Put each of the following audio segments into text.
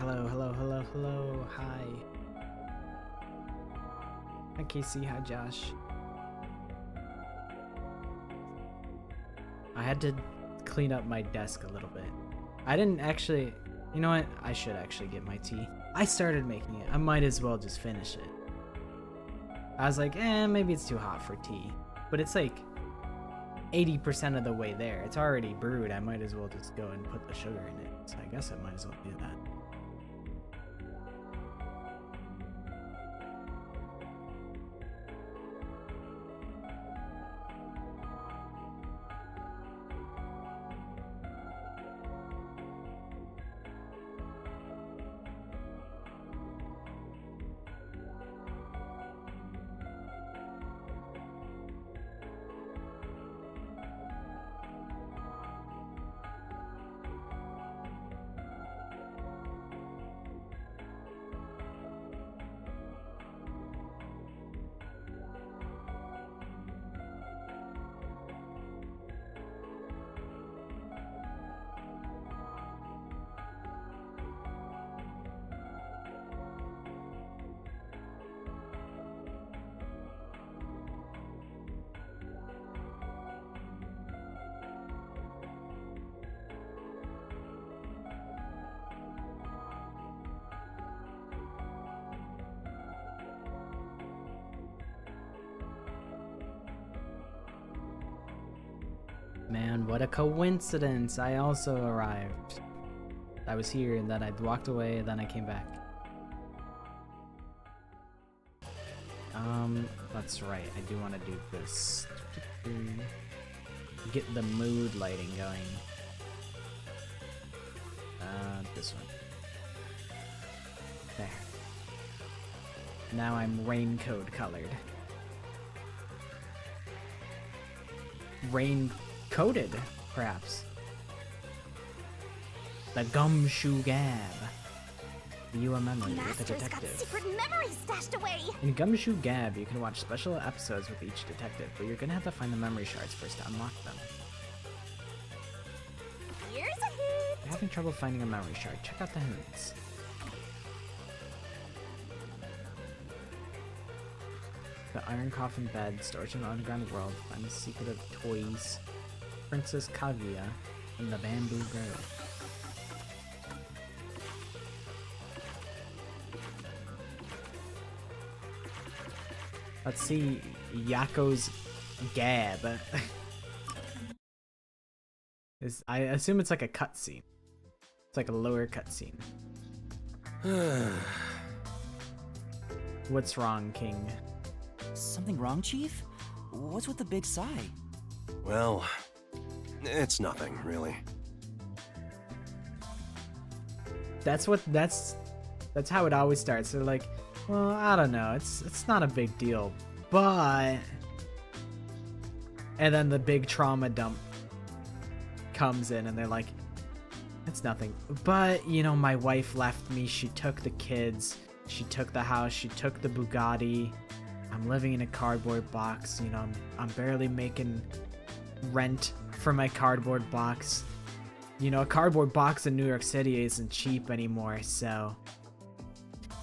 hello, hello, hello, hello, hi. Hi Casey, hi Josh. I had to clean up my desk a little bit. I didn't actually, you know what? I should actually get my tea. I started making it. I might as well just finish it. I was like, maybe it's too hot for tea. But it's like 80% of the way there. It's already brewed. I might as well just go and put the sugar in it. So I guess I might as well do that. Man, what a coincidence. I also arrived. I was here and then I walked away and then I came back. That's right. I do want to do this. Get the mood lighting going. This one. There. Now I'm raincoat colored. Rain-coated, perhaps. The gumshoe gab. View a memory with a detective. Got secret memories stashed away. In Gumshoe Gab, you can watch special episodes with each detective, but you're gonna have to find the memory shards first to unlock them. Here's a hint. If you're having trouble finding a memory shard, check out the hints. The Iron Coffin Bed, storage in the underground world, find the secret of toys, Princess Kaguya, and the Bamboo Grove. Let's see Yako's Gab. I assume it's like a cutscene. It's like a lower cutscene. What's wrong, King? Something wrong, Chief? What's with the big sigh? Well, it's nothing, really. That's how it always starts. They're like, well, I don't know. It's not a big deal, but... And then the big trauma dump comes in and they're like, it's nothing. But, you know, my wife left me. She took the kids. She took the house. She took the Bugatti. I'm living in a cardboard box. You know, I'm barely making rent for my cardboard box. You know, a cardboard box in New York City isn't cheap anymore, so...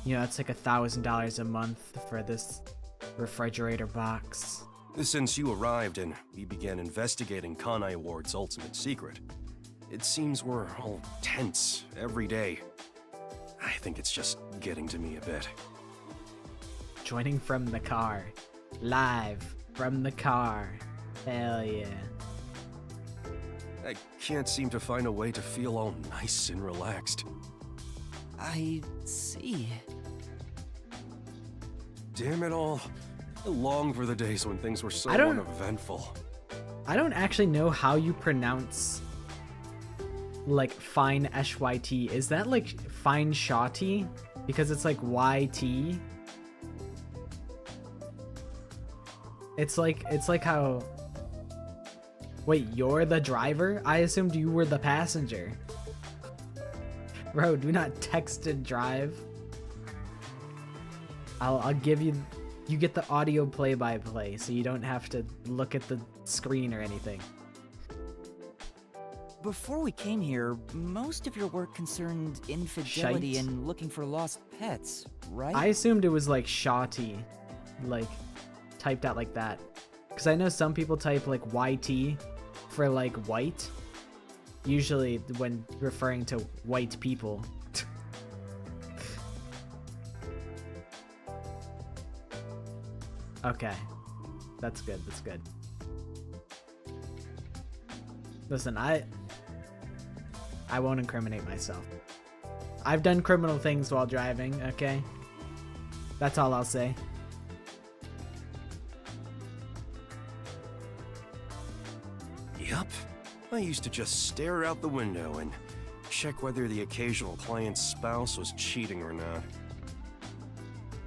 You know, that's like $1,000 a month for this refrigerator box. Since you arrived and we began investigating Kanai Ward's ultimate secret, it seems we're all tense every day. I think it's just getting to me a bit. Joining from the car. Live from the car. Hell yeah. I can't seem to find a way to feel all nice and relaxed. I see. Damn it all. I long for the days when things were so I don't- uneventful. I don't actually know how you pronounce like fine SYT. Is that like fine shawty? Because it's like YT. It's like how... Wait, you're the driver? I assumed you were the passenger. Bro, do not text and drive. I'll give you... You get the audio play-by-play, so you don't have to look at the screen or anything. Before we came here, most of your work concerned infidelity Shite. and looking for lost pets, right? I assumed it was like Shawty, like typed out like that. Because I know some people type like YT for like white, usually when referring to white people. Okay, that's good, that's good. Listen, I won't incriminate myself. I've done criminal things while driving, okay? That's all I'll say. Yup. I used to just stare out the window and check whether the occasional client's spouse was cheating or not.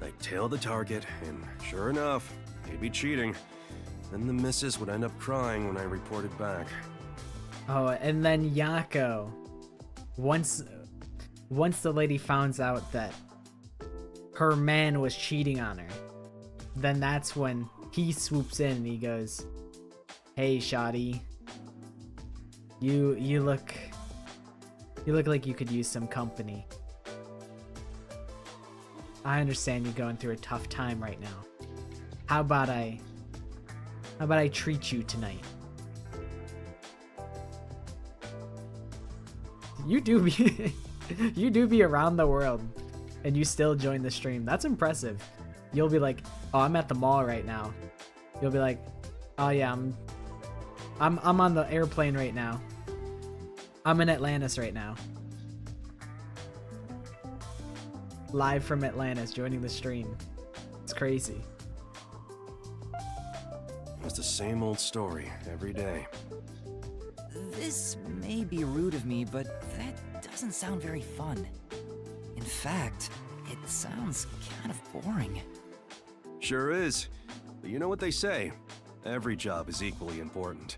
I'd tail the target, and sure enough, they'd be cheating. Then the missus would end up crying when I reported back. Oh, and then Yako. Once the lady finds out that her man was cheating on her, then that's when he swoops in and he goes, "Hey, Shoddy, you look like you could use some company. I understand you're going through a tough time right now. How about I treat you tonight?" You do be you do be around the world and you still join the stream. That's impressive. You'll be like, "Oh, I'm at the mall right now." You'll be like, "Oh yeah, I'm on the airplane right now. I'm in Atlantis right now." Live from Atlantis, joining the stream. It's crazy. It's the same old story every day. This may be rude of me, but that doesn't sound very fun. In fact, it sounds kind of boring. Sure is. But you know what they say? Every job is equally important.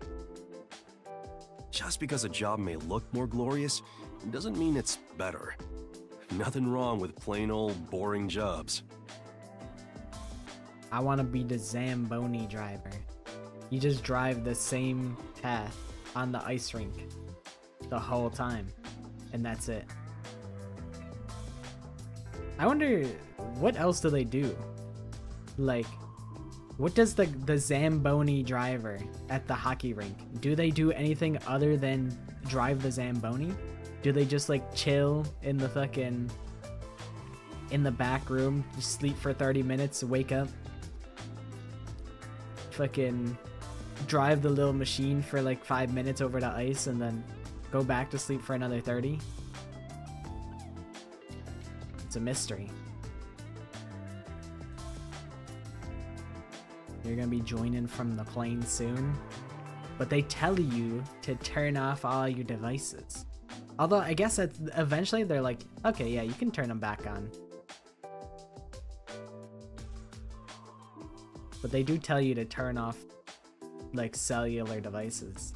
Just because a job may look more glorious, doesn't mean it's better. Nothing wrong with plain old boring jobs. I want to be the Zamboni driver. You just drive the same path on the ice rink the whole time, and that's it. I wonder, what else do they do? Like, what does the Zamboni driver at the hockey rink, do they do anything other than drive the Zamboni? Do they just like chill in the fucking, in the back room, just sleep for 30 minutes, wake up, fucking drive the little machine for like 5 minutes over to ice, and then go back to sleep for another 30? It's a mystery. You're gonna be joining from the plane soon, but they tell you to turn off all your devices. Although I guess that eventually they're like, okay, yeah, you can turn them back on. But they do tell you to turn off like cellular devices.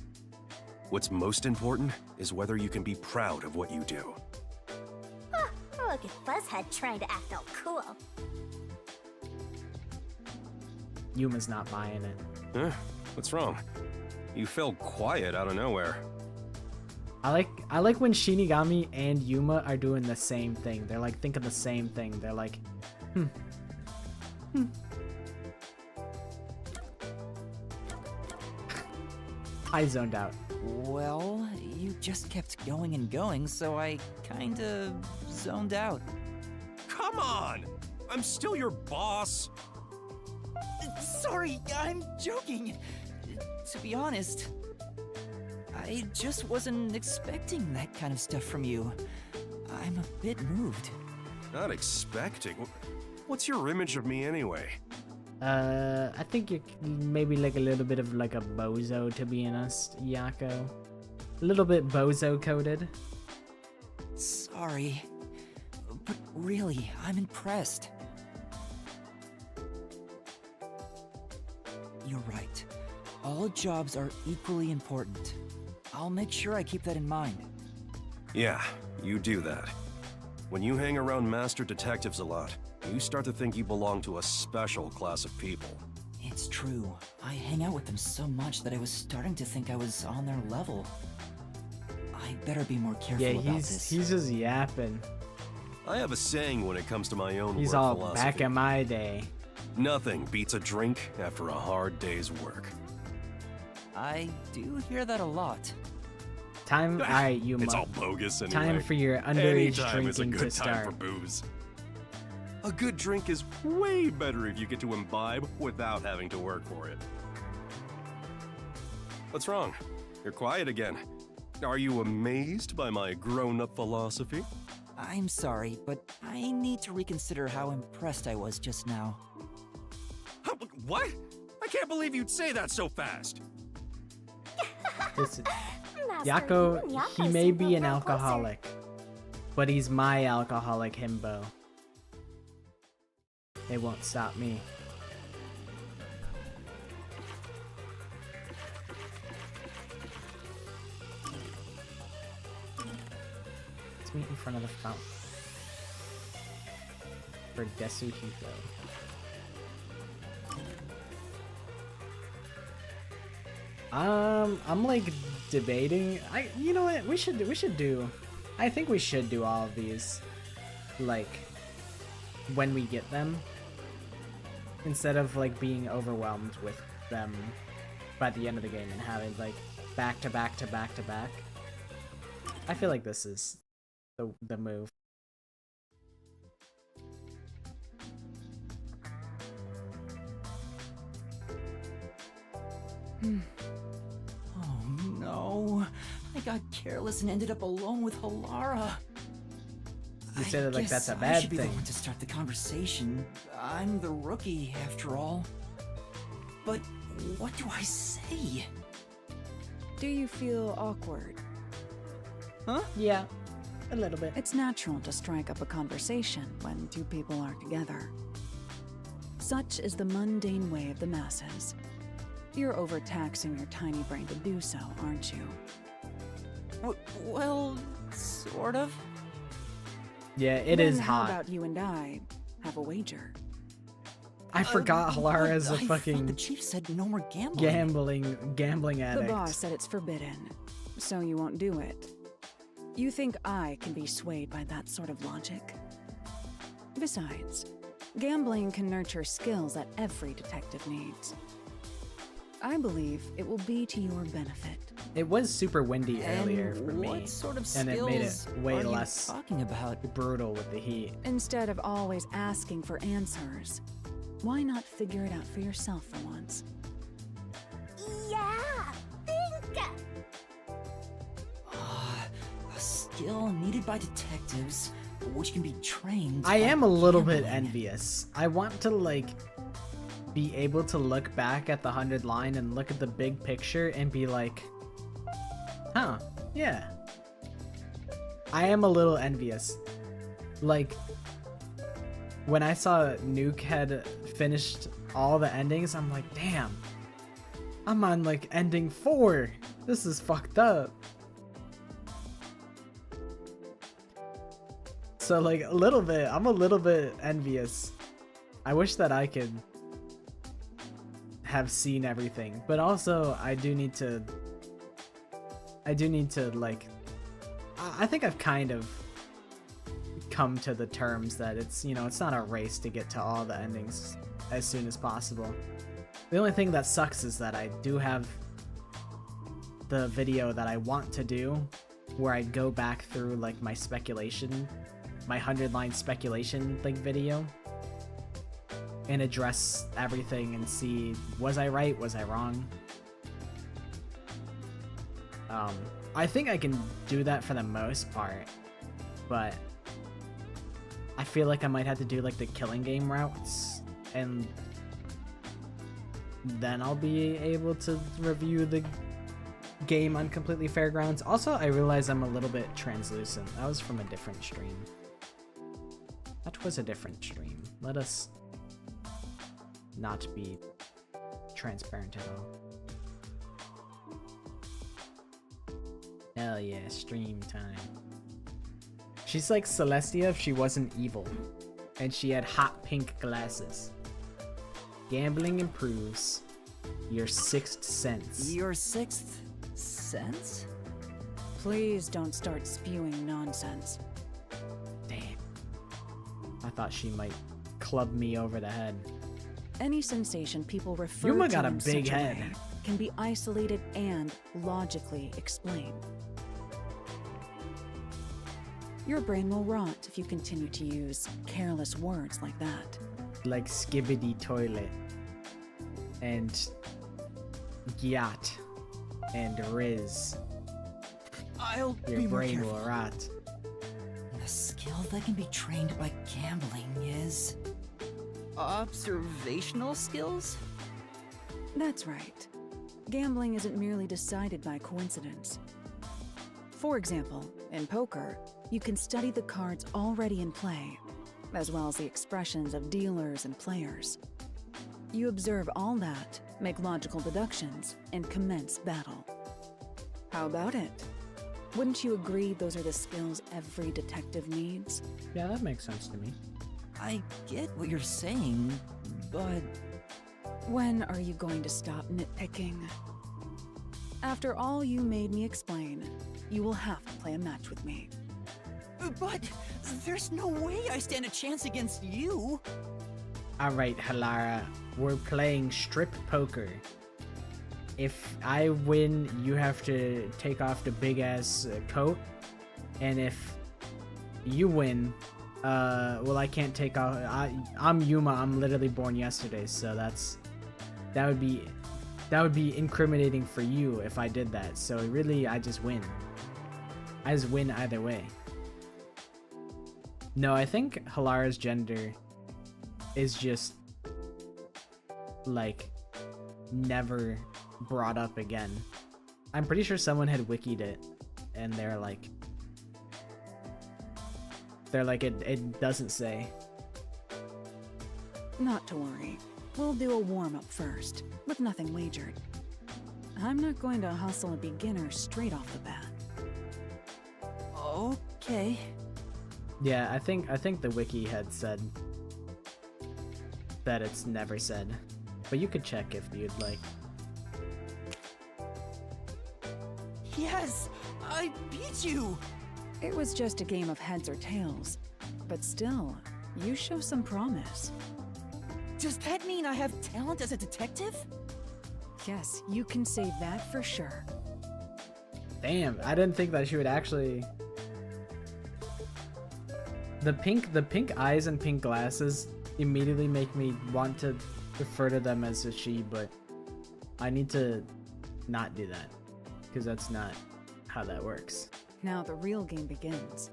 What's most important is whether you can be proud of what you do. Huh, look at Buzzhead trying to act all cool. Yuma's not buying it. Huh? What's wrong? You fell quiet out of nowhere. I like when Shinigami and Yuma are doing the same thing. They're like thinking the same thing. They're like, I zoned out. Well, you just kept going and going, so I kinda zoned out. Come on! I'm still your boss! Sorry, I'm joking. To be honest, I just wasn't expecting that kind of stuff from you. I'm a bit moved. Not expecting? What's your image of me anyway? I think you're maybe like a little bit of like a bozo, to be honest, Yako. A little bit bozo coded. Sorry, but really, I'm impressed. You're right. All jobs are equally important. I'll make sure I keep that in mind. Yeah, you do that. When you hang around master detectives a lot, you start to think you belong to a special class of people. It's true. I hang out with them so much that I was starting to think I was on their level. I better be more careful Yeah, about this. he's just yapping. I have a saying when it comes to my own He's work all philosophy. back in my day. Nothing beats a drink after a hard day's work. I do hear that a lot. Time, alright, you It's all bogus anyway. time for your underage Anytime is a drinking good to time for start. booze. A good drink is way better if you get to imbibe without having to work for it. What's wrong? You're quiet again. Are you amazed by my grown-up philosophy? I'm sorry, but I need to reconsider how impressed I was just now. What? I can't believe you'd say that so fast. Listen, Master, Yako, you and Yako he may seem be to an grow closer. alcoholic, but he's my alcoholic himbo. They won't stop me. Let's meet in front of the fountain. For Desuhiko. I'm like debating. You know what? We should do. I think we should do all of these, like, when we get them, instead of like being overwhelmed with them by the end of the game and having like back to back to back to back. I feel like this is the move. Oh no, I got careless and ended up alone with Halara. You said it like that's a I bad should be thing. the one to start the conversation. I'm the rookie, after all. But what do I say? Do you feel awkward? Huh? Yeah, a little bit. It's natural to strike up a conversation when two people are together. Such is the mundane way of the masses. You're overtaxing your tiny brain to do so, aren't you? Well, sort of. Yeah, it is Then how hot. about you and I have a wager? I forgot Halara is a I thought the fucking chief said no more gambling. gambling The addict. boss said it's forbidden, so you won't do it. You think I can be swayed by that sort of logic? Besides, gambling can nurture skills that every detective needs. I believe it will be to your benefit. It was super windy earlier And for me, what sort of and it made it skills way are you less talking about? brutal with the heat. Instead of always asking for answers, why not figure it out for yourself for once? Yeah, think. A skill needed by detectives, which can be trained. I by am a little bit gambling. envious. I want to like be able to look back at the 100 line and look at the big picture and be like, huh, yeah. I am a little envious. Like, when I saw Nuke had finished all the endings, I'm like, damn, I'm on like ending 4. This is fucked up. So like I'm a little bit envious. I wish that I could have seen everything, but also I do need to like, I think I've kind of come to the terms that it's, you know, it's not a race to get to all the endings as soon as possible. The only thing that sucks is that I do have the video that I want to do where I go back through like my speculation, my 100-line speculation like video, and address everything and see, was I right, was I wrong? I think I can do that for the most part, but I feel like I might have to do like the killing game routes, and then I'll be able to review the game on completely fair grounds. Also, I realize I'm a little bit translucent. That was from a different stream. That was a different stream. Let us not be transparent at all. Hell yeah, stream time. She's like Celestia if she wasn't evil, and she had hot pink glasses. Gambling improves your sixth sense. Your sixth sense? Please don't start spewing nonsense. Damn. I thought she might club me over the head. Any sensation people refer Yuma to got a in big such a head. way can be isolated and logically explained. Your brain will rot if you continue to use careless words like that. Like skibbity toilet. And gyat. And riz. I'll Your be more brain careful. will rot. A skill that can be trained by gambling is... observational skills? That's right. Gambling isn't merely decided by coincidence. For example, in poker, you can study the cards already in play, as well as the expressions of dealers and players. You observe all that, make logical deductions, and commence battle. How about it? Wouldn't you agree those are the skills every detective needs? Yeah, that makes sense to me. I get what you're saying, but... When are you going to stop nitpicking? After all you made me explain, you will have to play a match with me. But there's no way I stand a chance against you. Alright, Halara. We're playing strip poker. If I win, you have to take off the big ass coat. And if you win, well, I can't take off. I'm Yuma. I'm literally born yesterday, so that would be incriminating for you if I did that. So really, I just win. I just win either way. No, I think Halara's gender is just like never brought up again. I'm pretty sure someone had wikied it, and they're like it doesn't say. Not to worry. We'll do a warm-up first, with nothing wagered. I'm not going to hustle a beginner straight off the bat. Okay. Yeah, I think the wiki had said that it's never said, but you could check if you'd like. Yes! I beat you! It was just a game of heads or tails, but still, you show some promise. Does that mean I have talent as a detective? Yes, you can say that for sure. Damn, I didn't think that she would actually. The pink eyes and pink glasses immediately make me want to refer to them as a she, but I need to not do that, because that's not how that works. Now the real game begins.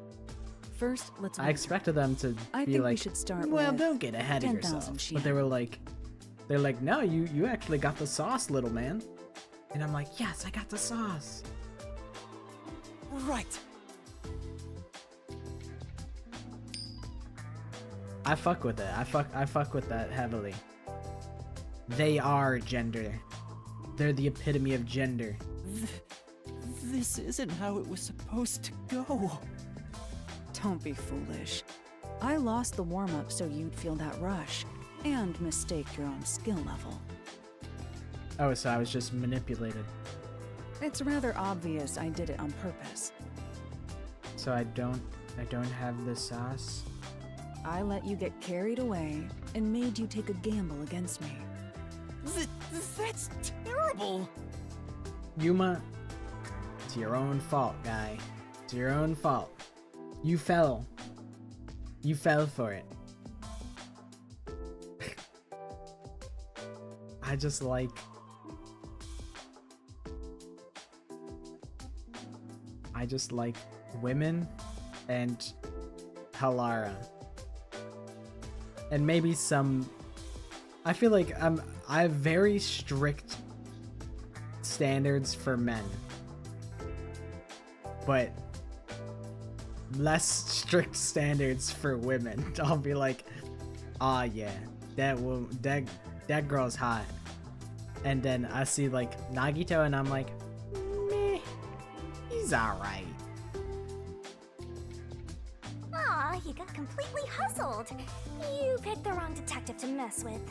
First, let's I wager. expected them to I be think like, we should start well, with don't get ahead of 10,000 yourself. But they were like, they're like, no, you actually got the sauce, little man. And I'm like, yes, I got the sauce. Right. I fuck with it. I fuck with that heavily. They are gender. They're the epitome of gender. This isn't how it was supposed to go. Don't be foolish. I lost the warm-up so you'd feel that rush, and mistake your own skill level. Oh, so I was just manipulated. It's rather obvious I did it on purpose. So I don't have the sauce. I let you get carried away and made you take a gamble against me. That's terrible! Yuma, it's your own fault, guy. It's your own fault. You fell. You fell for it. I just like... women and Halara. And maybe some... I feel like I have very strict standards for men. But less strict standards for women. I'll be like, ah, yeah, that girl's hot. And then I see like Nagito and I'm like, meh, he's alright. Aw, you got completely hustled. You picked the wrong detective to mess with.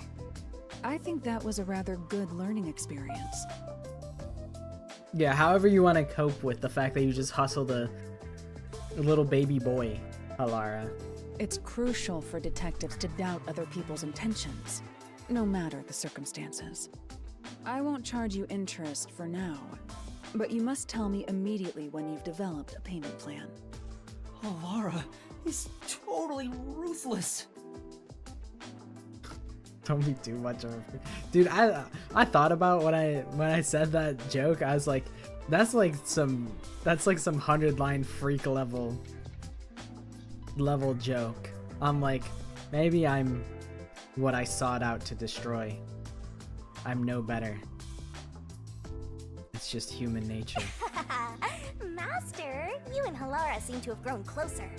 I think that was a rather good learning experience. Yeah, however you want to cope with the fact that you just hustled a little baby boy, Alara. It's crucial for detectives to doubt other people's intentions, no matter the circumstances. I won't charge you interest for now, but you must tell me immediately when you've developed a payment plan. Alara is totally ruthless. Don't be too much of a dude. I thought about when I said that joke. I was like, that's like some 100-line freak level joke. I'm like, maybe I'm what I sought out to destroy. I'm no better. It's just human nature. Master, you and Halara seem to have grown closer.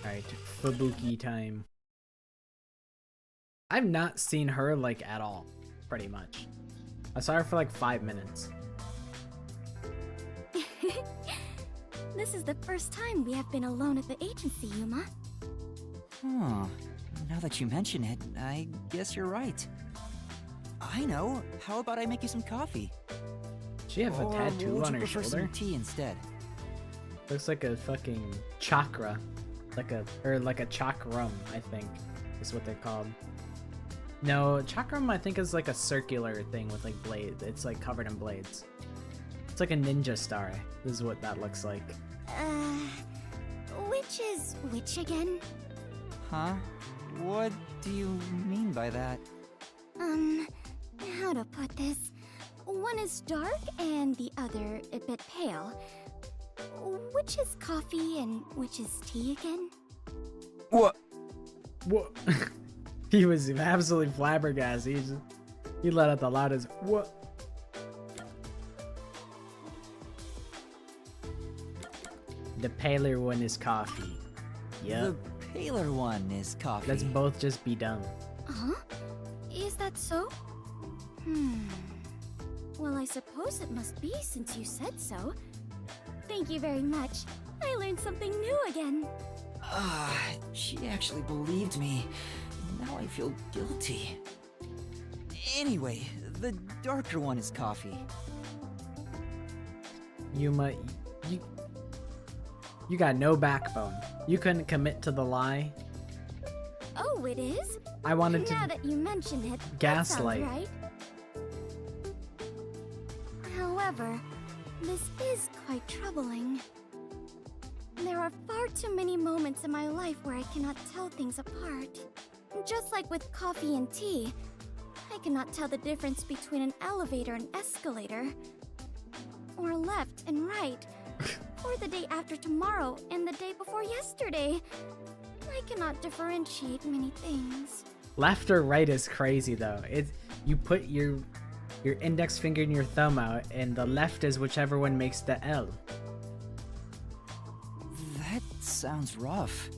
Alright, Fubuki time. I've not seen her like at all, pretty much. I saw her for like 5 minutes. This is the first time we have been alone at the agency, Yuma. Huh. Now that you mention it, I guess you're right. I know. How about I make you some coffee? She have a Or tattoo would on you her prefer shoulder. some tea instead? Looks like a fucking chakra, like a chakram, I think is what they're called. No, chakram I think is like a circular thing with like blades. It's like covered in blades. It's like a ninja star. This is what that looks like. Which is which again? Huh? What do you mean by that? How to put this? One is dark and the other a bit pale. Which is coffee and which is tea again? What? What? He was absolutely flabbergasted. He let out the loudest what? The paler one is coffee. Yep. The paler one is coffee. Let's both just be dumb. Huh? Is that so? Well, I suppose it must be since you said so. Thank you very much. I learned something new again. She actually believed me. Now I feel guilty. Anyway, the darker one is coffee. You got no backbone. You couldn't commit to the lie. Oh, it is? I wanted Now to that you mention it, gaslight. that sounds right. However, this is quite troubling. There are far too many moments in my life where I cannot tell things apart. Just like with coffee and tea, I cannot tell the difference between an elevator and escalator, or left and right, or the day after tomorrow and the day before yesterday. I cannot differentiate many things. Left or right is crazy though. You put your index finger and your thumb out, and the left is whichever one makes the L. That sounds rough.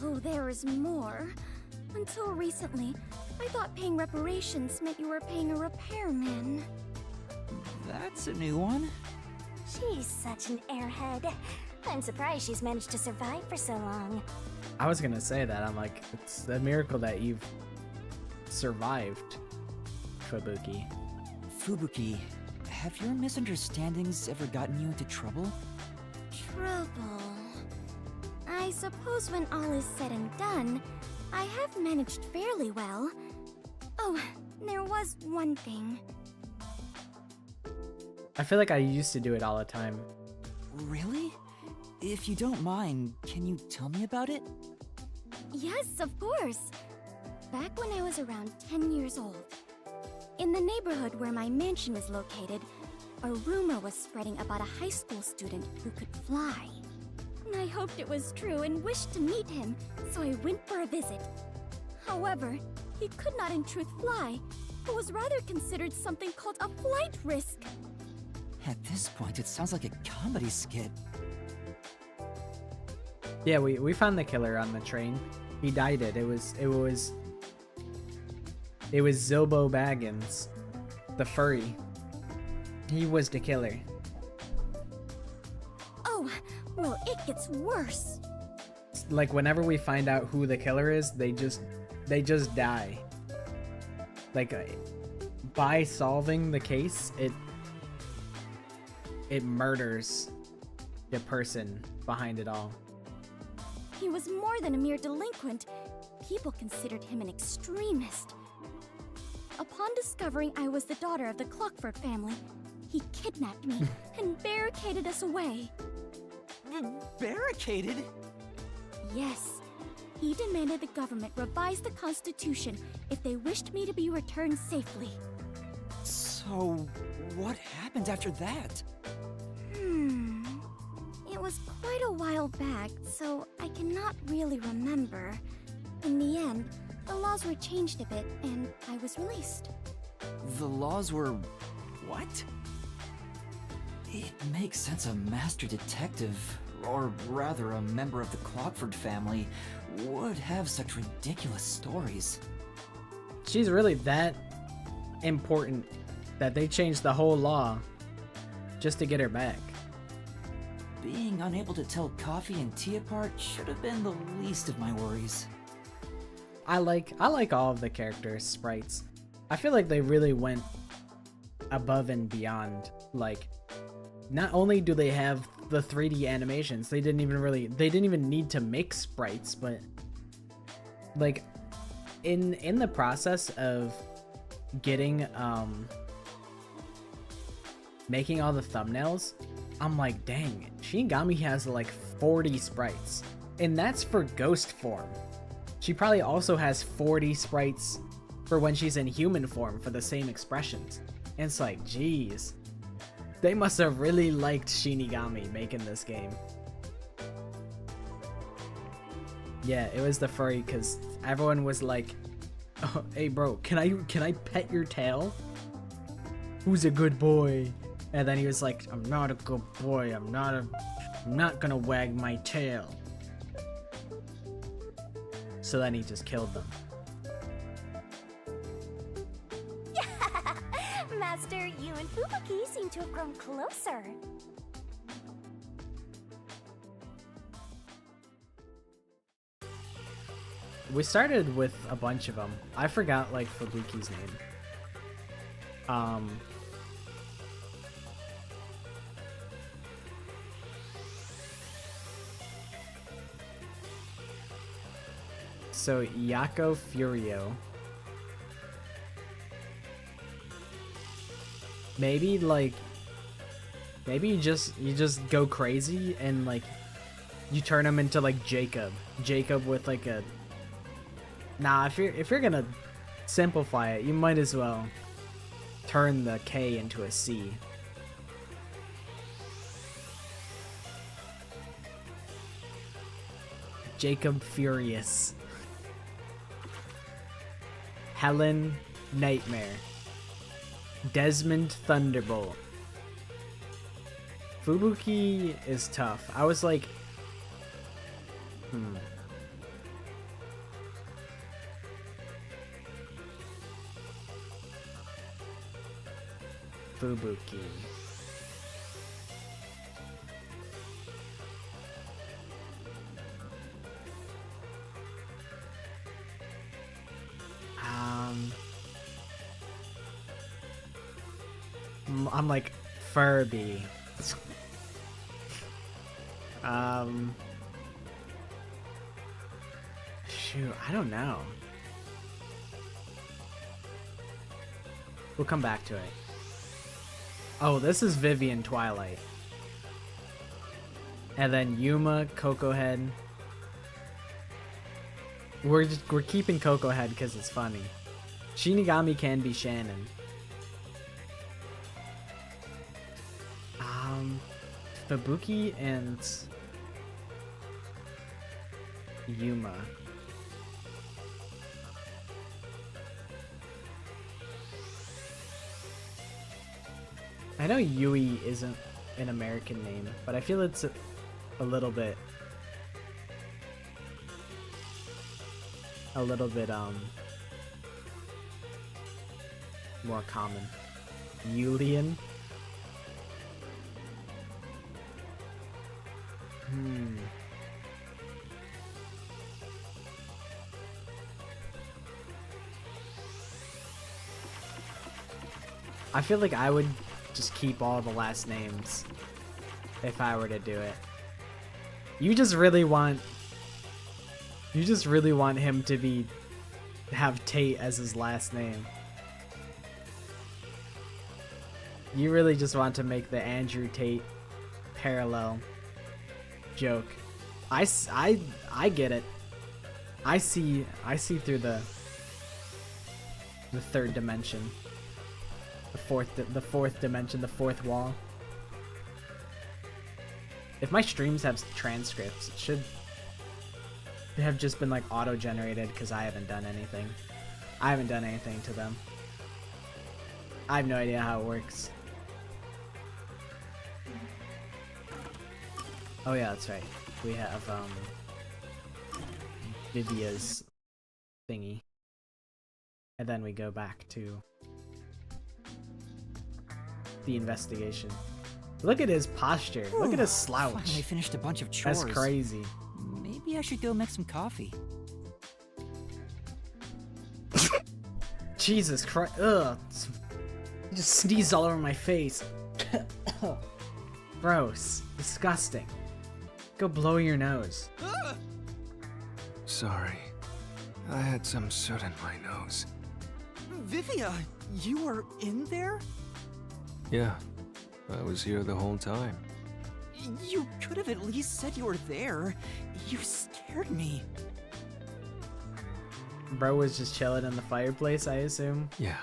Oh, there is more. Until recently, I thought paying reparations meant you were paying a repairman. That's a new one. She's such an airhead. I'm surprised she's managed to survive for so long. I was gonna say that. I'm like, it's a miracle that you've survived, Fubuki. Fubuki, have your misunderstandings ever gotten you into trouble? Trouble. I suppose when all is said and done, I have managed fairly well. Oh, there was one thing. I feel like I used to do it all the time. Really? If you don't mind, can you tell me about it? Yes, of course. Back when I was around 10 years old, in the neighborhood where my mansion was located, a rumor was spreading about a high school student who could fly. I hoped it was true and wished to meet him, so I went for a visit. However, he could not in truth fly, but was rather considered something called a flight risk. At this point, it sounds like a comedy skit. Yeah, we found the killer on the train. He dyed it. It was Zobo Baggins, the furry. He was the killer. Oh, too. Well, it gets worse. Like whenever we find out who the killer is, they just die. Like by solving the case, it murders the person behind it all. He was more than a mere delinquent. People considered him an extremist. Upon discovering I was the daughter of the Clockford family, he kidnapped me and barricaded us away. Barricaded? Yes. He demanded the government revise the Constitution if they wished me to be returned safely. So, what happened after that? It was quite a while back, so I cannot really remember. In the end, the laws were changed a bit, and I was released. The laws were... what? It makes sense a master detective, or rather a member of the Clockford family, would have such ridiculous stories. She's really that important that they changed the whole law just to get her back. Being unable to tell coffee and tea apart should have been the least of my worries. I like all of the characters' sprites. I feel like they really went above and beyond. Like, not only do they have the 3D animations, they didn't even need to make sprites, but like in the process of getting making all the thumbnails, I'm like, dang, Shinigami has like 40 sprites, and that's for ghost form. She probably also has 40 sprites for when she's in human form for the same expressions. And it's like, geez, they must have really liked Shinigami making this game. Yeah, it was the furry, because everyone was like, oh, hey bro, can I pet your tail? Who's a good boy? And then he was like, I'm not a good boy, I'm not gonna wag my tail. So then he just killed them. Master, you and Fubuki seem to have grown closer. We started with a bunch of them. I forgot like Fubuki's name. So Yako Furio. Maybe you just go crazy and like you turn him into like Jacob with like a... Nah, if you're gonna simplify it, you might as well turn the K into a C. Jacob Furious. Helen Nightmare. Desmond Thunderbolt. Fubuki is tough. I was like, Fubuki. I'm like Furby. Shoot, I don't know. We'll come back to it. Oh, this is Vivian Twilight. And then Yuma, Coco Head. We're keeping Coco Head because it's funny. Shinigami can be Shannon. Fubuki and Yuma. I know Yui isn't an American name, but I feel it's a little bit more common. Yulian. I feel like I would just keep all the last names if I were to do it. You just really want him to have Tate as his last name. You really just want to make the Andrew Tate parallel joke. I get it. I see through the third dimension. The fourth dimension, the fourth wall. If my streams have transcripts, it should have just been like auto-generated because I haven't done anything. I haven't done anything to them. I have no idea how it works. Oh yeah, that's right. We have Vivia's thingy. And then we go back to the investigation. Look at his posture. Look at his slouch. Finally finished a bunch of chores. That's crazy. Maybe I should go make some coffee. Jesus Christ. Ugh. You just sneezed all over my face. Gross. Disgusting. Go blow your nose. Sorry. I had some soot in my nose. Vivia, you were in there? Yeah, I was here the whole time. You could have at least said you were there. You scared me. Bro was just chilling in the fireplace, I assume. Yeah.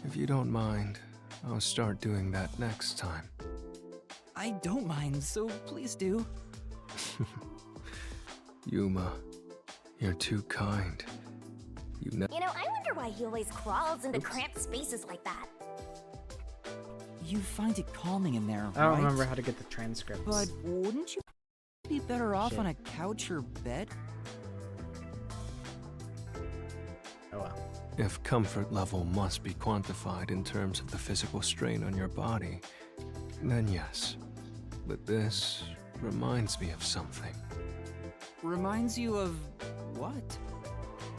If you don't mind, I'll start doing that next time. I don't mind, so please do. Yuma, you're too kind. You know, I wonder why he always crawls into cramped spaces like that. You find it calming in there, I don't right? remember how to get the transcripts. But wouldn't you be better off Shit. on a couch or bed? Oh well. If comfort level must be quantified in terms of the physical strain on your body, then yes. But this reminds me of something. Reminds you of what?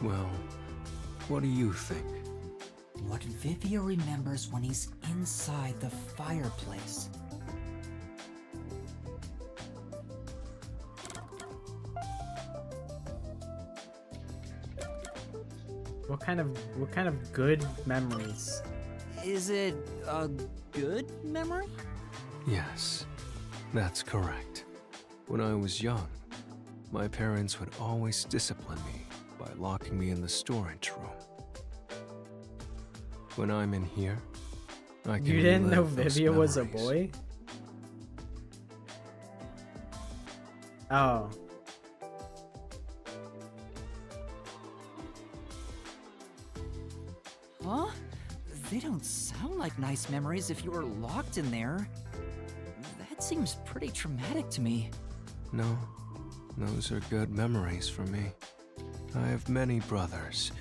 Well, what do you think? What Vivia remembers when he's inside the fireplace. What kind of good memories? Is it a good memory? Yes, that's correct. When I was young, my parents would always discipline me by locking me in the storage room. When I'm in here, I can You didn't know relive those Vivia was a memories. boy? Oh. Huh? They don't sound like nice memories if you were locked in there. That seems pretty traumatic to me. No, those are good memories for me. I have many brothers.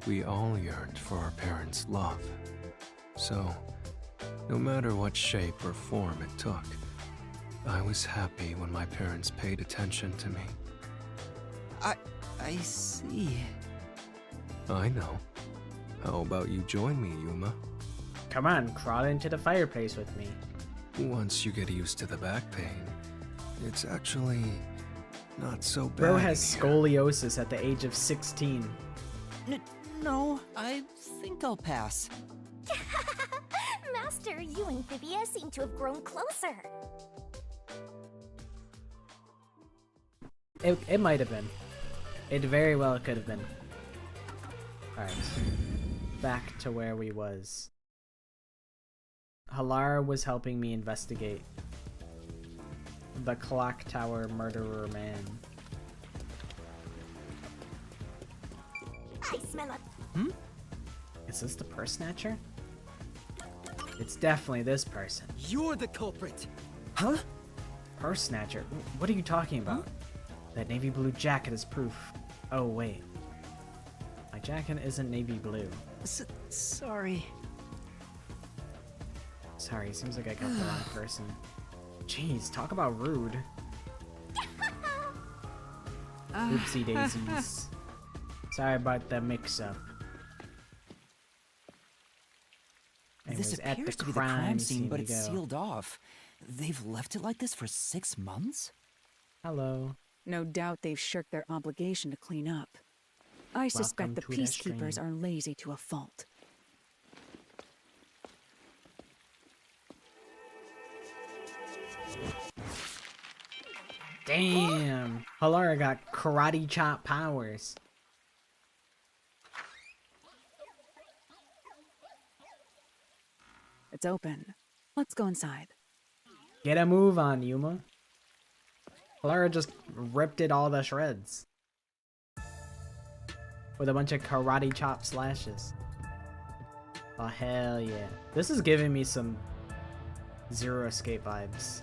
We all yearned for our parents' love. So, no matter what shape or form it took, I was happy when my parents paid attention to me. I see. I know. How about you join me, Yuma? Come on, crawl into the fireplace with me. Once you get used to the back pain, it's actually not so bad. Bro has in here. scoliosis at the age of 16. No, I think I'll pass. Master, you and Vivia seem to have grown closer. It might have been. It very well could have been. Alright. Back to where we was. Halara was helping me investigate the clock tower murderer man. I smell a... Is this the purse snatcher? It's definitely this person. You're the culprit. Huh? Purse snatcher? What are you talking about? That navy blue jacket is proof. Oh wait. My jacket isn't navy blue. Sorry. Sorry, seems like I got the wrong person. Jeez, talk about rude. Oopsie daisies. Sorry about the mix-up. This Anyways, at appears the to be the crime scene, but we it's go. sealed off. They've left it like this for 6 months? Hello. No doubt they've shirked their obligation to clean up. I suspect the to the peacekeepers stream. are lazy to a fault. Damn. Halara got karate chop powers. It's open. Let's go inside. Get a move on, Yuma. Halara just ripped it all to shreds. With a bunch of karate chop slashes. Oh, hell yeah. This is giving me some Zero Escape vibes.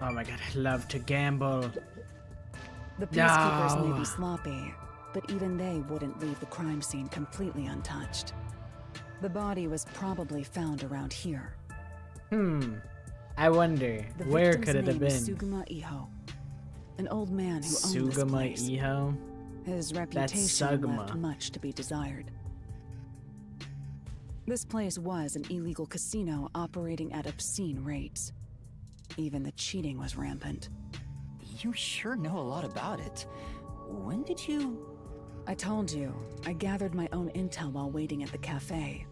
Oh my god, I love to gamble. The peacekeepers may No. be sloppy, but even they wouldn't leave the crime scene completely untouched. The body was probably found around here. I wonder, The where victim's could it have name is been? Sugama Iho, an old man who owned this Sugama place. Iho? His reputation left Sugama. much to be desired. This place was an illegal casino operating at obscene rates. Even the cheating was rampant. You sure know a lot about it. When did you... I told you, I gathered my own intel while waiting at the cafe.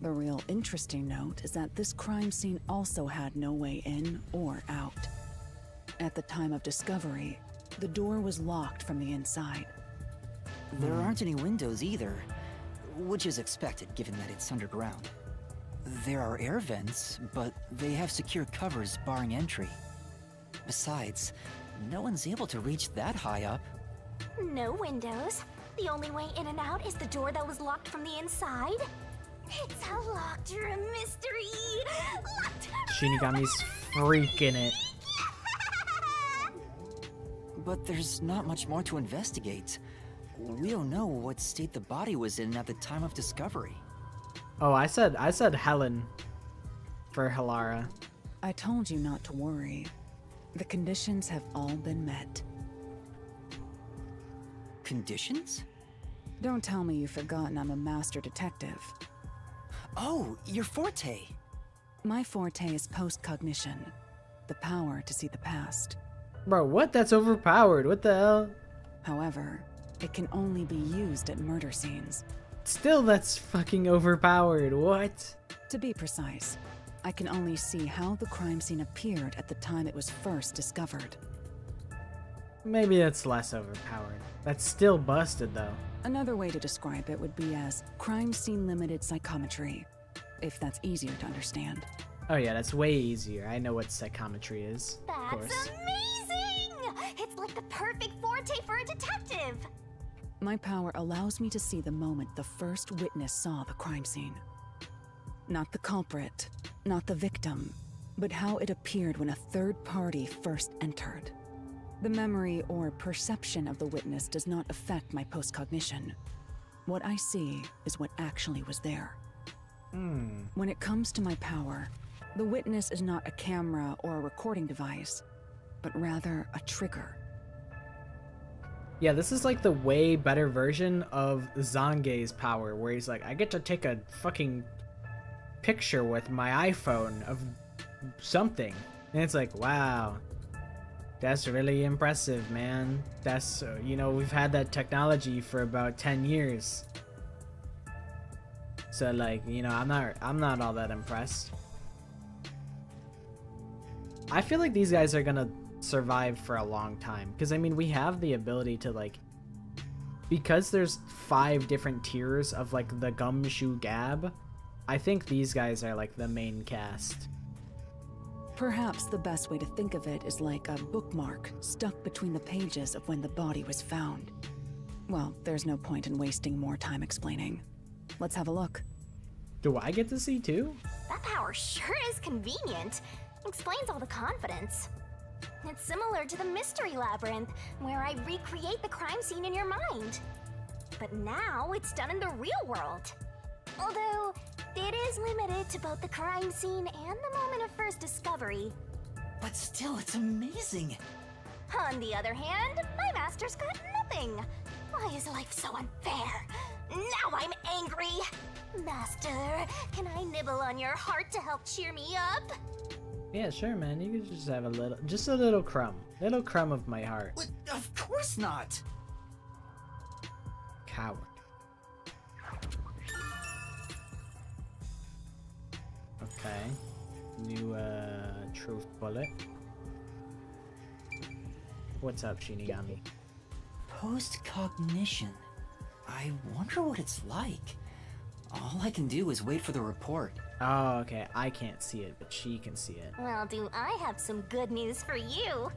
The real interesting note is that this crime scene also had no way in or out. At the time of discovery, the door was locked from the inside. There aren't any windows either, which is expected given that it's underground. There are air vents, but they have secure covers barring entry. Besides, no one's able to reach that high up. No windows. The only way in and out is the door that was locked from the inside. It's a locked room mystery. Locked Shinigami's freaking it. But there's not much more to investigate. We don't know what state the body was in at the time of discovery. Oh, I said Helen for Halara. I told you not to worry. The conditions have all been met. Conditions? Don't tell me you've forgotten I'm a master detective. Oh, your forte! My forte is post-cognition, the power to see the past. Bro, what? That's overpowered. What the hell? However, it can only be used at murder scenes. Still, that's fucking overpowered. What? To be precise, I can only see how the crime scene appeared at the time it was first discovered. Maybe that's less overpowered. That's still busted, though. Another way to describe it would be as crime scene limited psychometry, if that's easier to understand. Oh yeah, that's way easier. I know what psychometry is. Of That's course. amazing! It's like the perfect forte for a detective. My power allows me to see the moment the first witness saw the crime scene. Not the culprit, not the victim, but how it appeared when a third party first entered. The memory or perception of the witness does not affect my postcognition. What I see is what actually was there. When it comes to my power, the witness is not a camera or a recording device, but rather a trigger. Yeah, this is like the way better version of Zange's power, where he's like, I get to take a fucking picture with my iPhone of something. And it's like, wow, that's really impressive, man. That's, you know, we've had that technology for about 10 years. So like, you know, I'm not all that impressed. I feel like these guys are gonna survive for a long time, because I mean, we have the ability to like, because there's 5 different tiers of like the Gumshoe Gab, I think these guys are like the main cast. Perhaps the best way to think of it is like a bookmark stuck between the pages of when the body was found. Well, there's no point in wasting more time explaining. Let's have a look. Do I get to see too? That power sure is convenient. Explains all the confidence. It's similar to the mystery labyrinth, where I recreate the crime scene in your mind. But now it's done in the real world. Although, it is limited to both the crime scene and the moment of first discovery. But still, it's amazing. On the other hand, my master's got nothing. Why is life so unfair? Now I'm angry. Master, can I nibble on your heart to help cheer me up? Yeah, sure, man. You could just have a little crumb of my heart. What? Of course not. Coward. Okay. New truth bullet. What's up, Shinigami? Post-cognition. I wonder what it's like. All I can do is wait for the report. Oh, okay. I can't see it, but she can see it. Well, do I have some good news for you?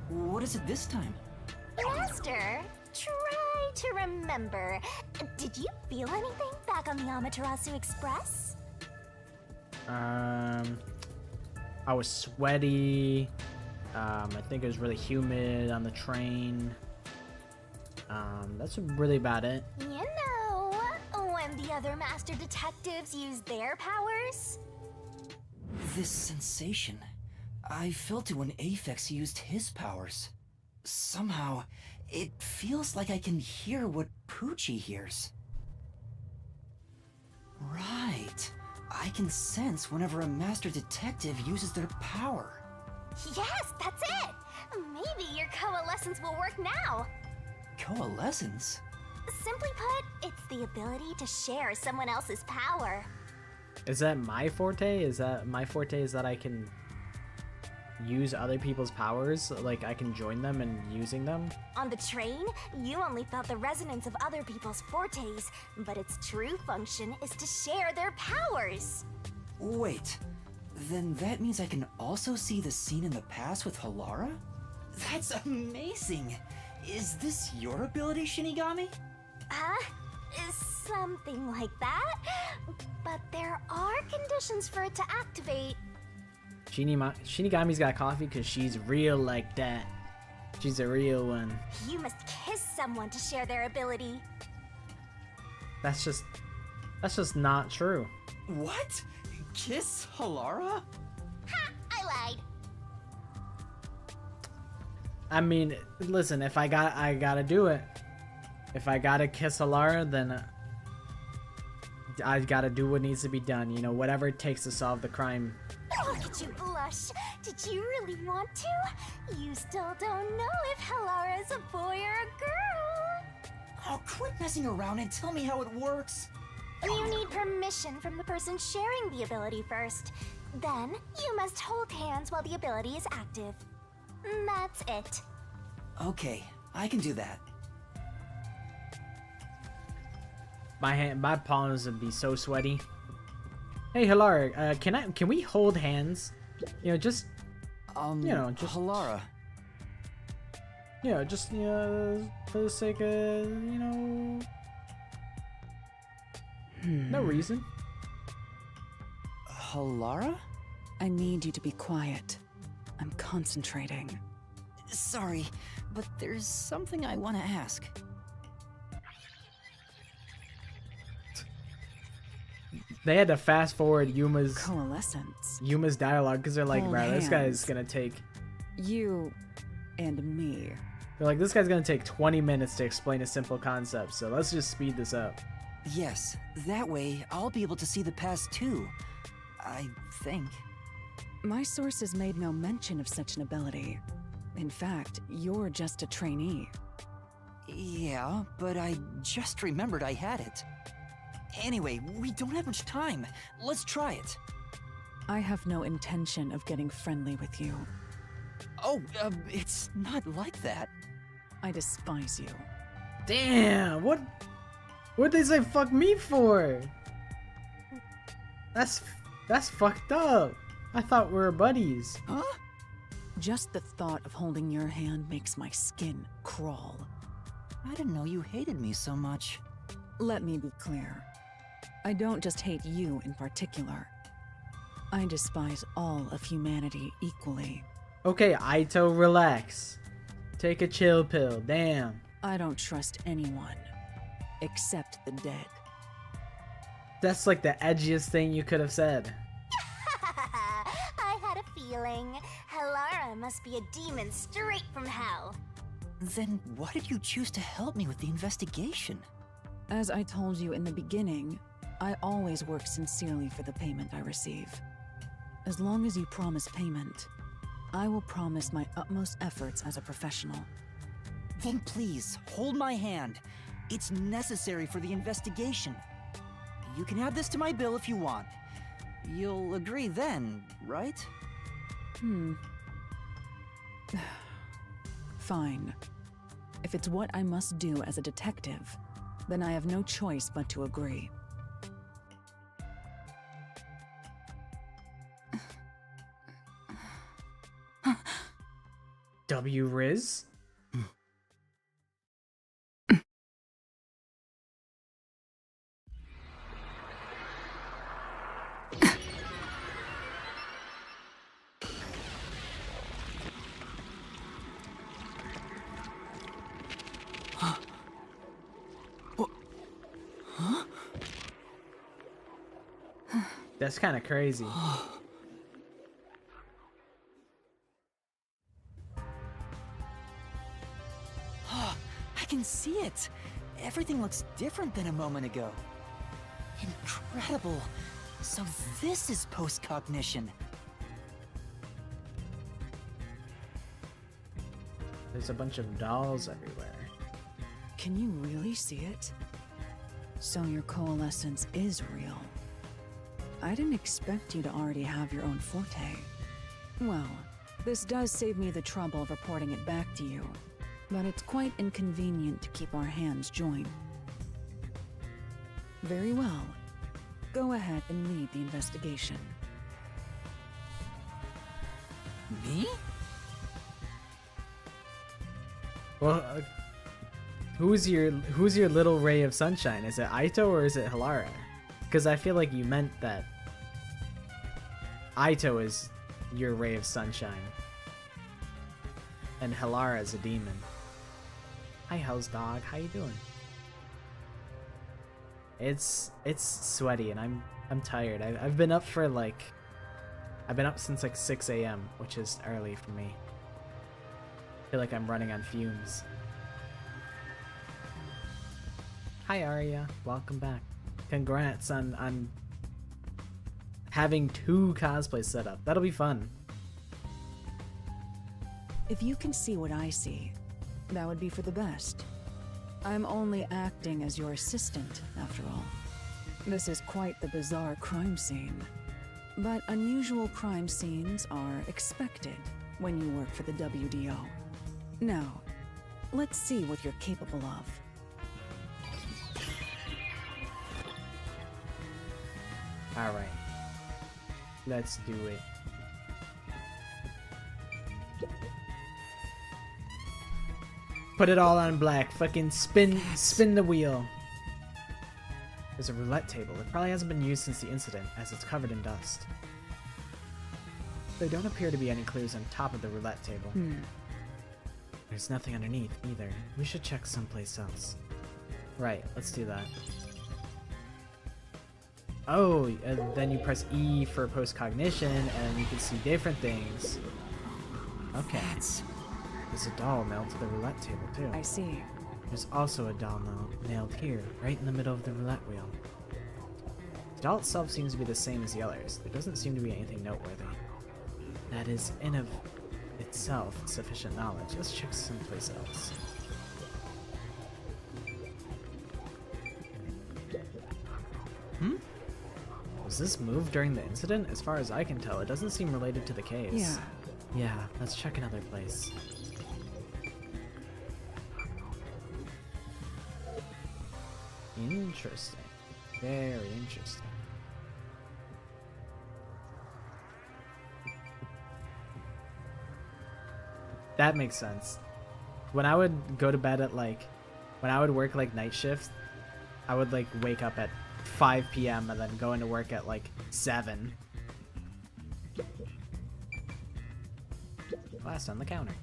What is it this time? Master, try to remember. Did you feel anything back on the Amaterasu Express? I was sweaty. I think it was really humid on the train. That's really about it. You know, when the other master detectives use their powers? This sensation. I felt it when Aphex used his powers. Somehow, it feels like I can hear what Poochie hears. Right. I can sense whenever a master detective uses their power. Yes, that's it! Maybe your coalescence will work now. Coalescence? Simply put, it's the ability to share someone else's power. Is that my forte? Is that I can use other people's powers? Like, I can join them in using them? On the train, you only felt the resonance of other people's fortes, but its true function is to share their powers. Wait, then that means I can also see the scene in the past with Halara? That's amazing! Is this your ability, Shinigami? Something like that. But there are conditions for it to activate. Shinigami's got coffee because she's real like that. She's a real one. You must kiss someone to share their ability. That's just not true. What? Kiss Halara? Ha! I lied. I mean, listen, if I gotta do it. If I gotta kiss Halara, then I gotta do what needs to be done. You know, whatever it takes to solve the crime. Look at you blush. Did you really want to? You still don't know if Halara is a boy or a girl. Oh, quit messing around and tell me how it works. You need permission from the person sharing the ability first. Then, you must hold hands while the ability is active. That's it. Okay, I can do that. My palms would be so sweaty. Hey, Halara, can we hold hands? You know, just Halara. Just for the sake of, no reason. Halara? I need you to be quiet. I'm concentrating. Sorry, but there's something I want to ask. They had to fast forward Coalescence. dialogue because they're like, Hold bro, this guy's hands. gonna take. You and me. They're like, this guy's gonna take 20 minutes to explain a simple concept, so let's just speed this up. Yes, that way I'll be able to see the past too. I think. My sources made no mention of such an ability. In fact, you're just a trainee. Yeah, but I just remembered I had it. Anyway, we don't have much time. Let's try it. I have no intention of getting friendly with you. Oh, it's not like that. I despise you. Damn, what'd they say fuck me for? That's fucked up. I thought we were buddies. Huh? Just the thought of holding your hand makes my skin crawl. I didn't know you hated me so much. Let me be clear. I don't just hate you in particular. I despise all of humanity equally. Okay, Aito, relax. Take a chill pill, damn. I don't trust anyone. Except the dead. That's like the edgiest thing you could have said. I had a feeling. Halara Halara must be a demon straight from hell. Then why did you choose to help me with the investigation? As I told you in the beginning, I always work sincerely for the payment I receive. As long as you promise payment, I will promise my utmost efforts as a professional. Then please, hold my hand. It's necessary for the investigation. You can add this to my bill if you want. You'll agree then, right? Fine. If it's what I must do as a detective, then I have no choice but to agree. W Riz? That's kind of crazy. I can see it. Everything looks different than a moment ago. Incredible. So this is post-cognition. There's a bunch of dolls everywhere. Can you really see it? So your coalescence is real. I didn't expect you to already have your own forte. Well, this does save me the trouble of reporting it back to you, but it's quite inconvenient to keep our hands joined. Very well. Go ahead and lead the investigation. Me? Well, who's your little ray of sunshine? Is it Aito or is it Halara? Because I feel like you meant that Aito is your ray of sunshine, and Halara is a demon. Hi, Hell's Dog. How you doing? It's sweaty and I'm tired. I've been up for like I've been up since like 6 a.m., which is early for me. I feel like I'm running on fumes. Hi Arya, welcome back. Congrats on having 2 cosplays set up. That'll be fun. If you can see what I see, that would be for the best. I'm only acting as your assistant, after all. This is quite the bizarre crime scene. But unusual crime scenes are expected when you work for the WDO. Now, let's see what you're capable of. Alright. Let's do it. Put it all on black. Fucking spin the wheel. There's a roulette table. It probably hasn't been used since the incident, as it's covered in dust. There don't appear to be any clues on top of the roulette table. There's nothing underneath, either. We should check someplace else. Right, let's do that. Oh, and then you press E for post-cognition, and you can see different things. Okay. There's a doll nailed to the roulette table, too. I see. There's also a doll nailed here, right in the middle of the roulette wheel. The doll itself seems to be the same as the others. There doesn't seem to be anything noteworthy. That is, in of itself, sufficient knowledge. Let's check someplace else. Was this moved during the incident? As far as I can tell, it doesn't seem related to the case. Yeah. Yeah, let's check another place. Interesting. Very interesting. That makes sense. When I would go to bed at like, when I would work like night shift, I would like wake up at 5 p.m. and then go into work at like 7. Glass on the counter.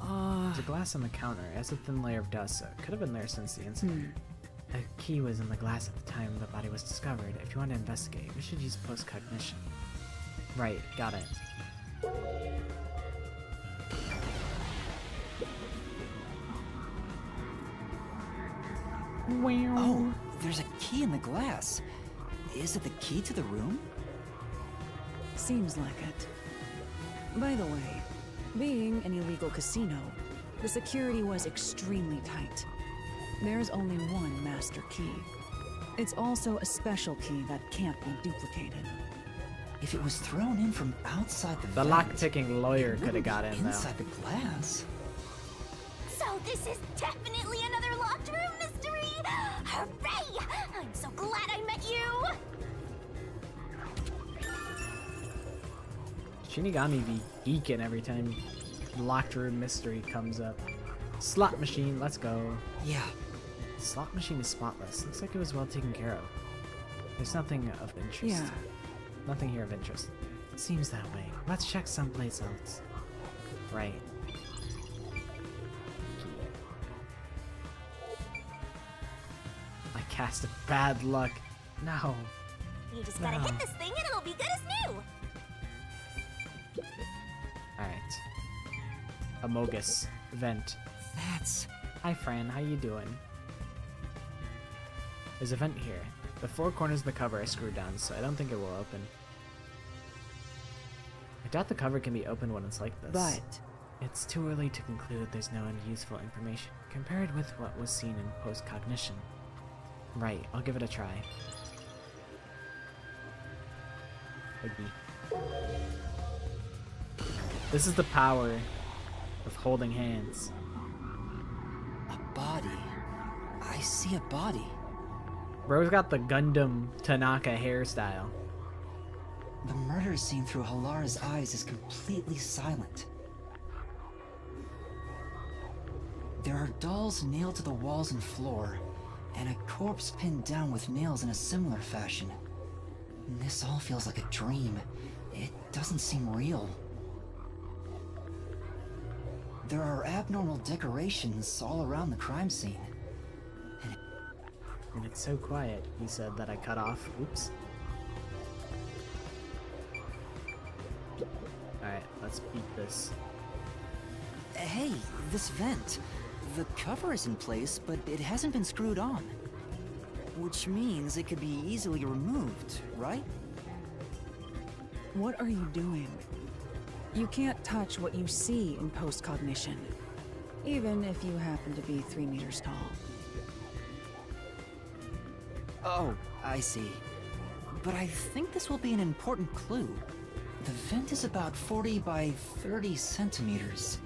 There's a glass on the counter. It has a thin layer of dust, so it could have been there since the incident. A key was in the glass at the time the body was discovered. If you want to investigate, we should use post-cognition. Right, got it. Oh, there's a key in the glass. Is it the key to the room? Seems like it. By the way, being an illegal casino, the security was extremely tight. There's only one master key. It's also a special key that can't be duplicated. If it was thrown in from outside the The vent, lock-picking lawyer it could have wouldn't got be in, though. inside the glass. So this is definitely another locked room mystery! Hooray! I'm so glad I met you! Shinigami be geeking every time locked room mystery comes up. Slot machine, let's go. Yeah, Slot machine is spotless. Looks like it was well taken care of. There's nothing of interest. Yeah. Nothing here of interest. Seems that way. Let's check someplace else. Right. I cast a bad luck. No. You just gotta No. hit this thing and it'll be good as new! Alright. Amogus. Vent. that's... Hi Fran, how you doing? There's a vent here. The four corners of the cover are screwed down, so I don't think it will open. I doubt the cover can be opened when it's like this. But It's too early to conclude there's no unuseful information, compared with what was seen in post-cognition. Right, I'll give it a try. Biggie. This is the power of holding hands. a body. I see a body. Bro's got the Gundam Tanaka hairstyle. The murder scene through Halara's eyes is completely silent. There are dolls nailed to the walls and floor, and a corpse pinned down with nails in a similar fashion. This all feels like a dream. It doesn't seem real. There are abnormal decorations all around the crime scene. And it's so quiet, he said, that I cut off. Oops. Alright, let's beat this. Hey, this vent. The cover is in place, but it hasn't been screwed on. Which means it could be easily removed, right? what are you doing? You can't touch what you see in post-cognition, even if you happen to be 3 meters tall. Oh, I see. But I think this will be an important clue. The vent is about 40 by 30 centimeters.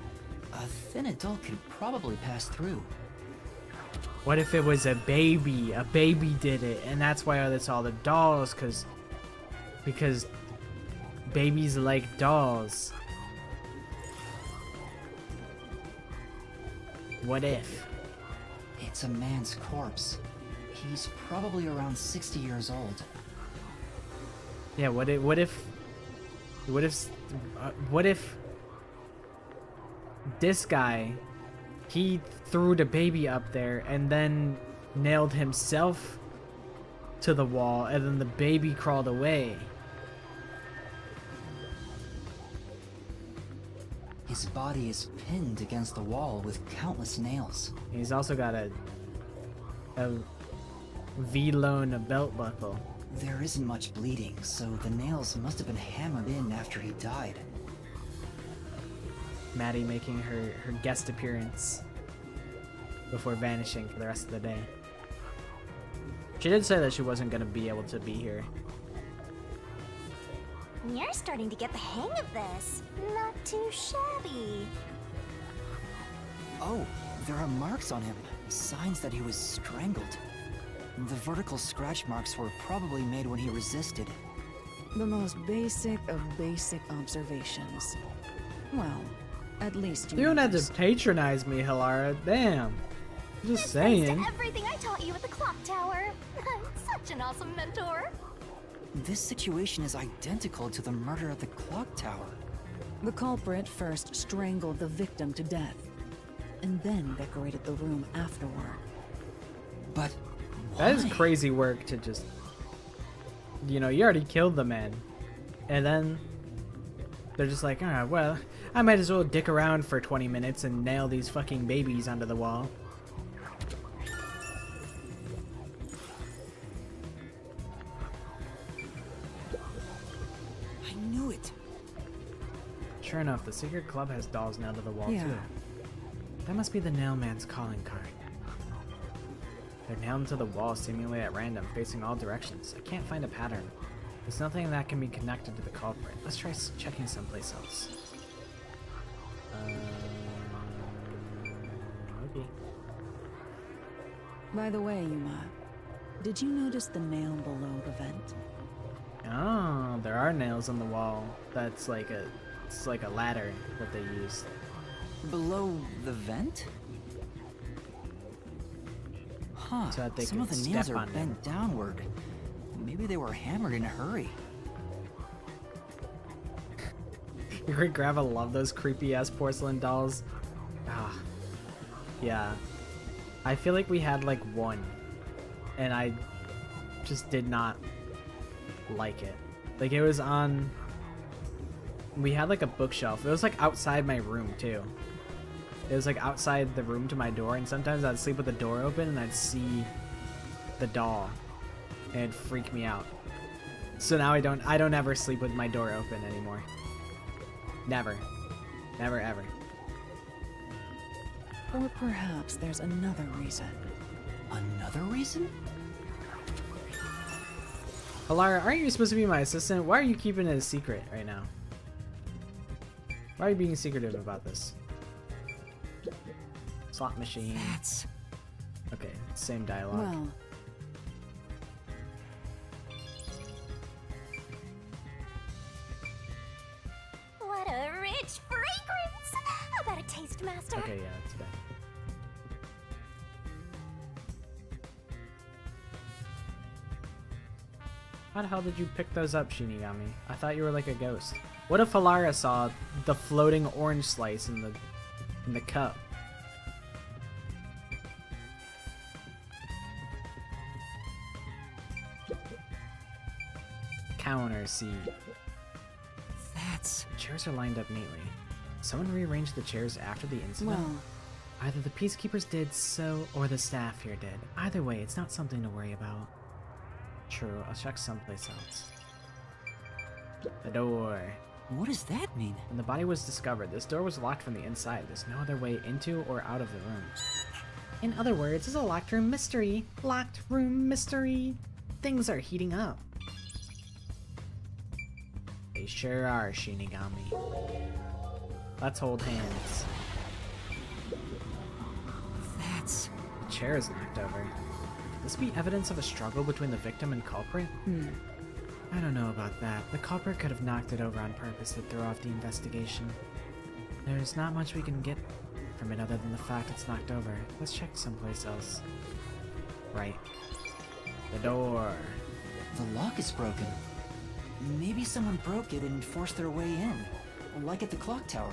A thin adult could probably pass through. What if it was a baby? A baby did it, and that's why it's all the dolls, because babies like dolls. What if? It's a man's corpse. He's probably around 60 years old. Yeah, what if this guy, he threw the baby up there and then nailed himself to the wall, and then the baby crawled away. His body is pinned against the wall with countless nails. He's also got a V-lone belt buckle. There isn't much bleeding, so the nails must have been hammered in after he died. Maddie making her guest appearance before vanishing for the rest of the day. She did say that she wasn't going to be able to be here. You're starting to get the hang of this. Not too shabby. Oh, there are marks on him, signs that he was strangled. The vertical scratch marks were probably made when he resisted. The most basic of basic observations. Well, at least You don't have noticed. to patronize me, Halara. Damn. Just Thanks saying. to everything I taught you at the clock tower. I'm such an awesome mentor. This situation is identical to the murder at the clock tower. The culprit first strangled the victim to death, and then decorated the room afterward. But That is why? crazy work to just... You know, you already killed the man. And then they're just like, alright, well, I might as well dick around for 20 minutes and nail these fucking babies onto the wall. Sure enough, the secret club has dolls nailed to the wall Yeah. too. That must be the nailman's calling card. They're nailed to the wall seemingly at random, facing all directions. I can't find a pattern. There's nothing that can be connected to the culprit. Let's try checking someplace else. Okay. By the way, Yuma, did you notice the nail below the vent? Oh, there are nails on the wall. It's like a ladder that they use. Below the vent? Huh, So that they some can of the nails step are on them. bent downward. Maybe they were hammered in a hurry. Your great grandma loved those creepy ass porcelain dolls. Ah, yeah. I feel like we had like one, and I just did not like it. Like it was on. We had like a bookshelf. It was like outside my room too. It was like outside the room to my door, and sometimes I'd sleep with the door open and I'd see the doll, and it'd freak me out. So now I don't ever sleep with my door open anymore. Never. Never ever. Or perhaps there's another reason. Another reason? Alara, aren't you supposed to be my assistant? Why are you keeping it a secret right now? Why are you being secretive about this? Slot machine. That's... Okay, same dialogue. Well, What a rich fragrance! How about a taste, Master? Okay, yeah, that's bad. How the hell did you pick those up, Shinigami? I thought you were like a ghost. What if Alara saw the floating orange slice in the cup? Counter seat. That's... Chairs are lined up neatly. Someone rearranged the chairs after the incident? well, Either the peacekeepers did so, or the staff here did. Either way, it's not something to worry about. True, I'll check someplace else. The door. What does that mean? When the body was discovered, this door was locked from the inside. There's no other way into or out of the room. In other words, it's a locked room mystery. Locked room mystery. Things are heating up. They sure are, Shinigami. Let's hold hands. That's... The chair is knocked over. This be evidence of a struggle between the victim and culprit? I don't know about that. The culprit could have knocked it over on purpose to throw off the investigation. There's not much we can get from it other than the fact it's knocked over. Let's check someplace else. Right. The door. The lock is broken. Maybe someone broke it and forced their way in, like at the clock tower.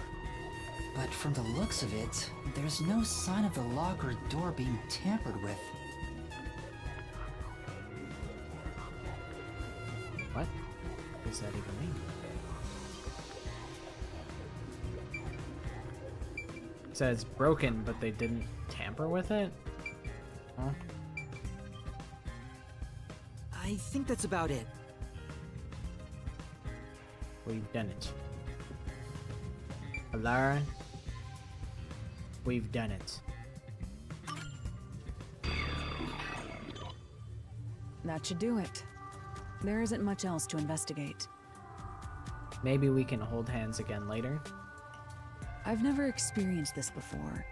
But from the looks of it, there's no sign of the lock or door being tampered with. What does that even mean? It says broken, but they didn't tamper with it? Huh? I think that's about it. We've done it. Alara, we've done it. that should do it. There isn't much else to investigate. Maybe we can hold hands again later. I've never experienced this before,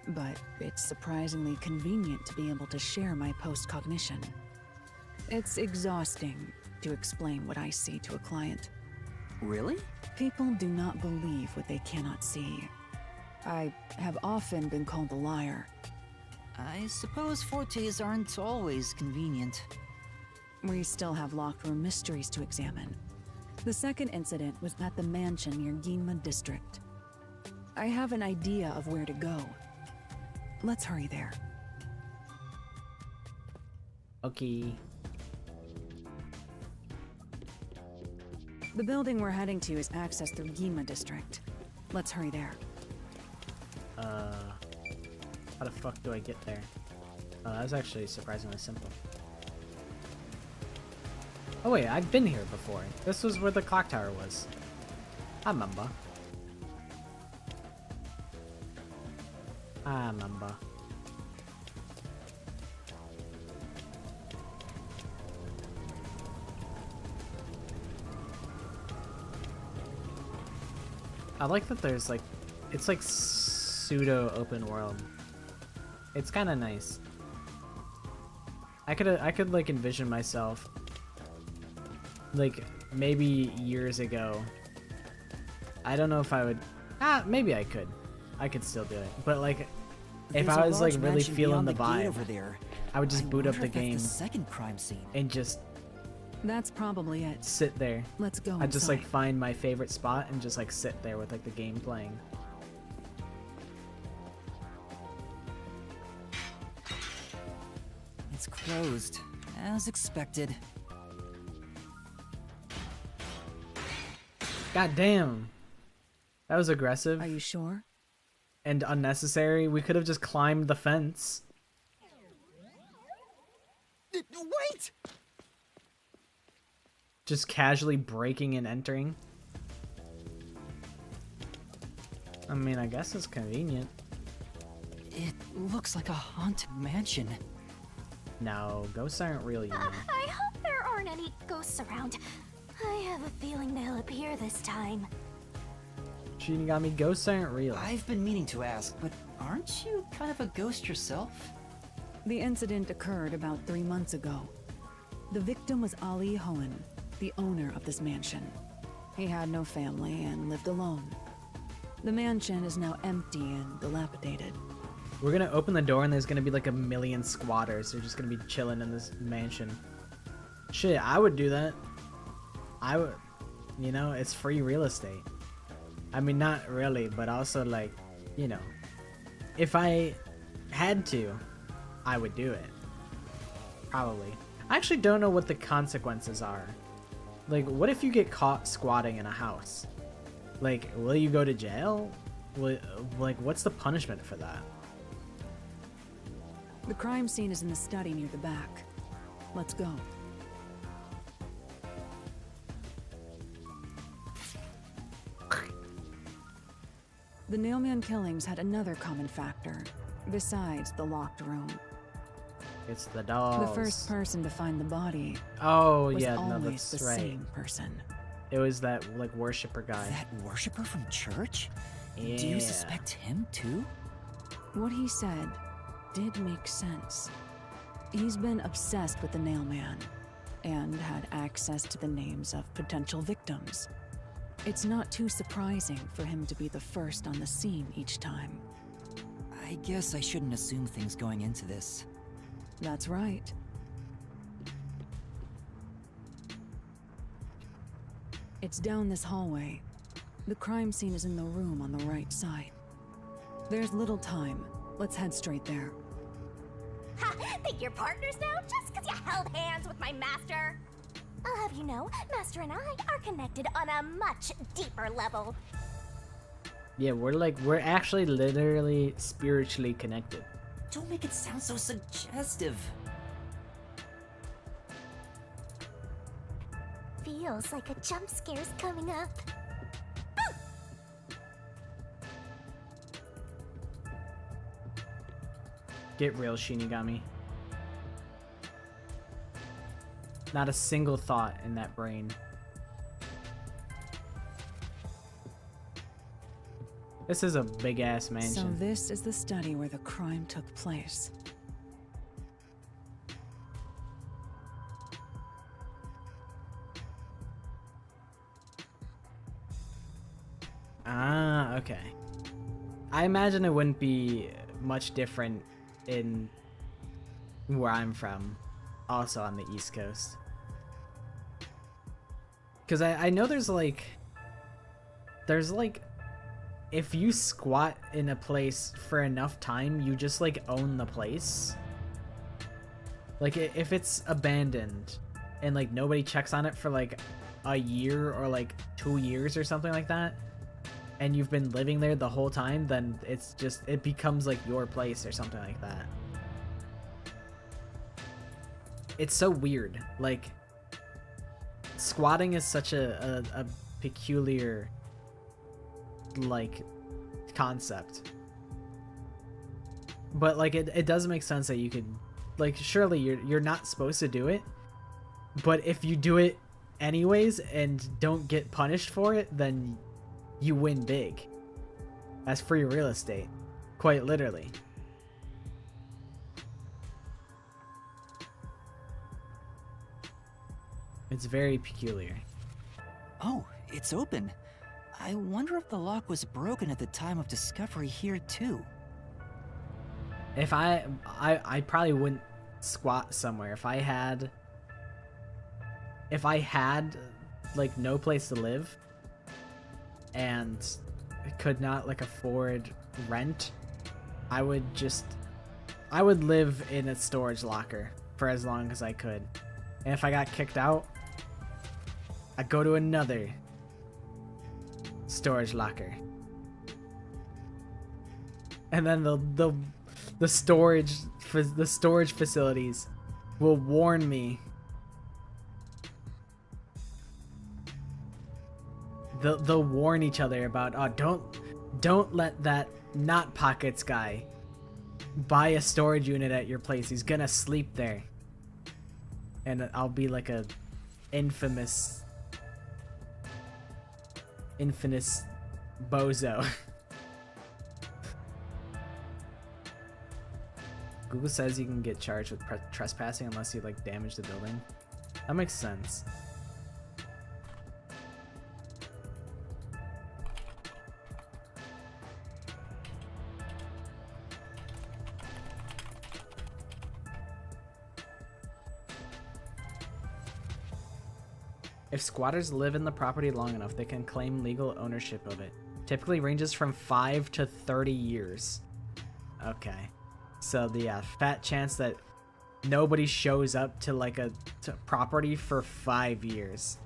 but it's surprisingly convenient to be able to share my post-cognition. It's exhausting to explain what I see to a client. Really? People do not believe what they cannot see. I have often been called a liar. I suppose fortes aren't always convenient. We still have locked room mysteries to examine. The second incident was at the mansion near Ginma District. I have an idea of where to go. Let's hurry there. Okay. The building we're heading to is accessed through Ginma District. Let's hurry there. How the fuck do I get there? That was actually surprisingly simple. Oh wait, I've been here before. This was where the clock tower was. I remember. I remember. I like that there's like, it's like pseudo open world. It's kind of nice. I could like envision myself like maybe years ago. I don't know if I would. Maybe I could. I could still do it. But like, if There's I a was like large really mansion feeling beyond the gate vibe, over there. I would just boot up wonder the if that's game the second crime scene. and just That's probably it. sit there. Let's go. I just like inside. find my favorite spot and just like sit there with like the game playing. It's closed, as expected. God damn. That was aggressive Are you sure? and unnecessary. We could have just climbed the fence. Wait! Just casually breaking and entering. I mean, I guess it's convenient. It looks like a haunted mansion. No, ghosts aren't real, you know. I hope there aren't any ghosts around. I have a feeling they'll appear this time. Shinigami, ghosts aren't real. I've been meaning to ask, but aren't you kind of a ghost yourself? The incident occurred about 3 months ago. The victim was Ali Hohen, the owner of this mansion. He had no family and lived alone. The mansion is now empty and dilapidated. We're gonna open the door and there's gonna be like a million squatters. They're just gonna be chilling in this mansion. Shit, I would do that. I would, you know, it's free real estate. I mean, not really, but also like, you know, if I had to, I would do it. Probably. I actually don't know what the consequences are. Like, what if you get caught squatting in a house? Like, will you go to jail? Like, what's the punishment for that? The crime scene is in the study near the back. Let's go. The Nailman killings had another common factor, besides the locked room. It's the dolls. The first person to find the body Oh, was yeah, no, always that's the right. same person. It was that, like, worshiper guy. That worshiper from church? Do Yeah. you suspect him too? What he said did make sense. He's been obsessed with the Nailman and had access to the names of potential victims. It's not too surprising for him to be the first on the scene each time. I guess I shouldn't assume things going into this. That's right. It's down this hallway. The crime scene is in the room on the right side. There's little time. Let's head straight there. Ha! Think you're partners now just because you held hands with my master? I'll have you know, Master and I are connected on a much deeper level. Yeah, we're actually literally spiritually connected. Don't make it sound so suggestive. Feels like a jump scare's coming up. Get real, Shinigami. Not a single thought in that brain. This is a big ass So mansion. this is the study where the crime took place. Ah, okay. I imagine it wouldn't be much different in where I'm from, also on the East Coast. Because I know there's like, if you squat in a place for enough time, you just like own the place. Like if it's abandoned and like nobody checks on it for like a year or like 2 years or something like that, and you've been living there the whole time, then it becomes like your place or something like that. It's so weird. Like, squatting is such a peculiar, like, concept. But like it does make sense that you could, like, surely you're not supposed to do it, but if you do it anyways and don't get punished for it, then you win big. That's free real estate, quite literally. It's very peculiar. Oh, it's open. I wonder if the lock was broken at the time of discovery here too. If I probably wouldn't squat somewhere if I had like no place to live and could not like afford rent. I would live in a storage locker for as long as I could. And if I got kicked out, I'd go to another storage locker. And then the storage facilities will warn me. They'll warn each other about, oh, don't let that not pockets guy buy a storage unit at your place. He's gonna sleep there. And I'll be like a infamous bozo. Google says you can get charged with trespassing unless you like damage the building. That makes sense. If squatters live in the property long enough, they can claim legal ownership of it. Typically ranges from 5 to 30 years. Okay. So the fat chance that nobody shows up to like a property for 5 years.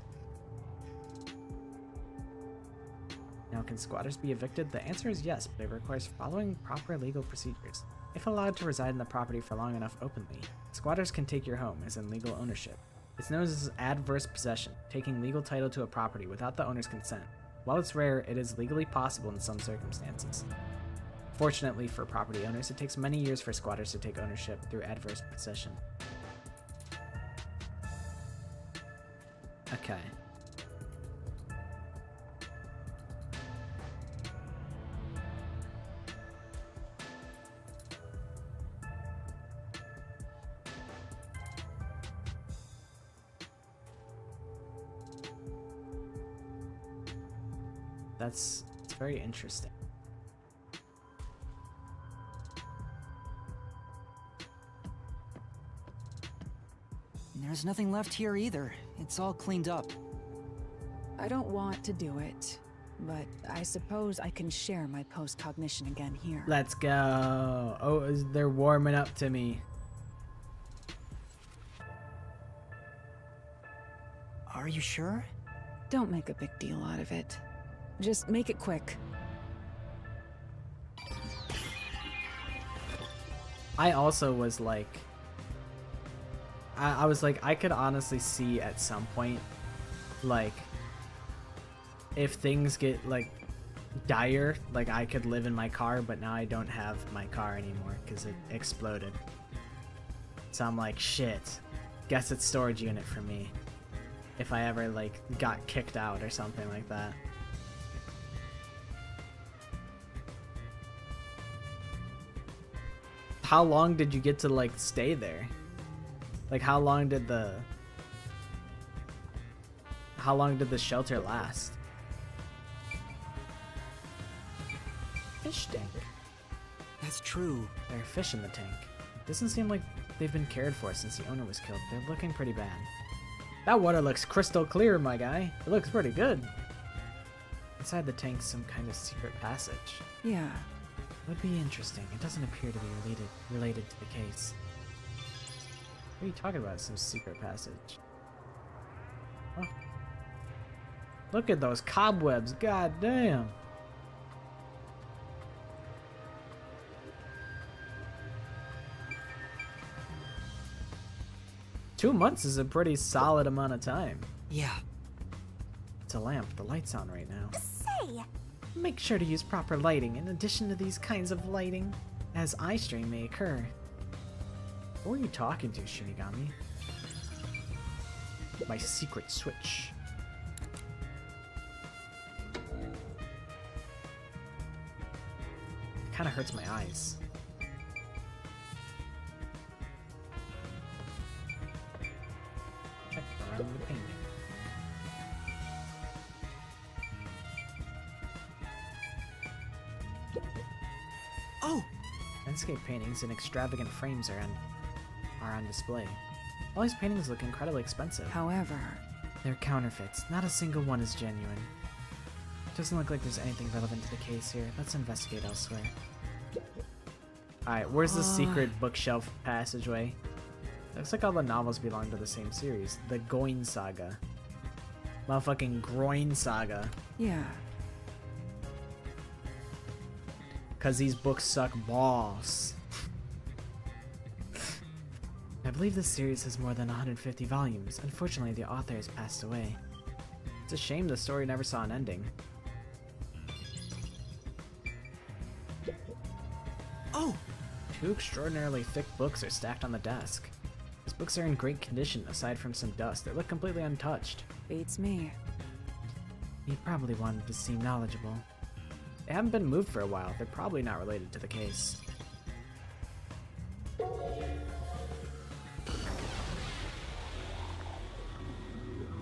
Now, can squatters be evicted? The answer is yes, but it requires following proper legal procedures. If allowed to reside in the property for long enough openly, squatters can take your home, as in legal ownership. It's known as adverse possession, taking legal title to a property without the owner's consent. While it's rare, it is legally possible in some circumstances. Fortunately for property owners, it takes many years for squatters to take ownership through adverse possession. Okay. It's very interesting. There's nothing left here either. It's all cleaned up. I don't want to do it, but I suppose I can share my post-cognition again here. Let's go. Oh, they're warming up to me. Are you sure? Don't make a big deal out of it. Just make it quick. I also was like, I was like, I could honestly see at some point, like, if things get like dire, like I could live in my car, but now I don't have my car anymore because it exploded. So I'm like, shit, guess it's storage unit for me. If I ever like got kicked out or something like that. How long did you get to like stay there? Like how long did the shelter last? Fish tank. That's true. There are fish in the tank. It doesn't seem like they've been cared for since the owner was killed. They're looking pretty bad. That water looks crystal clear, my guy. It looks pretty good. Inside the tank's some kind of secret passage. Yeah. Would be interesting. It doesn't appear to be related to the case. What are you talking about? Some secret passage? Oh. Look at those cobwebs. God damn. Two months is a pretty solid amount of time. Yeah. It's a lamp. The light's on right now. Say, Make sure to use proper lighting in addition to these kinds of lighting. as eye strain may occur. Who are you talking to, Shinigami? My secret switch. It kind of hurts my eyes. Check around the painting. Oh! Landscape paintings in extravagant frames are on display. All these paintings look incredibly expensive. However, They're counterfeits. Not a single one is genuine. Doesn't look like there's anything relevant to the case here. Let's investigate elsewhere. Alright, where's the secret bookshelf passageway? Looks like all the novels belong to the same series. The Goin Saga. Motherfucking Groin Saga. yeah. Cause these books suck balls. I believe this series has more than 150 volumes. Unfortunately, the author has passed away. It's a shame the story never saw an ending. Oh! Two extraordinarily thick books are stacked on the desk. These books are in great condition, aside from some dust. They look completely untouched. Beats me. He probably wanted to seem knowledgeable. They haven't been moved for a while. They're probably not related to the case.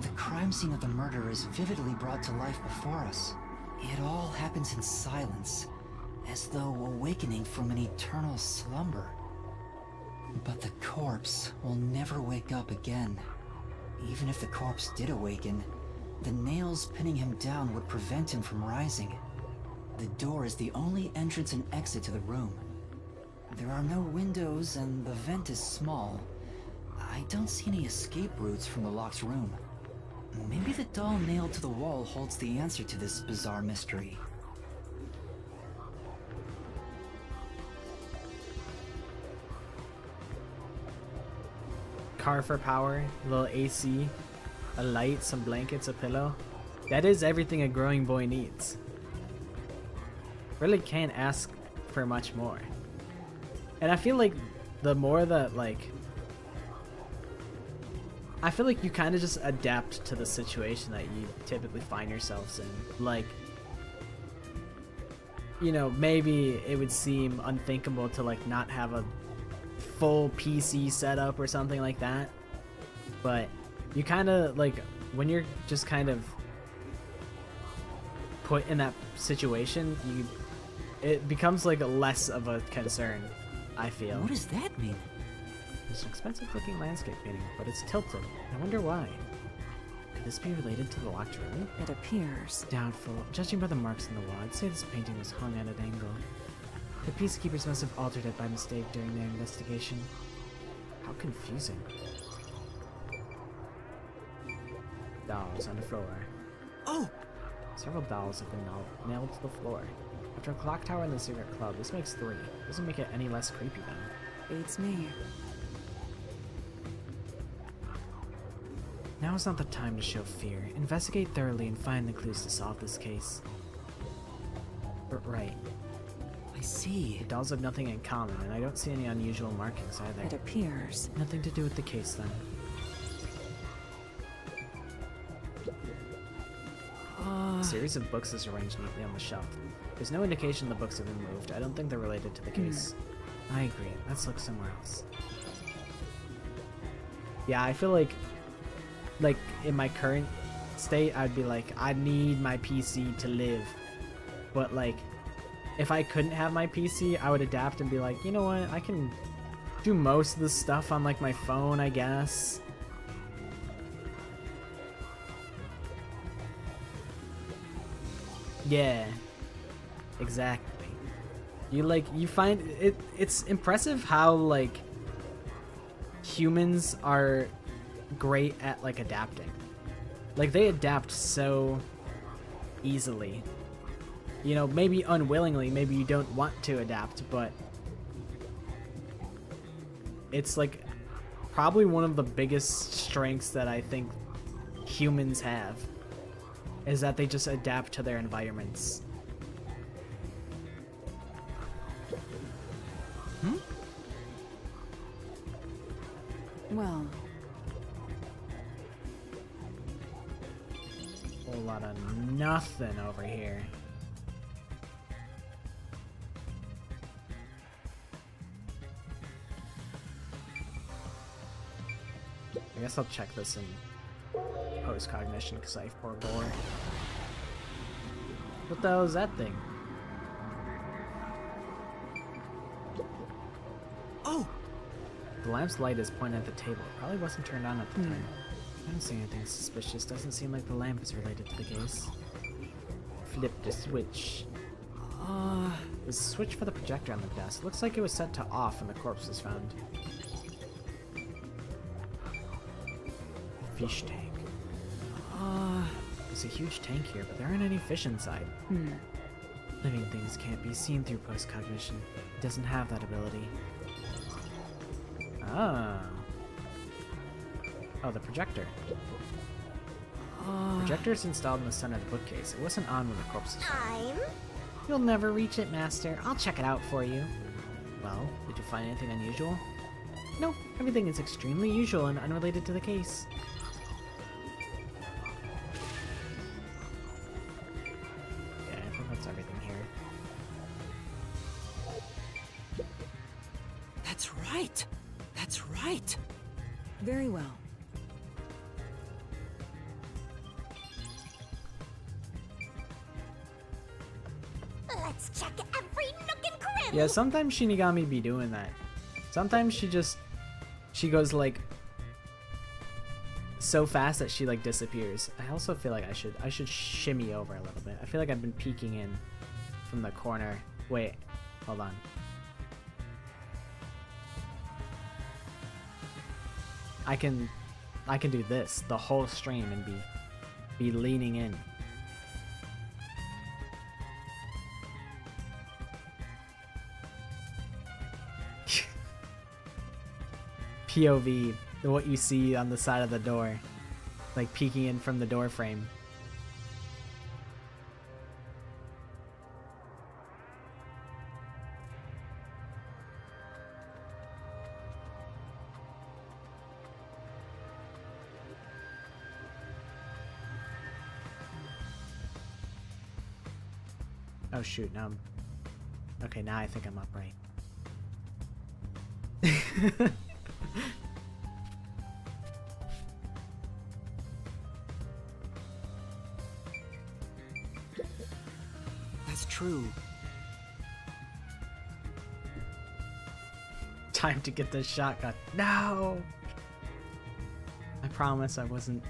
The crime scene of the murder is vividly brought to life before us. It all happens in silence, as though awakening from an eternal slumber. But the corpse will never wake up again. Even if the corpse did awaken, the nails pinning him down would prevent him from rising. The door is the only entrance and exit to the room. There are no windows and the vent is small. I don't see any escape routes from the locked room. Maybe the doll nailed to the wall holds the answer to this bizarre mystery. Car for power, a little AC, a light, some blankets, a pillow. That is everything a growing boy needs. Really can't ask for much more. And I feel like the more that, like, I feel like you kind of just adapt to the situation that you typically find yourselves in. Like, you know, maybe it would seem unthinkable to, like, not have a full PC setup or something like that. But you kind of, like, when you're just kind of put in that situation, it becomes, like, less of a concern, I feel. What does that mean? It's an expensive looking landscape painting, but it's tilted. I wonder why. Could this be related to the locked room? It appears. Doubtful. Judging by the marks on the wall, I'd say this painting was hung at an angle. The peacekeepers must have altered it by mistake during their investigation. How confusing. Dolls on the floor. Oh! Several dolls have been nailed to the floor. After a clock tower and the secret club, this makes 3. Doesn't make it any less creepy though. Beats me. Now is not the time to show fear. Investigate thoroughly and find the clues to solve this case. But right, I see. the dolls have nothing in common, and I don't see any unusual markings It either. appears. Nothing to do with the case then. A series of books is arranged neatly on the shelf. There's no indication the books have been moved. I don't think they're related to the case. I agree. Let's look somewhere else. Yeah, I feel like in my current state, I'd be like, I need my PC to live. But like, if I couldn't have my PC, I would adapt and be like, you know what? I can do most of the stuff on like my phone, I guess. Yeah, exactly. You find it's impressive how like humans are great at like adapting. Like they adapt so easily. You know, maybe unwillingly, maybe you don't want to adapt, but it's like probably one of the biggest strengths that I think humans have is that they just adapt to their environments. Well, Whole lot of nothing over here. I guess I'll check this in post-cognition because I forbore. What the hell is that thing? Oh! The lamp's light is pointed at the table. It probably wasn't turned on at the time. I don't see anything suspicious. Doesn't seem like the lamp is related to the case. Flip the switch. There's a switch for the projector on the desk. Looks like it was set to off when the corpse was found. Fish tank. There's a huge tank here, but there aren't any fish inside. Living things can't be seen through post-cognition. It doesn't have that ability. Oh, the projector. Projector is installed in the center of the bookcase. It wasn't on when the corpse was found. You'll never reach it, Master. I'll check it out for you. Well, did you find anything unusual? Nope, everything is extremely usual and unrelated to the case. Yeah, I think that's everything here. That's right! That's right! very well. Let's check every nook and cranny. Yeah, sometimes Shinigami be doing that. Sometimes she goes like so fast that she like disappears. I also feel like I should shimmy over a little bit. I feel like I've been peeking in from the corner. Wait, hold on. I can do this the whole stream and be leaning in. POV, what you see on the side of the door, like peeking in from the door frame. Oh shoot, now okay, now I think I'm upright. That's true. Time to get the shotgun. No! I promise I wasn't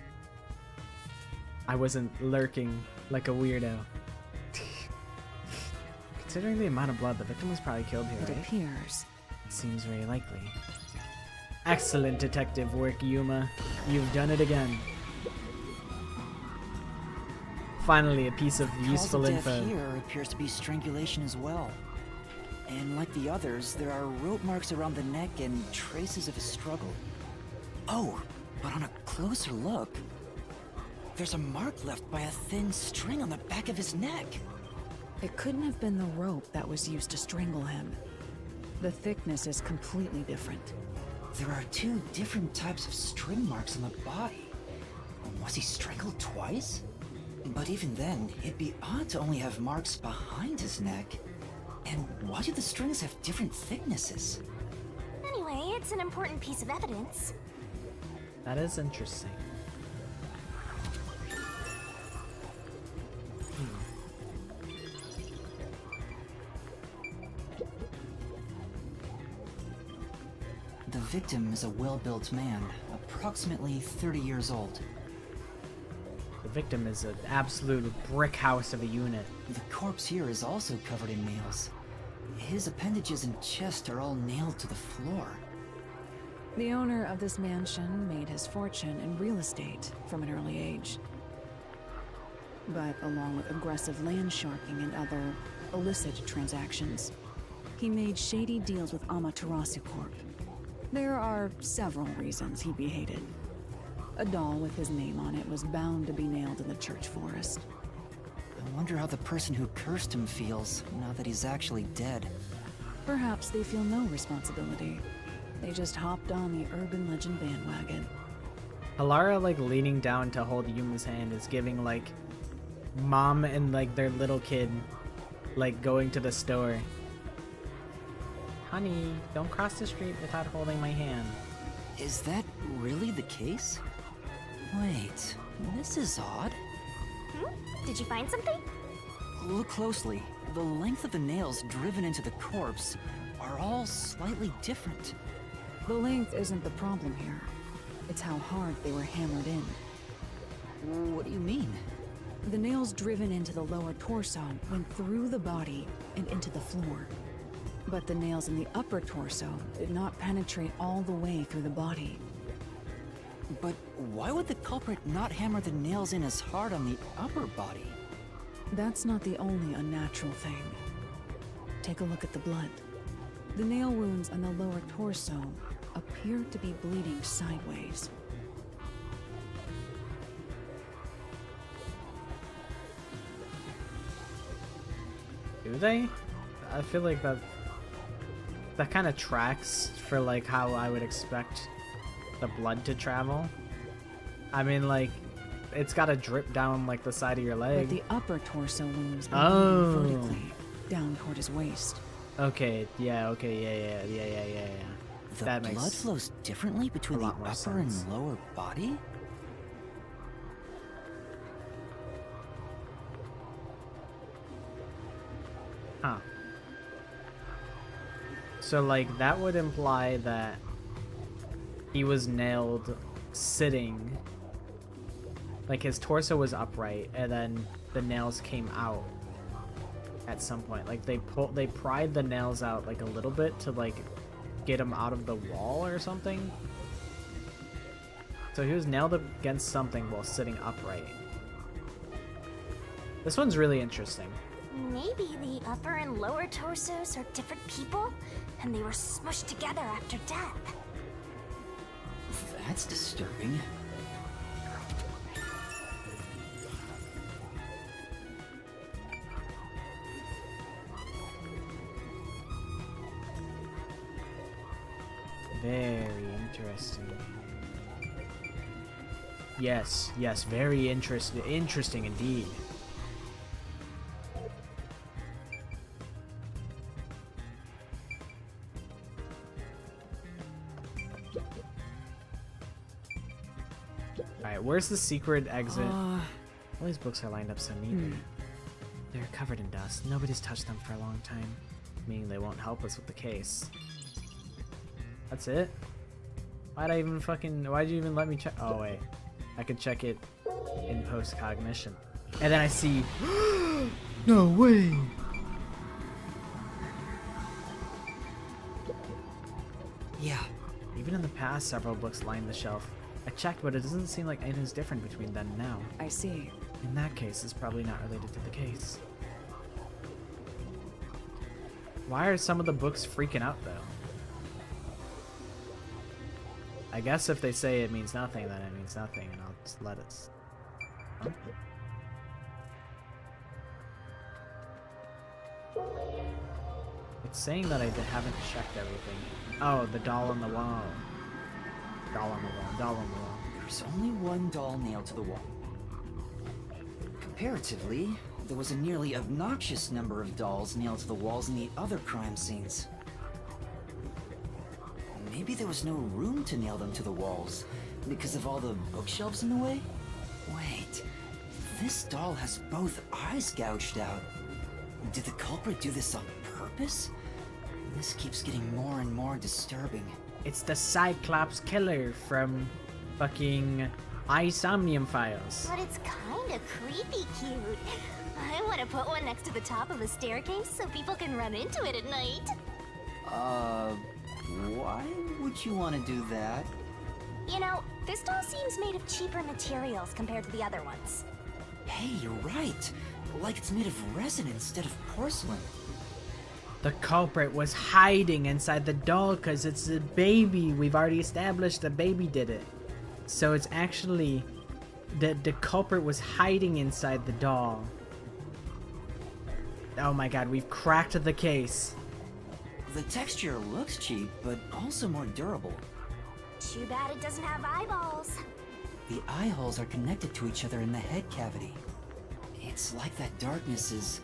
lurking like a weirdo. Considering the amount of blood, the victim was probably killed here, It right? appears. Seems very likely. Excellent detective work, Yuma. You've done it again. Finally, a piece of useful Cause of info. death here appears to be strangulation as well. And like the others, there are rope marks around the neck and traces of a struggle. Oh, but on a closer look, there's a mark left by a thin string on the back of his neck. It couldn't have been the rope that was used to strangle him. The thickness is completely different. There are two different types of string marks on the body. Was he strangled twice? But even then, it'd be odd to only have marks behind his neck. And why do the strings have different thicknesses? Anyway, it's an important piece of evidence. That is interesting. The victim is a well-built man, approximately 30 years old. The victim is an absolute brick house of a unit. The corpse here is also covered in nails. His appendages and chest are all nailed to the floor. The owner of this mansion made his fortune in real estate from an early age. But along with aggressive land sharking and other illicit transactions, he made shady deals with Amaterasu Corp. There are several reasons he'd be hated. A doll with his name on it was bound to be nailed in the church forest. I wonder how the person who cursed him feels now that he's actually dead. Perhaps they feel no responsibility. They just hopped on the urban legend bandwagon. Halara, like, leaning down to hold Yuma's hand is giving, like, mom and, like, their little kid, like, going to the store. Honey, don't cross the street without holding my hand. Is that really the case? Wait, this is odd. Did you find something? Look closely. The length of the nails driven into the corpse are all slightly different. The length isn't the problem here. It's how hard they were hammered in. What do you mean? The nails driven into the lower torso went through the body and into the floor. But the nails in the upper torso did not penetrate all the way through the body. But why would the culprit not hammer the nails in as hard on the upper body? That's not the only unnatural thing. Take a look at the blood. The nail wounds on the lower torso appear to be bleeding sideways. Do they? I feel like that kind of tracks for, like, how I would expect the blood to travel. I mean, like, it's gotta drip down, like, the side of your But leg. the upper torso wounds were Oh. bleeding vertically, down toward his waist. Okay, yeah, yeah. The That blood makes flows differently between a the lot more upper sense. and lower body? Huh. So, like, that would imply that he was nailed sitting. Like, his torso was upright, and then the nails came out at some point. Like, they pried the nails out, like, a little bit to, like, get him out of the wall or something. So he was nailed against something while sitting upright. This one's really interesting. Maybe the upper and lower torsos are different people, and they were smushed together after death. That's disturbing. Very interesting. Yes, very interesting. Interesting indeed. Alright, where's the secret exit? All these books are lined up so neatly. They're covered in dust. Nobody's touched them for a long time, meaning they won't help us with the case. That's it? Why'd you even let me check? Oh, wait. I could check it in post-cognition. And then I see... No way! Yeah. Even in the past, several books lined the shelf. I checked, but it doesn't seem like anything's different between then and now. I see. In that case, it's probably not related to the case. Why are some of the books freaking out, though? I guess if they say it means nothing, then it means nothing, and I'll just let it... Huh? It's saying that I haven't checked everything. Oh, the doll on the wall. Doll on the wall. Doll on the wall. There's only one doll nailed to the wall. Comparatively, there was a nearly obnoxious number of dolls nailed to the walls in the other crime scenes. Maybe there was no room to nail them to the walls because of all the bookshelves in the way? Wait, this doll has both eyes gouged out. Did the culprit do this on purpose? This keeps getting more and more disturbing. It's the Cyclops killer from fucking Isomnium Files. But it's kinda creepy cute. I want to put one next to the top of a staircase so people can run into it at night. Why would you want to do that? You know, this doll seems made of cheaper materials compared to the other ones. Hey, you're right. Like it's made of resin instead of porcelain. The culprit was hiding inside the doll because it's a baby. We've already established the baby did it. So it's actually... The culprit was hiding inside the doll. Oh my god, we've cracked the case. The texture looks cheap, but also more durable. Too bad it doesn't have eyeballs. The eye holes are connected to each other in the head cavity. It's like that darkness is...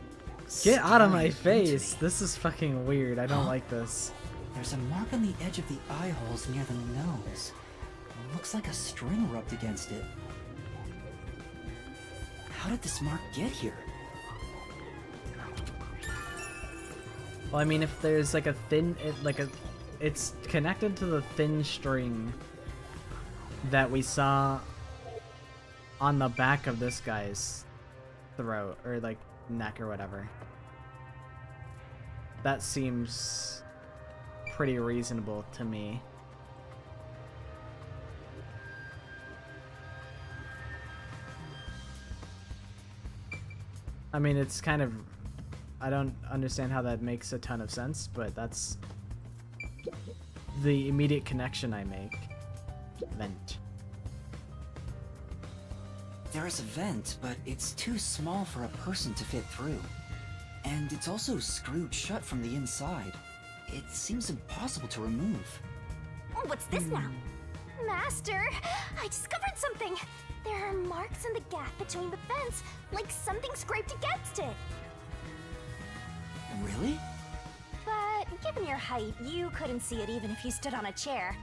Get out of my staring into face. me. This is fucking weird. I don't Huh? like this. There's a mark on the edge of the eye holes near the nose. Looks like a string rubbed against it. How did this mark get here? Well, I mean, if there's like a thin, it's connected to the thin string that we saw on the back of this guy's throat, or like neck or whatever. That seems pretty reasonable to me. I mean, it's kind of... I don't understand how that makes a ton of sense, but that's the immediate connection I make. Vent. There is a vent, but it's too small for a person to fit through. And it's also screwed shut from the inside. It seems impossible to remove. Oh, what's this now? Master, I discovered something. There are marks in the gap between the vents, like something scraped against it. Really? But given your height, you couldn't see it even if you stood on a chair.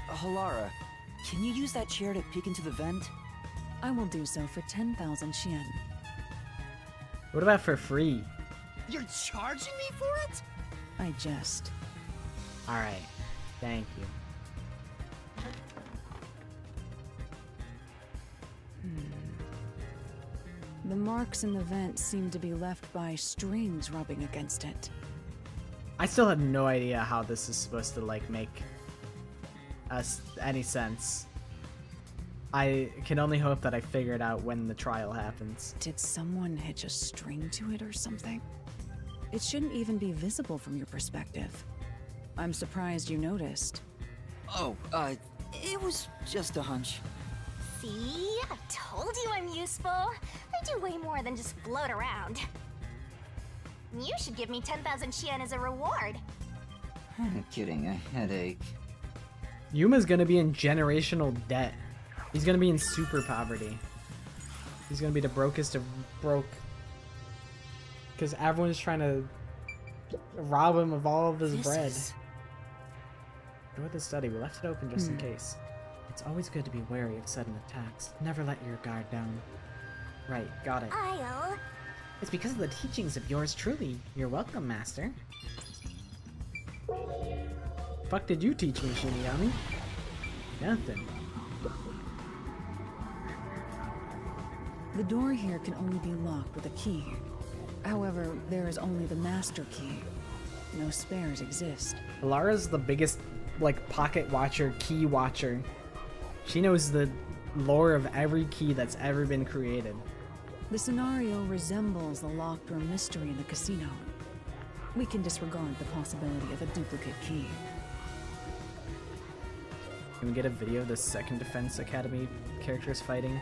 Halara, can you use that chair to peek into the vent? I will do so for 10,000 Xian. What about for free? You're charging me for it? I jest. Alright. Thank you. The marks in the vent seem to be left by strings rubbing against it. I still have no idea how this is supposed to, like, make us any sense. I can only hope that I figure it out when the trial happens. Did someone hitch a string to it or something? It shouldn't even be visible from your perspective. I'm surprised you noticed. Oh, it was just a hunch. See? I told you I'm useful. I do way more than just float around. You should give me 10,000 Xian as a reward. I'm kidding, a headache. Yuma's gonna be in generational debt. He's gonna be in super poverty. He's gonna be the brokest of broke. Because everyone's trying to rob him of all of his bread. Go with the study. We left it open just in case. It's always good to be wary of sudden attacks. Never let your guard down. Right, got it. I'll... It's because of the teachings of yours truly. You're welcome, Master. Fuck did you teach me, Shinigami? Nothing. The door here can only be locked with a key. However, there is only the master key. No spares exist. Lara's the biggest, like, pocket watcher, key watcher. She knows the lore of every key that's ever been created. The scenario resembles the locked room mystery in the casino. We can disregard the possibility of a duplicate key. Can we get a video of the Second Defense Academy characters fighting?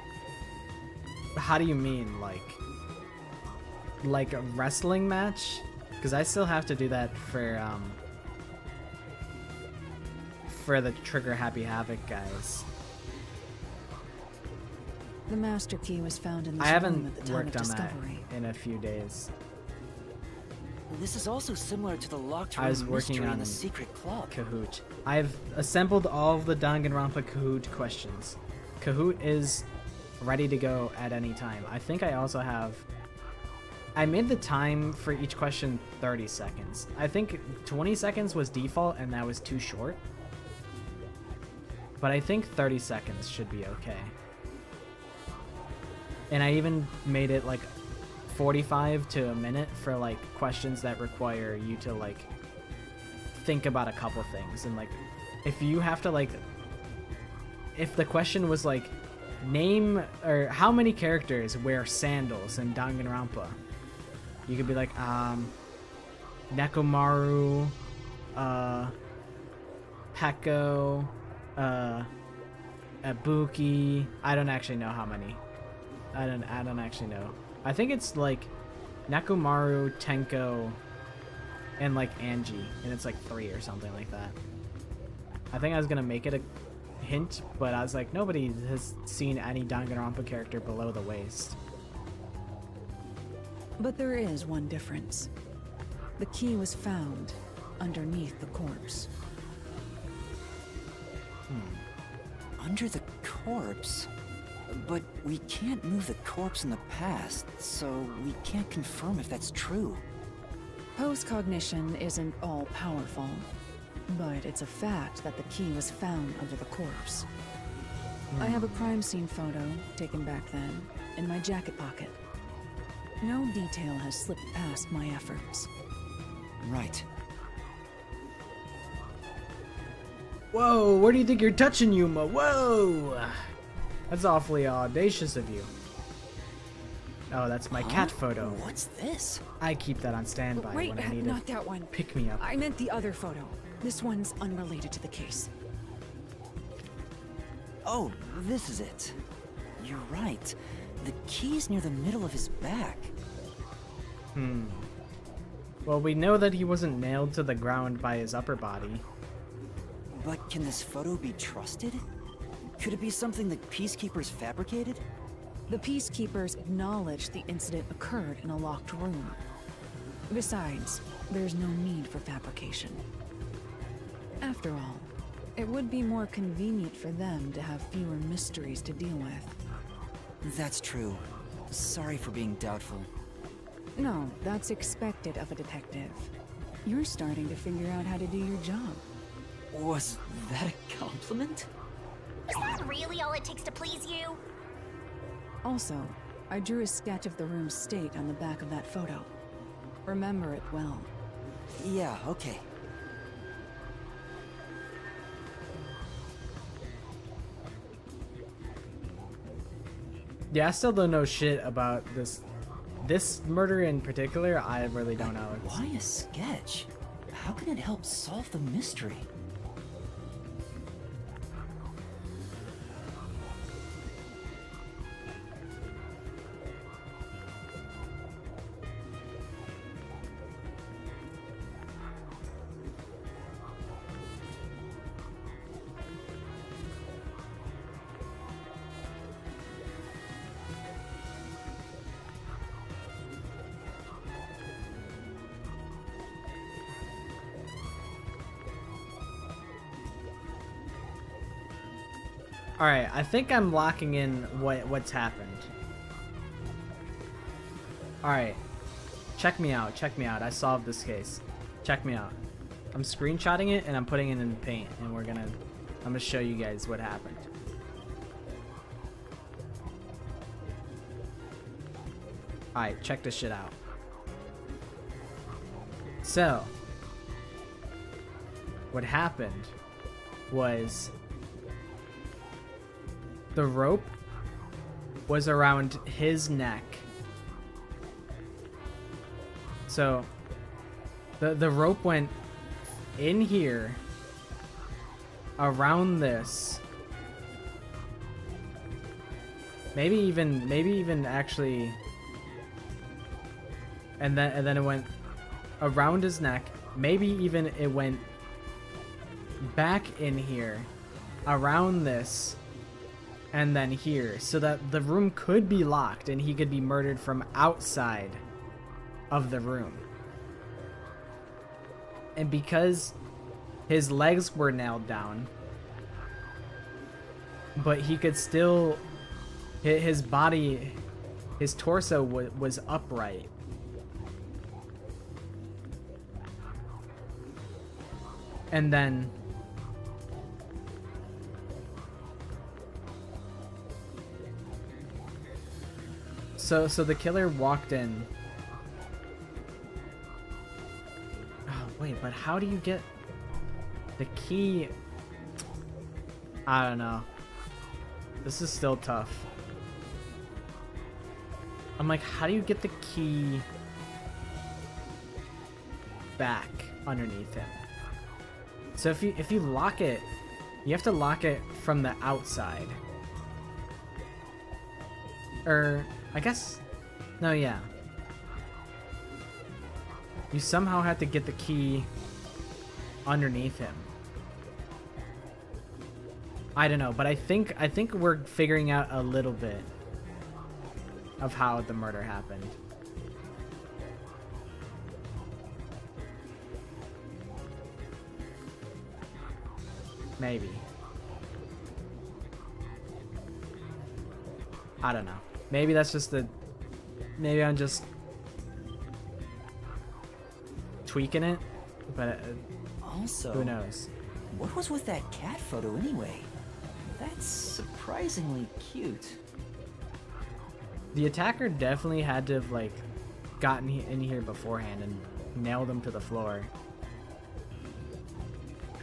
How do you mean, like a wrestling match? Because I still have to do that for the Trigger Happy Havoc guys. The master key was found in this I room haven't at the time worked of on that discovery. in a few days. This is also similar to the locked I was room working mystery on in the secret club. Kahoot. I've assembled all of the Danganronpa Kahoot questions. Kahoot is ready to go at any time. I think I also have... I made the time for each question 30 seconds. I think 20 seconds was default and that was too short. But I think 30 seconds should be okay. And I even made it like 45 to a minute for like questions that require you to like think about a couple things. And like if you have to like, if the question was like name or how many characters wear sandals in Danganronpa, you could be like Nekomaru, Peko, Ibuki. I don't actually know how many. I don't actually know. I think it's like Nekomaru, Tenko, and like Angie, and it's like 3 or something like that. I think I was gonna make it a hint, but I was like, nobody has seen any Danganronpa character below the waist. But there is one difference. The key was found underneath the corpse. Under the corpse? But we can't move the corpse in the past, so we can't confirm if that's true. Post-cognition isn't all-powerful, but it's a fact that the key was found under the corpse. I have a crime scene photo, taken back then, in my jacket pocket. No detail has slipped past my efforts. Right. Whoa, where do you think you're touching, Yuma? Whoa! That's awfully audacious of you. Oh, that's my cat photo. What's this? I keep that on standby Wait, when I need not to that one. pick me up. I meant the other photo. This one's unrelated to the case. Oh, this is it. You're right. The key's near the middle of his back. Well, we know that he wasn't nailed to the ground by his upper body. But can this photo be trusted? Could it be something the Peacekeepers fabricated? The Peacekeepers acknowledged the incident occurred in a locked room. Besides, there's no need for fabrication. After all, it would be more convenient for them to have fewer mysteries to deal with. That's true. Sorry for being doubtful. No, that's expected of a detective. You're starting to figure out how to do your job. Was that a compliment? Is that really all it takes to please you? Also, I drew a sketch of the room's state on the back of that photo. Remember it well. Yeah, okay. Yeah, I still don't know shit about this murder in particular. I really don't know. Why a sketch? How can it help solve the mystery? All right, I think I'm locking in what's happened. All right, check me out. Check me out. I solved this case. Check me out. I'm screenshotting it and I'm putting it in Paint, and I'm gonna show you guys what happened. All right, check this shit out. So, what happened was the rope was around his neck. So the rope went in here, around this, maybe even actually, and then it went around his neck. Maybe even it went back in here, around this, and then here, so that the room could be locked and he could be murdered from outside of the room. And because his legs were nailed down, but he could still, his body, his torso was upright. And then So the killer walked in. Oh, wait, but how do you get the key? I don't know. This is still tough. I'm like, how do you get the key back underneath him? So if you lock it, you have to lock it from the outside. Or I guess, no, yeah. You somehow had to get the key underneath him. I don't know, but I think we're figuring out a little bit of how the murder happened. Maybe. I don't know. Maybe that's just maybe I'm just tweaking it, but Also, who knows? what was with that cat photo anyway? That's surprisingly cute. The attacker definitely had to have, like, gotten in here beforehand and nailed him to the floor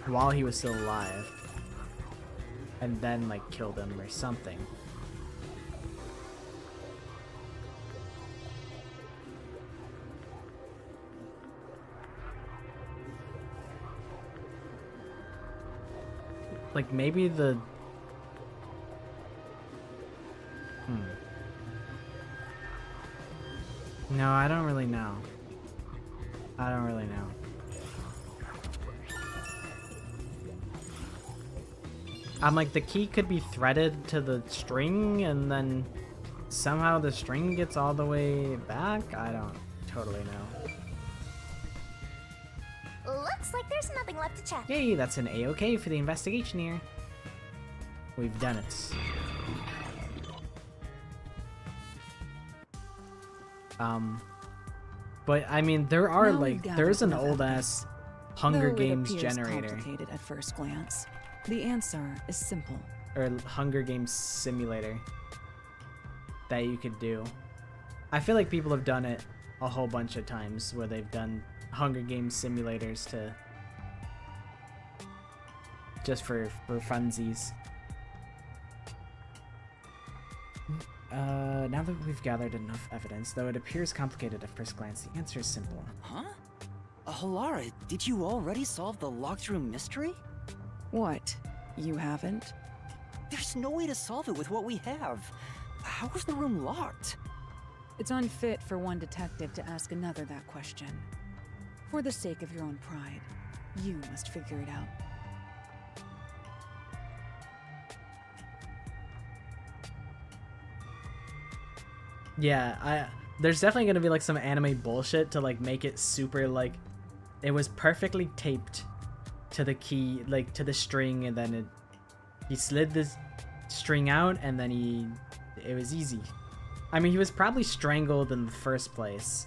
while he was still alive, and then, like, killed him or something. Like, maybe the... No, I don't really know. I don't really know. I'm like, the key could be threaded to the string and then somehow the string gets all the way back? I don't totally know. Looks like there's nothing left to check. Yay, that's an A-OK for the investigation here. We've done it. But I mean, there are Now we've there's an gathered enough old ass Hunger Though Games it appears generator complicated at first glance, the answer is simple. or Hunger Games simulator that you could do. I feel like people have done it a whole bunch of times where they've done Hunger Games simulators to just for funsies. Now that we've gathered enough evidence, though it appears complicated at first glance, the answer is simple. Huh? Halara, did you already solve the locked room mystery? What? You haven't? There's no way to solve it with what we have. How was the room locked? It's unfit for one detective to ask another that question. For the sake of your own pride, you must figure it out. Yeah, there's definitely gonna be like some anime bullshit to like make it super like it was perfectly taped to the key, like to the string, and then he slid this string out and then it was easy. I mean, he was probably strangled in the first place,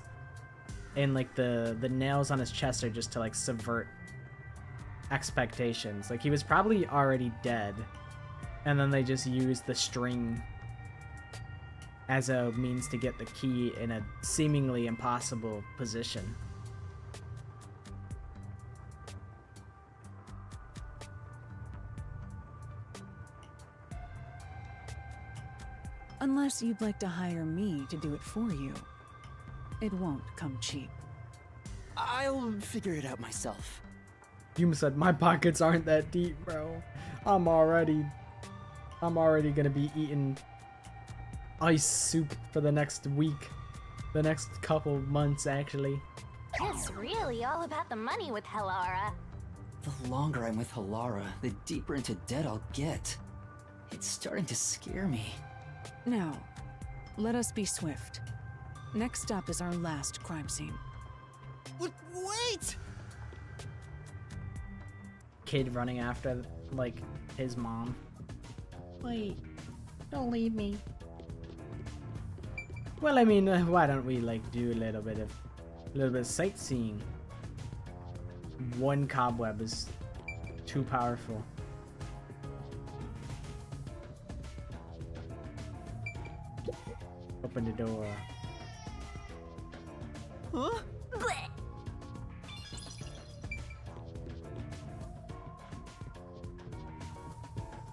and like the nails on his chest are just to like subvert expectations. Like he was probably already dead, and then they just used the string as a means to get the key in a seemingly impossible position. Unless you'd like to hire me to do it for you. It won't come cheap. I'll figure it out myself. Yuma said, "My pockets aren't that deep, bro. I'm already gonna be eating ice soup for the next week. The next couple months, actually." It's really all about the money with Halara. The longer I'm with Halara, the deeper into debt I'll get. It's starting to scare me. Now, let us be swift. Next up is our last crime scene. Wait! Kid running after, like, his mom. Wait, don't leave me. Well, I mean, why don't we, like, do a little bit of sightseeing? One cobweb is too powerful. Open the door. Huh? Blech.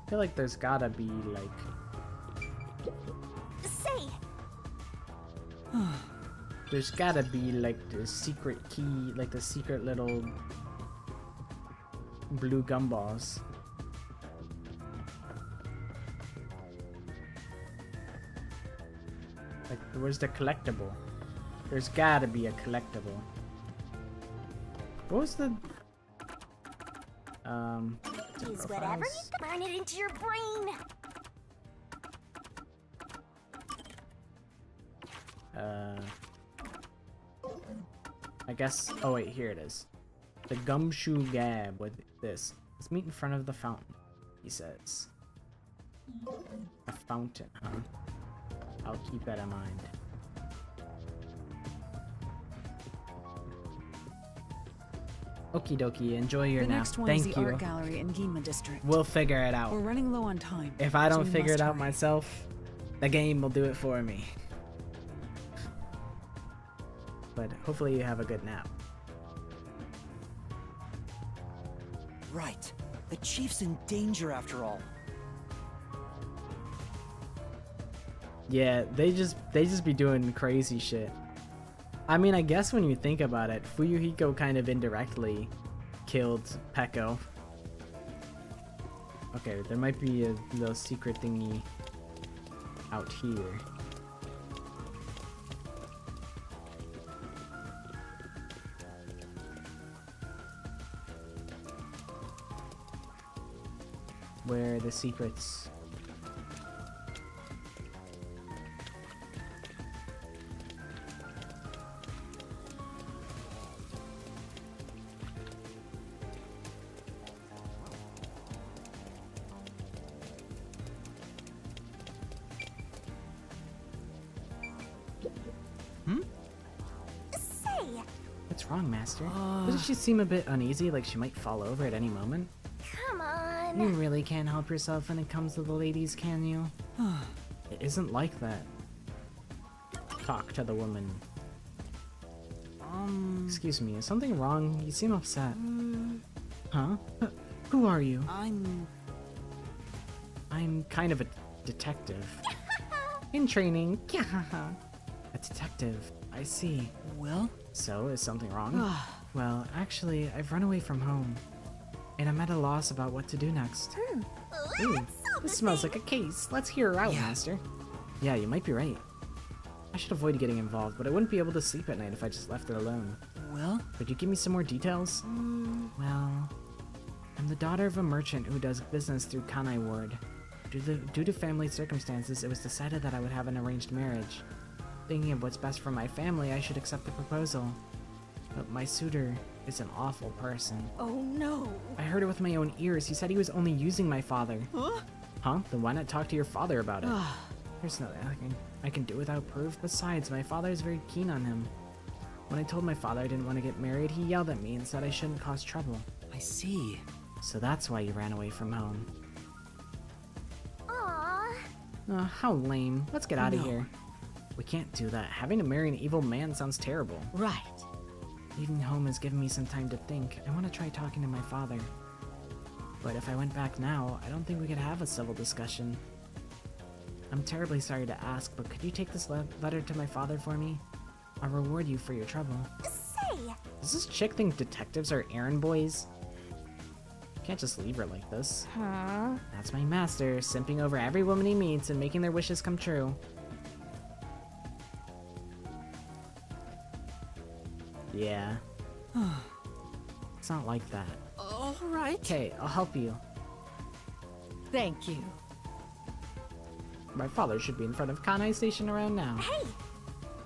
I feel like there's gotta be, like... Say, There's gotta be, like, the secret key, like the secret little blue gumballs. Like, where's the collectible? There's gotta be a collectible. What was the Use whatever you can, burn it into your brain. I guess. Oh wait, here it is. The gumshoe gab with this. Let's meet in front of the fountain. He says. A fountain, huh? I'll keep that in mind. Okie dokie, enjoy your The nap. next one Thank is the you. art gallery in Gima district. We'll figure it out. We're running low on time. If I so don't we figure must it out hurry. myself, the game will do it for me. But hopefully you have a good nap. Right. The chief's in danger after all. Yeah, they just be doing crazy shit. I mean, I guess when you think about it, Fuyuhiko kind of indirectly killed Peko. Okay, there might be a little secret thingy out here. Where are the secrets? Say, What's wrong, Master? Doesn't she seem a bit uneasy, like she might fall over at any moment? come on. You really can't help yourself when it comes to the ladies, can you? It isn't like that. Talk to the woman. Excuse me, is something wrong? You seem upset. Huh? Who are you? I'm kind of a detective. In training. A detective. I see. Well? So, is something wrong? Well, actually, I've run away from home. And I'm at a loss about what to do next. Ooh, this smells like a case. Let's hear her out, Master. Yeah, you might be right. I should avoid getting involved, but I wouldn't be able to sleep at night if I just left it alone. Well? Could you give me some more details? Well, I'm the daughter of a merchant who does business through Kanai Ward. Due to family circumstances, it was decided that I would have an arranged marriage. Thinking of what's best for my family, I should accept the proposal. But my suitor is an awful person. Oh no. I heard it with my own ears. He said he was only using my father. Huh? Huh? Then why not talk to your father about it? There's nothing I can do without proof. Besides, my father is very keen on him. When I told my father I didn't want to get married, he yelled at me and said I shouldn't cause trouble. I see. So that's why you ran away from home. Aww. How lame. Let's get out of No. here. We can't do that. Having to marry an evil man sounds terrible. Right. Leaving home has given me some time to think. I want to try talking to my father. But if I went back now, I don't think we could have a civil discussion. I'm terribly sorry to ask, but could you take this letter to my father for me? I'll reward you for your trouble. Say, Does this chick think detectives are errand boys? Can't just leave her like this. Huh? That's my master, simping over every woman he meets and making their wishes come true. Yeah. It's not like that. All right. Okay, I'll help you. Thank you. My father should be in front of Kanai Station around now. hey,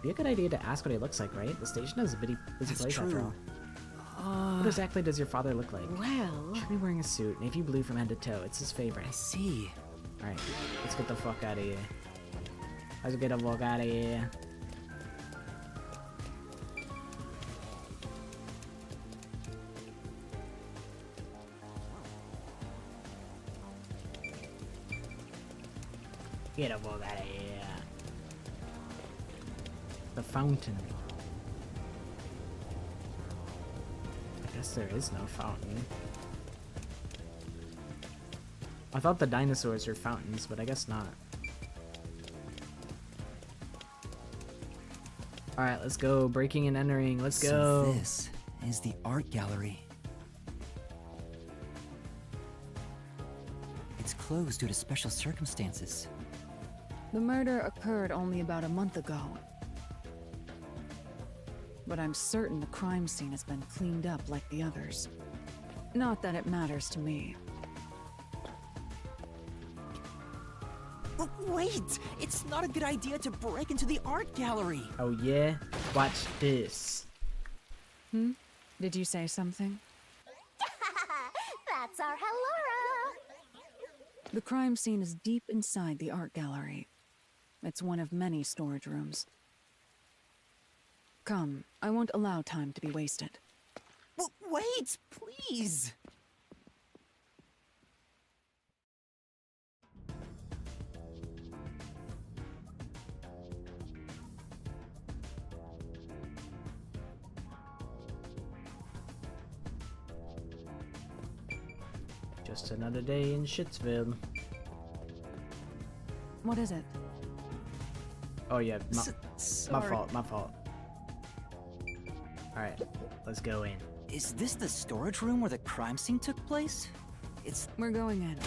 Be a good idea to ask what he looks like, right? The station is a busy That's place after true. all. What exactly does your father look like? Well, Should be wearing a suit, navy blue from head to toe. It's his favorite. I see. Alright, let's get the fuck out of here. Let's get the fuck out of here. Get the fuck out of here. The fountain. I guess there is no fountain. I thought the dinosaurs were fountains, but I guess not. Alright, let's go. Breaking and entering. Let's go. So this is the art gallery. It's closed due to special circumstances. the murder occurred only about a month ago. but I'm certain the crime scene has been cleaned up like the others. Not that it matters to me. Wait! It's not a good idea to break into the art gallery! Oh yeah? Watch this. Did you say something? That's our Hellora! The crime scene is deep inside the art gallery. It's one of many storage rooms. Come, I won't allow time to be wasted. Wait! Please! Just another day in Shitsville. What is it? Oh yeah, my Sorry. fault. Alright, let's go in. Is this the storage room where the crime scene took place? We're going in.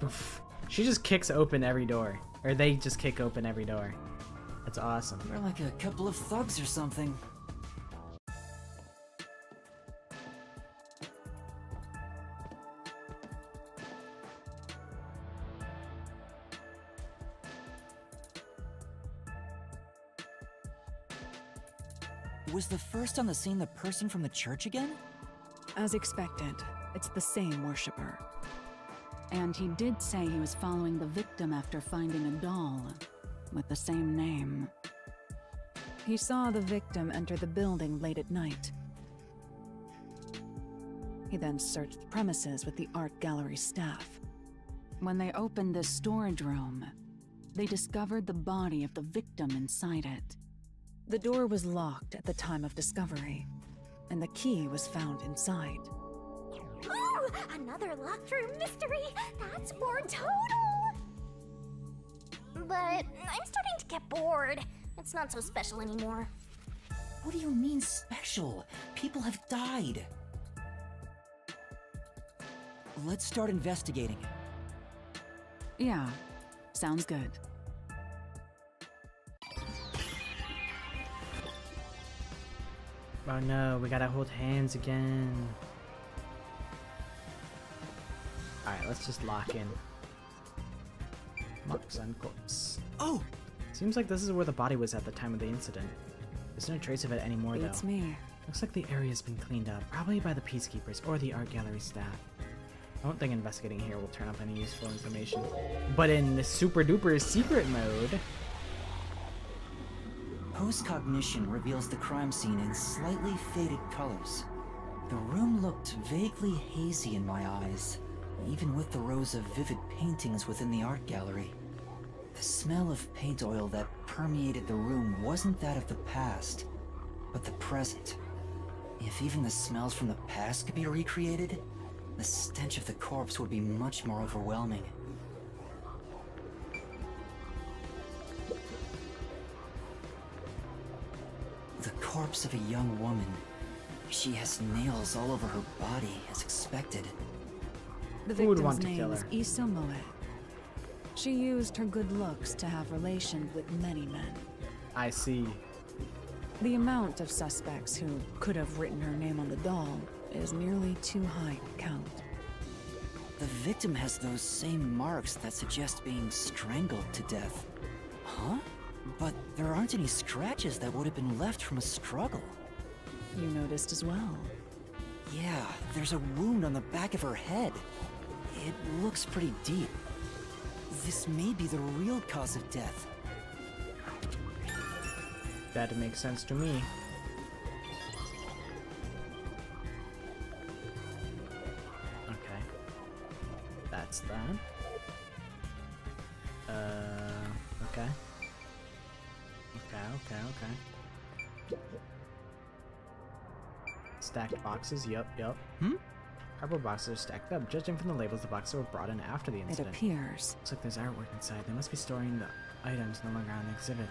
Oof. She just kicks open every door. Or they just kick open every door. That's awesome. We're like a couple of thugs or something. Was the first on the scene the person from the church again? As expected, it's the same worshiper. And he did say he was following the victim after finding a doll with the same name. He saw the victim enter the building late at night. He then searched the premises with the art gallery staff. When they opened this storage room, they discovered the body of the victim inside it. The door was locked at the time of discovery, and the key was found inside. Ooh, another locked room mystery! That's more total! But I'm starting to get bored. It's not so special anymore. What do you mean special? People have died. Let's start investigating. Yeah, sounds good. Oh no, we gotta hold hands again. Alright, let's just lock in. Marks on corpse. Oh! Seems like this is where the body was at the time of the incident. There's no trace of it anymore though. It's me. Looks like the area's been cleaned up, probably by the peacekeepers or the art gallery staff. I don't think investigating here will turn up any useful information. But in the super duper secret mode... Post-cognition reveals the crime scene in slightly faded colors. The room looked vaguely hazy in my eyes, even with the rows of vivid paintings within the art gallery. The smell of paint oil that permeated the room wasn't that of the past, but the present. If even the smells from the past could be recreated, the stench of the corpse would be much more overwhelming. The corpse of a young woman. She has nails all over her body, as expected. The Who would victim's want to name kill is her? Isomoe. She used her good looks to have relations with many men. I see. The amount of suspects who could have written her name on the doll is nearly too high to count. The victim has those same marks that suggest being strangled to death. Huh? But there aren't any scratches that would have been left from a struggle. You noticed as well. Yeah, there's a wound on the back of her head. It looks pretty deep. This may be the real cause of death. That makes sense to me. Okay. That's that. Okay. Okay. Stacked boxes, yup. Cardboard boxes are stacked up. Judging from the labels, the boxes were brought in after the It incident. appears. Looks like there's artwork inside. They must be storing the items no longer on the exhibit.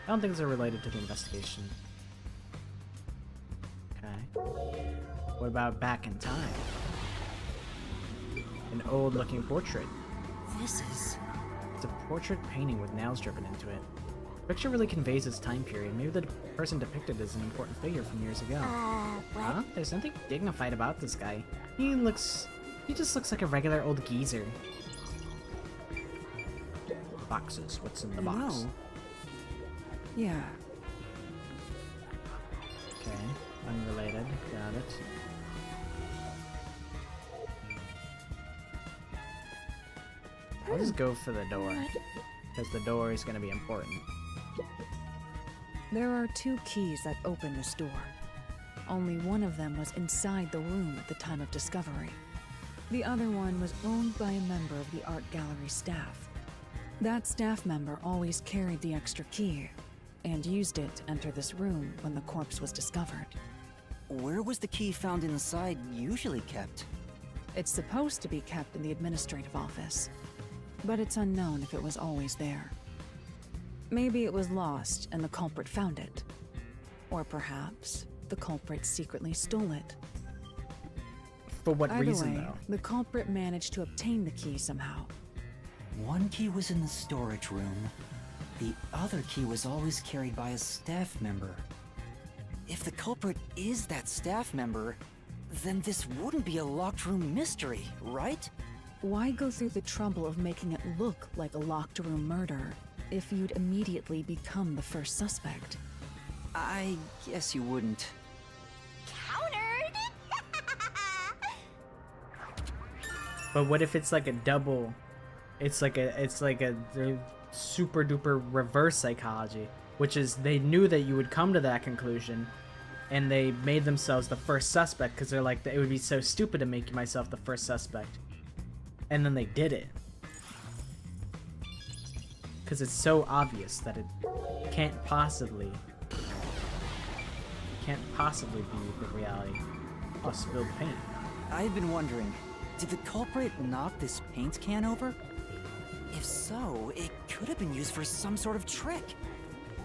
I don't think these are related to the investigation. Okay. What about back in time? An old-looking portrait. This is... It's a portrait painting with nails driven into it. Picture really conveys its time period. Maybe the person depicted is an important figure from years ago. What? Huh? There's nothing dignified about this guy. He just looks like a regular old geezer. Boxes. What's in the box? No. Yeah. Okay. Unrelated. Got it. I'll just go for the door. Because the door is going to be important. There are 2 keys that open this door. Only one of them was inside the room at the time of discovery. The other one was owned by a member of the art gallery staff. That staff member always carried the extra key, and used it to enter this room when the corpse was discovered. Where was the key found inside usually kept? It's supposed to be kept in the administrative office, but it's unknown if it was always there. Maybe it was lost and the culprit found it. Or perhaps the culprit secretly stole it. For what Either reason, way, though? the culprit managed to obtain the key somehow. One key was in the storage room. The other key was always carried by a staff member. If the culprit is that staff member, then this wouldn't be a locked room mystery, right? Why go through the trouble of making it look like a locked room murder if you'd immediately become the first suspect? I guess you wouldn't. Countered! But what if it's like a double? It's like a super duper reverse psychology, which is they knew that you would come to that conclusion, and they made themselves the first suspect because they're like, it would be so stupid to make myself the first suspect, and then they did it because it's so obvious that it can't possibly be the reality. Oh, spilled paint. I've been wondering, did the culprit knock this paint can over? If so, it could have been used for some sort of trick.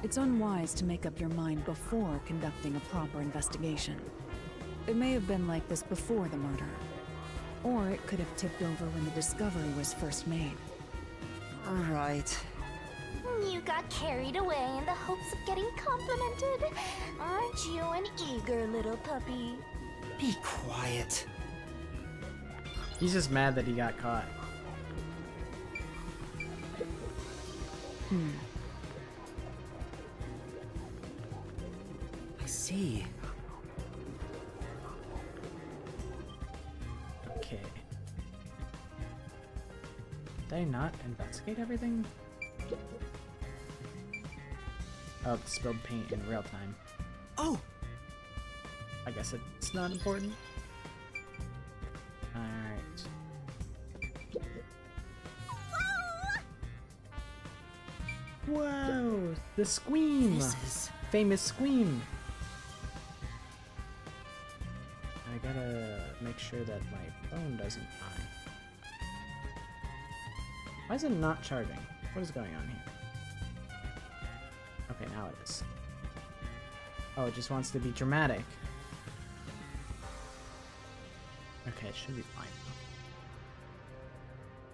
It's unwise to make up your mind before conducting a proper investigation. It may have been like this before the murder, or it could have tipped over when the discovery was first made. Right. You got carried away in the hopes of getting complimented. Aren't you an eager little puppy? Be quiet. He's just mad that he got caught. I see. Okay. Did I not investigate everything? Oh, it spilled paint in real time. Oh, I guess it's not important. Alright. Whoa! The Squeam! This is... Famous Squeam! I gotta make sure that my phone doesn't die. Why is it not charging? What is going on here? Okay, now it is. Oh, it just wants to be dramatic. Okay, it should be fine now.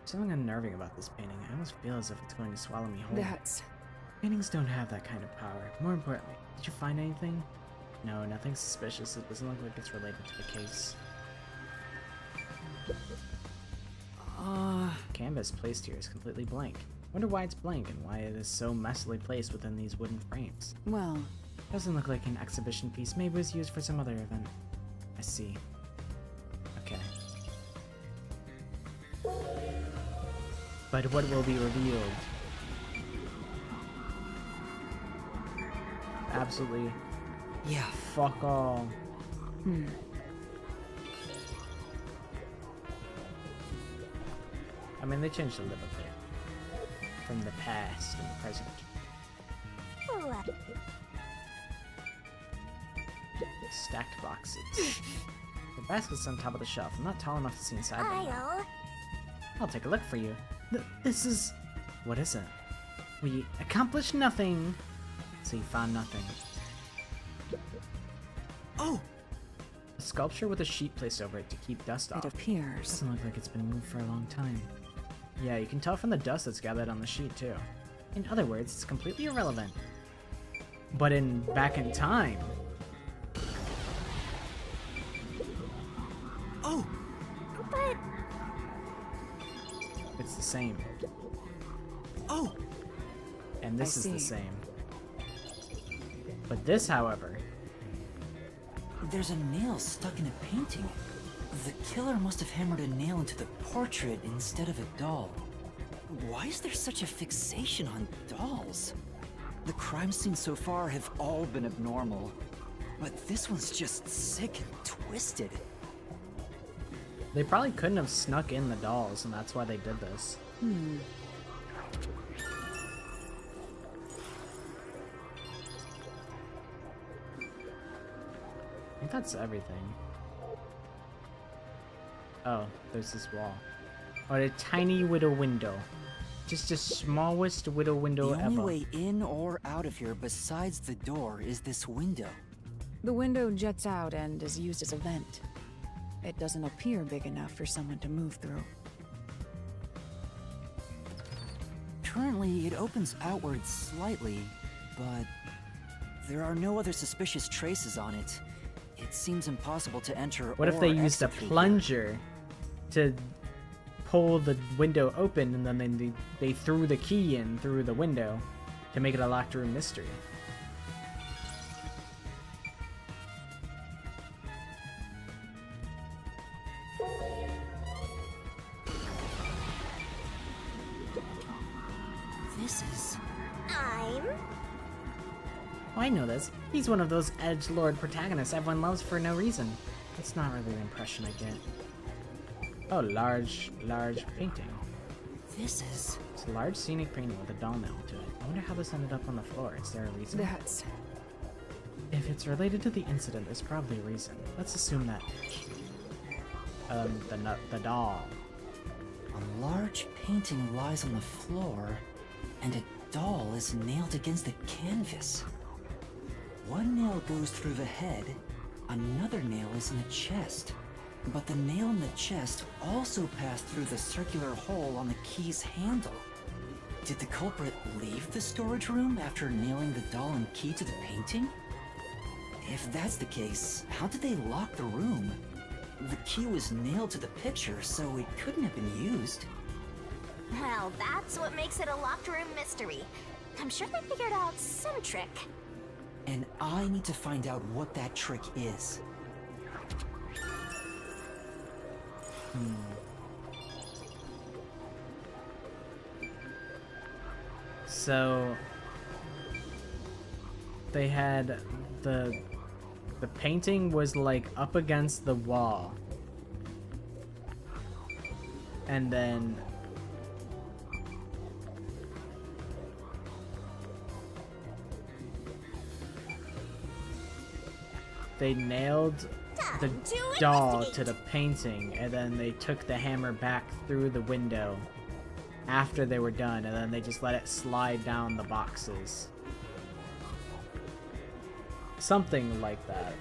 There's something unnerving about this painting. I almost feel as if it's going to swallow me whole. That's... Paintings don't have that kind of power. More importantly, did you find anything? No, nothing suspicious. It doesn't look like it's related to the case. Canvas placed here is completely blank. Wonder why it's blank and why it is so messily placed within these wooden frames. well, Doesn't look like an exhibition piece. Maybe it was used for some other event. I see. Okay. But what will be revealed? Absolutely Yeah. fuck all. I mean, they changed a little bit from the past and the present. Stacked boxes. The basket's on top of the shelf. I'm not tall enough to see inside them. I'll take a look for you. This is... What is it? We accomplished nothing. So you found nothing. oh, A sculpture with a sheet placed over it to keep dust off. it appears. Doesn't look like it's been moved for a long time. Yeah, you can tell from the dust that's gathered on the sheet too. In other words, it's completely irrelevant. But in Back in Time, Oh, But it's the same. oh, And this I is the see. same. But this, however, There's a nail stuck in a painting. The killer must have hammered a nail into the portrait instead of a doll. Why is there such a fixation on dolls? The crime scenes so far have all been abnormal, but this one's just sick and twisted. they probably couldn't have snuck in the dolls, and that's why they did this. I think that's everything. Oh, there's this wall. Oh, a tiny widow window. Just the smallest widow window The only ever. way in or out of here besides the door is this window. The window juts out and is used as a vent. It doesn't appear big enough for someone to move through. Currently, it opens outward slightly, but there are no other suspicious traces on it. It seems impossible to enter. What if they or used a exit through here. plunger to pull the window open, and then they threw the key in through the window to make it a locked room mystery? This is. I'm... Oh, I know this. He's one of those edgelord protagonists everyone loves for no reason. That's not really the impression I get. Oh, large painting. This is. It's a large scenic painting with a doll nail to it. I wonder how this ended up on the floor. Is there a reason? That's... If it's related to the incident, there's probably a reason. Let's assume that. The doll. A large painting lies on the floor, and a doll is nailed against the canvas. One nail goes through the head, another nail is in the chest. But the nail in the chest also passed through the circular hole on the key's handle. Did the culprit leave the storage room after nailing the doll and key to the painting? If that's the case, how did they lock the room? The key was nailed to the picture, so it couldn't have been used. Well, that's what makes it a locked room mystery. I'm sure they figured out some trick. And I need to find out what that trick is. So they had the painting was like up against the wall, and then they nailed the Time to doll to investigate. the painting, and then they took the hammer back through the window after they were done, and then they just let it slide down the boxes. Something like that.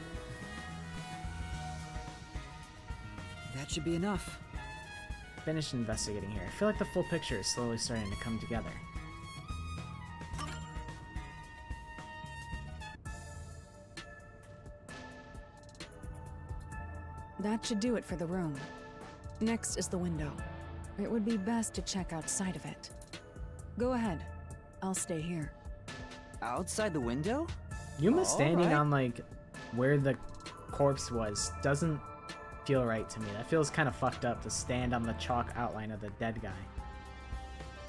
That should be enough. Finished investigating here. I feel like the full picture is slowly starting to come together. That should do it for the room. Next is the window. It would be best to check outside of it. Go ahead. I'll stay here. Outside the window? Yuma standing Alright. on like where the corpse was doesn't feel right to me. That feels kind of fucked up to stand on the chalk outline of the dead guy.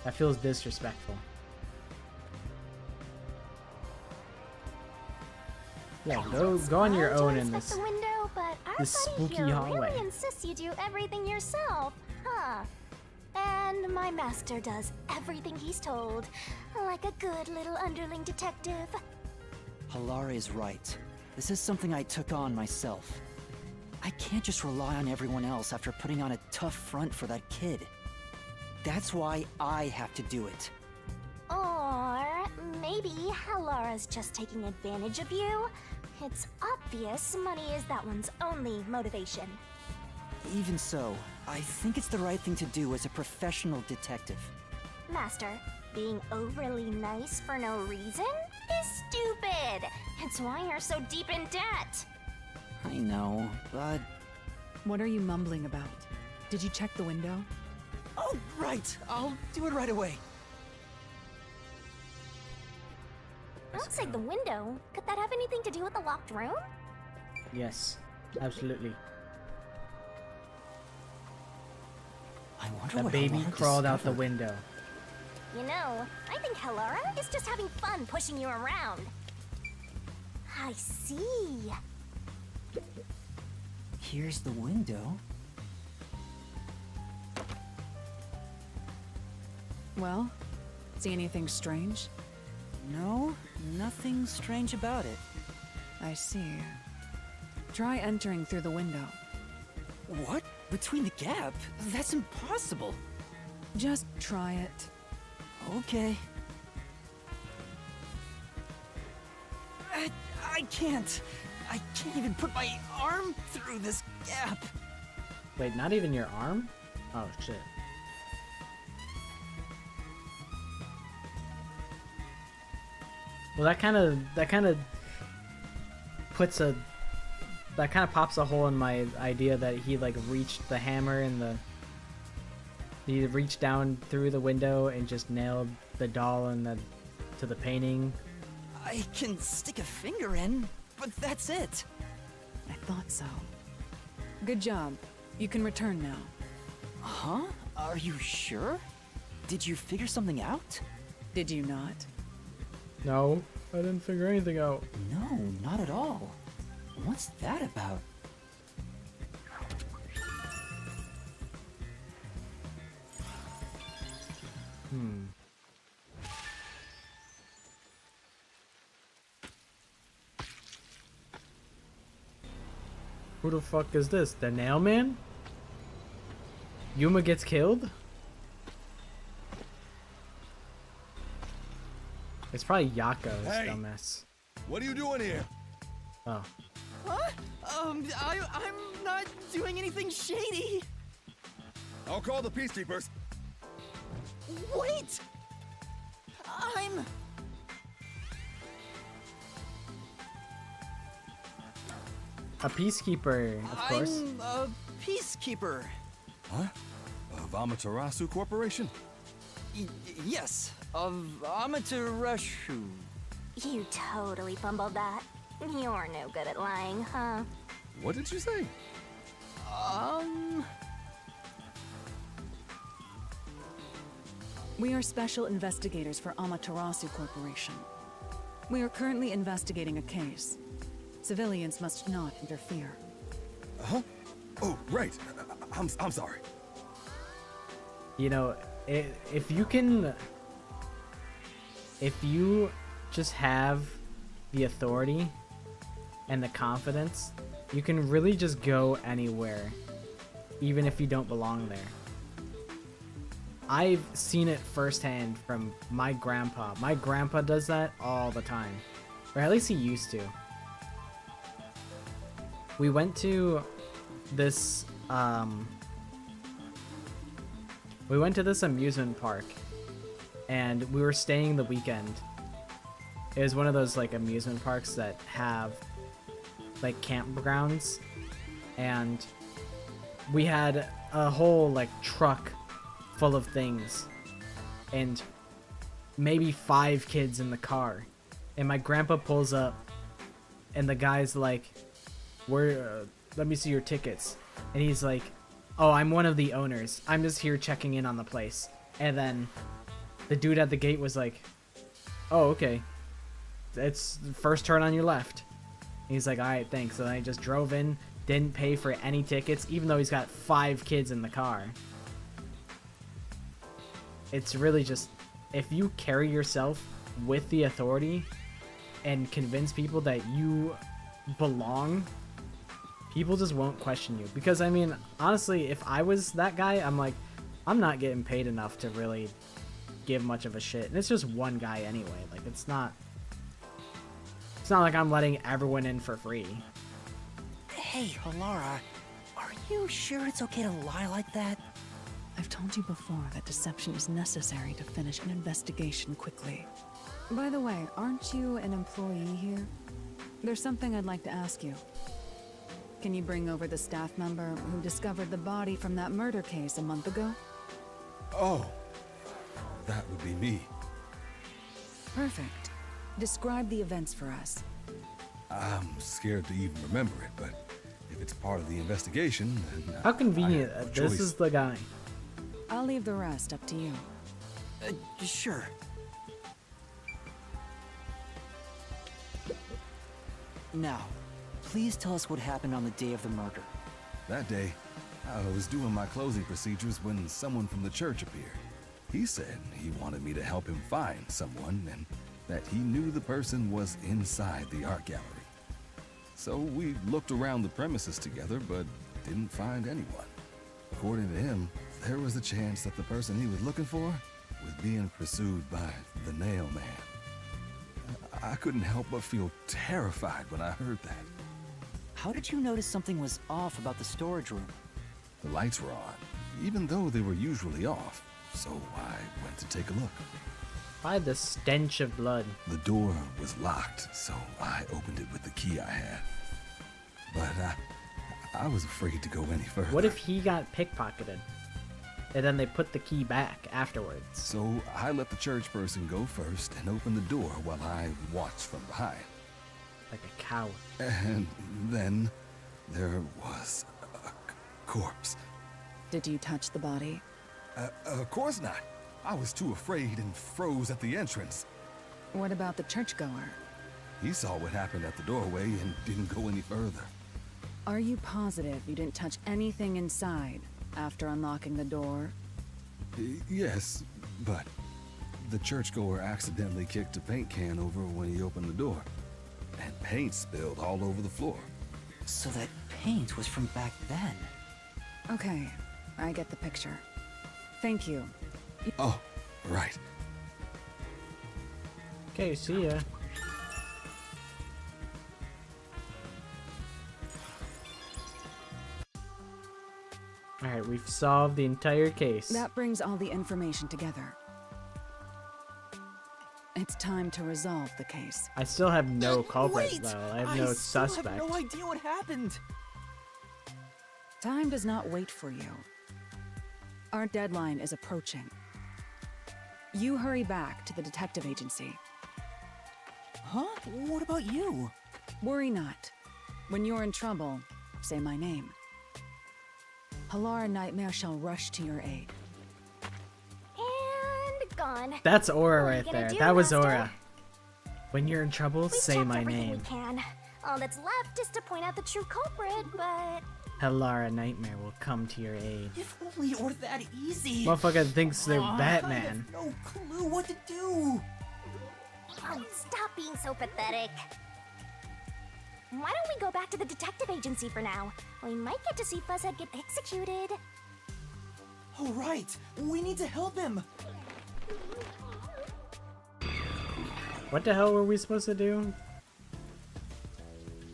That feels disrespectful. Yeah, go on your Fine to own in inspect this. the window, but our this buddy spooky here hallway. really insists you do everything yourself, huh? And my master does everything he's told, like a good little underling detective. Halare is right. This is something I took on myself. I can't just rely on everyone else after putting on a tough front for that kid. That's why I have to do it. Or maybe Halara's just taking advantage of you. It's obvious money is that one's only motivation. Even so, I think it's the right thing to do as a professional detective. Master, Being overly nice for no reason is stupid. It's why you're so deep in debt. I know, but What are you mumbling about? Did you check the window? Oh, right. I'll do it right away. Outside the window, could that have anything to do with the locked room? Yes, absolutely. I wonder The what baby Alara crawled out the discovered. window. You know, I think Halara is just having fun pushing you around. I see. Here's the window. Well, see anything strange? No, nothing strange about it. I see. Try entering through the window. What? Between the gap? That's impossible. Just try it. Okay. I can't. I can't even put my arm through this gap. Wait, not even your arm? Oh shit. Well, that kind of puts a that kind of pops a hole in my idea that he like reached the hammer and he reached down through the window and just nailed the doll to the painting. I can stick a finger in, but that's it. I thought so. Good job. You can return now. Huh? Are you sure? Did you figure something out? Did you not? No, I didn't figure anything out. No, not at all. What's that about? Who the fuck is this? The nail man? Yuma gets killed? It's probably Yako's Hey! dumbass. What are you doing here? Oh. Huh? I'm not doing anything shady. I'll call the peacekeepers. Wait! I'm... A peacekeeper, of course. I'm a peacekeeper. Huh? Of Amaterasu Corporation? Yes, of Amaterasu. You totally fumbled that. You're no good at lying, huh? What did you say? We are special investigators for Amaterasu Corporation. We are currently investigating a case. Civilians must not interfere. Huh? Oh, right. I'm sorry. You know, if you just have the authority and the confidence, you can really just go anywhere, even if you don't belong there. I've seen it firsthand from my grandpa. My grandpa does that all the time, or at least he used to. We went to this amusement park, and we were staying the weekend. It was one of those like amusement parks that have like campgrounds, and we had a whole like truck full of things and maybe 5 kids in the car, and my grandpa pulls up and the guy's like, let me see your tickets. And he's like, oh, I'm one of the owners, I'm just here checking in on the place. And then the dude at the gate was like, oh, okay, it's the first turn on your left. And he's like, all right, thanks. So then I just drove in, didn't pay for any tickets, even though he's got 5 kids in the car. It's really just, if you carry yourself with the authority and convince people that you belong, people just won't question you. Because, I mean, honestly, if I was that guy, I'm like, I'm not getting paid enough to really give much of a shit. And it's just one guy anyway. Like, it's not like I'm letting everyone in for free. Hey, Halara, are you sure it's okay to lie like that? I've told you before that deception is necessary to finish an investigation quickly. By the way, aren't you an employee here? There's something I'd like to ask you. Can you bring over the staff member who discovered the body from that murder case a month ago? Oh, that would be me. Perfect. Describe the events for us. I'm scared to even remember it, but if it's part of the investigation, then How convenient. I have no This choice. is the guy. I'll leave the rest up to you. Sure. Now, please tell us what happened on the day of the murder. That day, I was doing my closing procedures when someone from the church appeared. He said he wanted me to help him find someone and that he knew the person was inside the art gallery. So we looked around the premises together, but didn't find anyone. According to him, there was a chance that the person he was looking for was being pursued by the Nail Man. I couldn't help but feel terrified when I heard that. How did you notice something was off about the storage room? The lights were on, even though they were usually off, so I went to take a look. By the stench of blood. The door was locked, so I opened it with the key I had. But I was afraid to go any further. What if he got pickpocketed? And then they put the key back afterwards. So I let the church person go first and open the door while I watched from behind. Like a coward. And then there was a corpse. Did you touch the body? Of course not. I was too afraid and froze at the entrance. What about the churchgoer? He saw what happened at the doorway and didn't go any further. Are you positive you didn't touch anything inside after unlocking the door? Yes, but the churchgoer accidentally kicked a paint can over when he opened the door. And paint spilled all over the floor. So that paint was from back then. Okay, I get the picture. Thank you. Oh, right. Okay, see ya. Alright, we've solved the entire case. That brings all the information together. It's time to resolve the case. I still have no culprit, Wait! though. I have no still suspect. have no idea what happened. Time does not wait for you. Our deadline is approaching. You hurry back to the detective agency. Huh? What about you? Worry not. When you're in trouble, say my name. Halara Nightmare shall rush to your aid. And gone. That's Aura What are you right gonna there. do, That was Master? Aura. When you're in trouble, We've say checked my everything name. we can. All that's left is to point out the true culprit, but Halara Nightmare will come to your aid. If only it were that easy. Motherfucker thinks they're I Batman. have no clue what to do. oh, stop being so pathetic. Why don't we go back to the detective agency for now? We might get to see Fuzzhead get executed. Oh, right. We need to help him. What the hell were we supposed to do?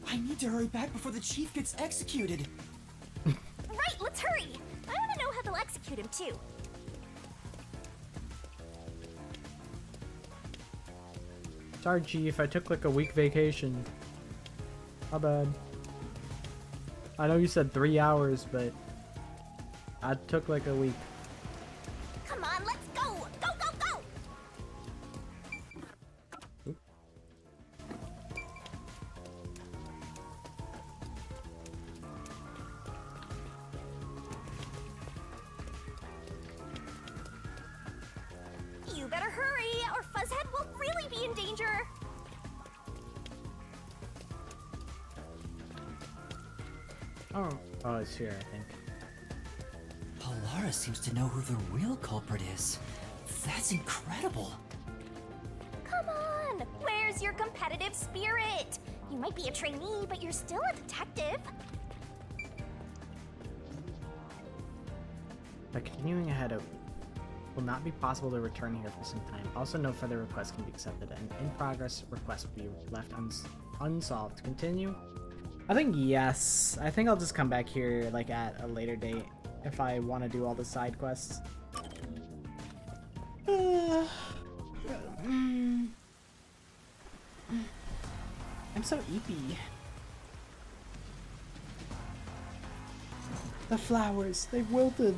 I need to hurry back before the chief gets executed. Right, let's hurry. I want to know how they'll execute him too. Sorry, Chief. I took like a week vacation. My bad. I know you said 3 hours, but I took like a week. Come on, let's go! Go, go, go! You better hurry, or Fuzzhead will really be in danger. Oh, it's here, I think. Halara seems to know who the real culprit is. That's incredible. Come on, where's your competitive spirit? You might be a trainee, but you're still a detective. By continuing ahead, it will not be possible to return here for some time. Also, no further requests can be accepted, and in-progress requests will be left unsolved. Continue? I think yes. I think I'll just come back here like at a later date. if I want to do all the side quests. I'm so eepy. The flowers, they wilted.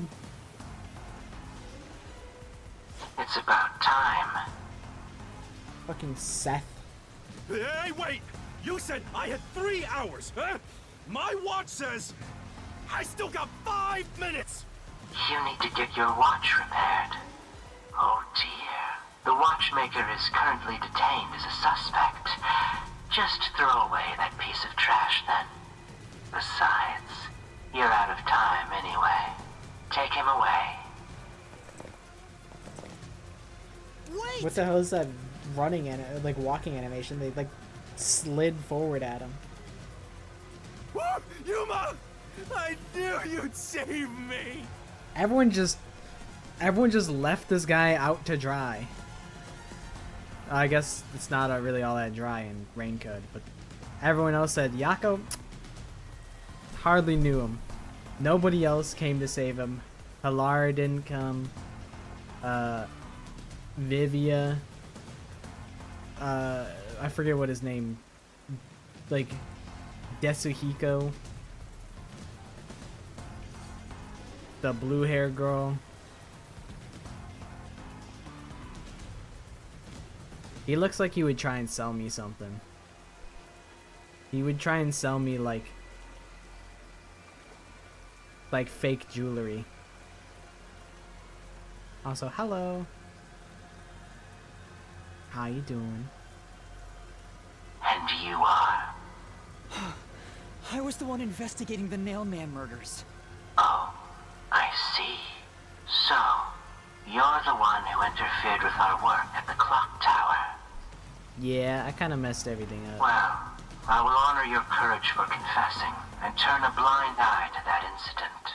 It's about time. Fucking Seth. Hey, wait! You said I had 3 hours, huh? My watch says I still got 5 minutes! You need to get your watch repaired. Oh dear. The watchmaker is currently detained as a suspect. Just throw away that piece of trash then. Besides, you're out of time anyway. Take him away. Wait! What the hell is that running like walking animation? They like slid forward at him. Woo! Yuma! I knew you'd save me! Everyone just left this guy out to dry. I guess it's not really all that dry in Raincode, but everyone else said Yako hardly knew him. Nobody else came to save him. Halara didn't come. Vivia. I forget what his name. Like Desuhiko. The blue hair girl. He looks like he would try and sell me something. He would try and sell me like fake jewelry. Also, hello. How you doing? And you are? I was the one investigating the Nailman murders. Oh, I see. So, you're the one who interfered with our work at the clock tower. Yeah, I kind of messed everything up. Well, I will honor your courage for confessing and turn a blind eye to that incident.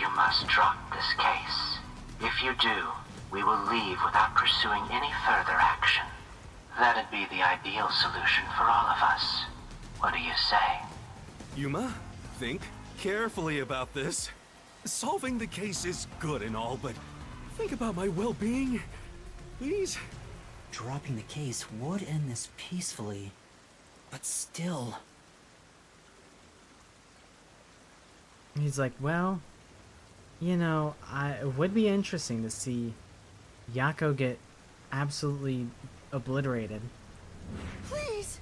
You must drop this case. If you do, we will leave without pursuing any further action. That'd be the ideal solution for all of us. What do you say? Yuma, think carefully about this. Solving the case is good and all, but think about my well-being. Please? Dropping the case would end this peacefully, but still. He's like, well, you know, it would be interesting to see Yako get absolutely obliterated. Please!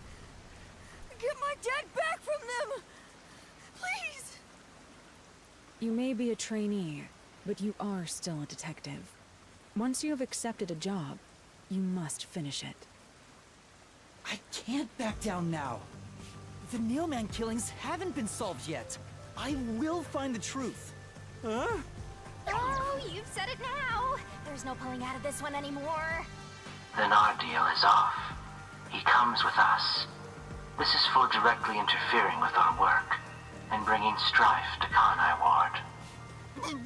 Get my dad back from them! Please! You may be a trainee, but you are still a detective. Once you have accepted a job, you must finish it. I can't back down now. The Nailman killings haven't been solved yet. I will find the truth. Huh? Oh, you've said it now. There's no pulling out of this one anymore. Then our deal is off. He comes with us. This is for directly interfering with our work and bringing strife to Kanai Ward.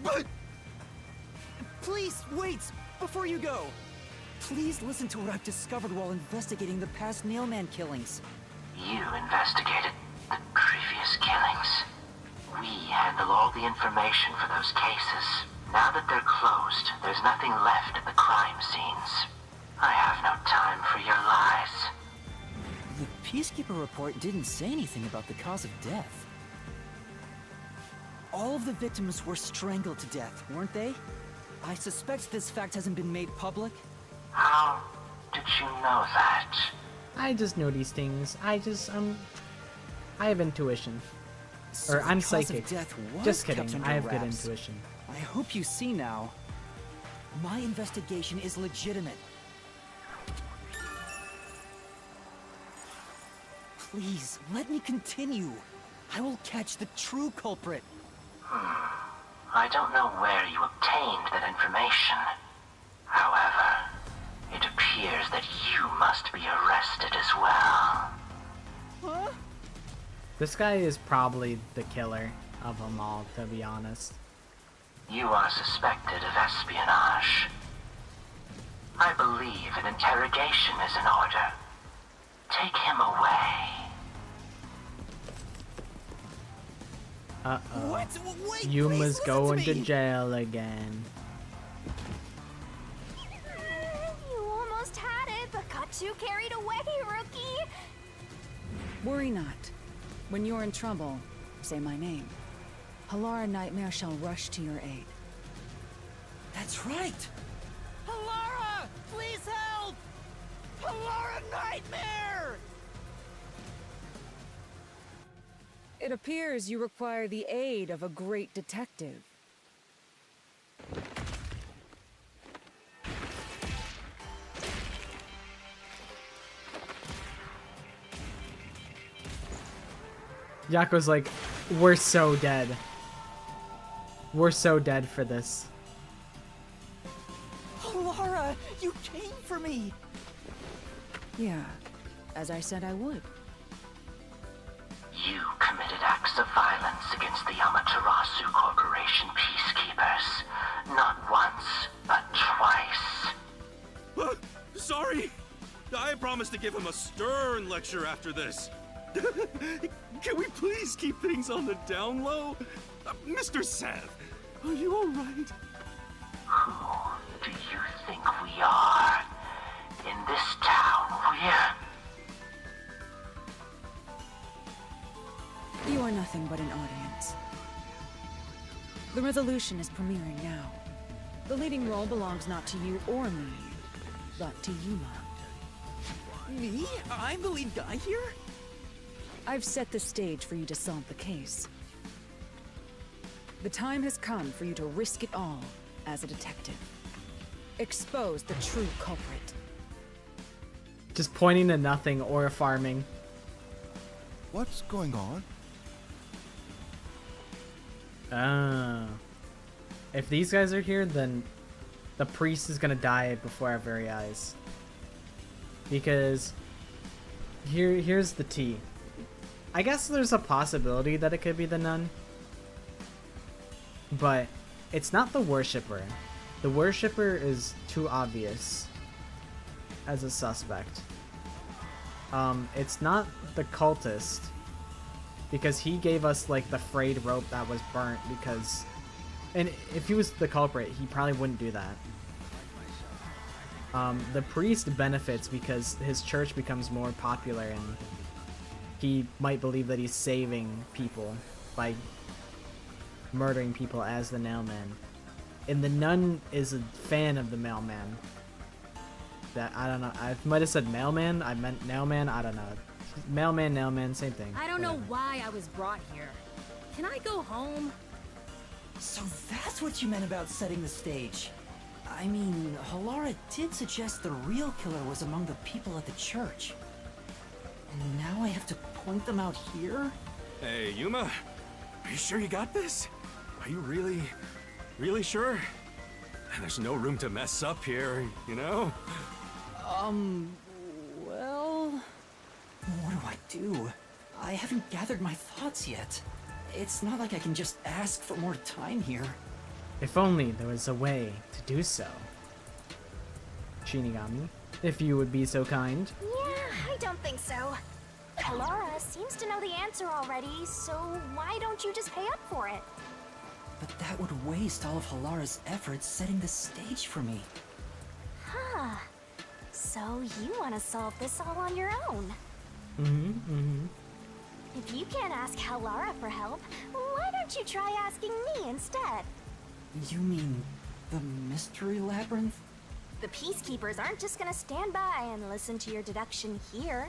But Please, wait! Before you go! Please listen to what I've discovered while investigating the past Nailman killings. You investigated the previous killings. We handle all the information for those cases. Now that they're closed, there's nothing left at the crime scenes. I have no time for your lies. The Peacekeeper report didn't say anything about the cause of death. All of the victims were strangled to death, weren't they? I suspect this fact hasn't been made public. How did you know that? I just know these things. I have intuition. So Or I'm the cause of psychic. death was Just kept kidding. under I have good wraps. intuition. I hope you see now. My investigation is legitimate. Please, let me continue. I will catch the true culprit. I don't know where you obtained that information. However, it appears that you must be arrested as well. Huh? This guy is probably the killer of them all, to be honest. You are suspected of espionage. I believe an interrogation is in order. Take him away. Uh-oh. What? Wait, Yuma's please listen going to me. jail again. You almost had it, but got too carried away, rookie. Worry not. When you're in trouble, say my name. Halara Nightmare shall rush to your aid. That's right. Halara, please help! Halara Nightmare! It appears you require the aid of a great detective. Yako's like, we're so dead. We're so dead for this. Halara, you came for me. Yeah, as I said I would. You committed acts of violence against the Amaterasu Corporation peacekeepers. Not once, but twice. Sorry! I promised to give him a stern lecture after this. Can we please keep things on the down low? Mr. Seth, are you alright? Who do you think we are? In this town, You are nothing but an audience. The resolution is premiering now. The leading role belongs not to you or me, but to Yuma. Me? I'm the lead guy here? I've set the stage for you to solve the case. The time has come for you to risk it all as a detective. Expose the true culprit. Just pointing to nothing or farming. What's going on? If these guys are here, then the priest is gonna die before our very eyes. Because here's the tea. I guess there's a possibility that it could be the nun. But it's not the worshipper. The worshipper is too obvious as a suspect. It's not the cultist. Because he gave us, like, the frayed rope that was burnt because... And if he was the culprit, he probably wouldn't do that. The priest benefits because his church becomes more popular and he might believe that he's saving people by murdering people as the Nailman. And the nun is a fan of the mailman. That, I don't know, I might have said mailman, I meant nailman, I don't know. Mailman, nailman, same thing. I don't know why I was brought here. Can I go home? So that's what you meant about setting the stage. I mean, Halara did suggest the real killer was among the people at the church. And now I have to point them out here? Hey, Yuma, are you sure you got this? Are you really sure? There's no room to mess up here, you know? Well... What do I do? I haven't gathered my thoughts yet. It's not like I can just ask for more time here. If only there was a way to do so. Shinigami, if you would be so kind. Yeah, I don't think so. Halara seems to know the answer already, so why don't you just pay up for it? But that would waste all of Halara's efforts setting the stage for me. Huh. So you want to solve this all on your own? If you can't ask Halara for help, why don't you try asking me instead? You mean the mystery labyrinth? The peacekeepers aren't just gonna stand by and listen to your deduction here.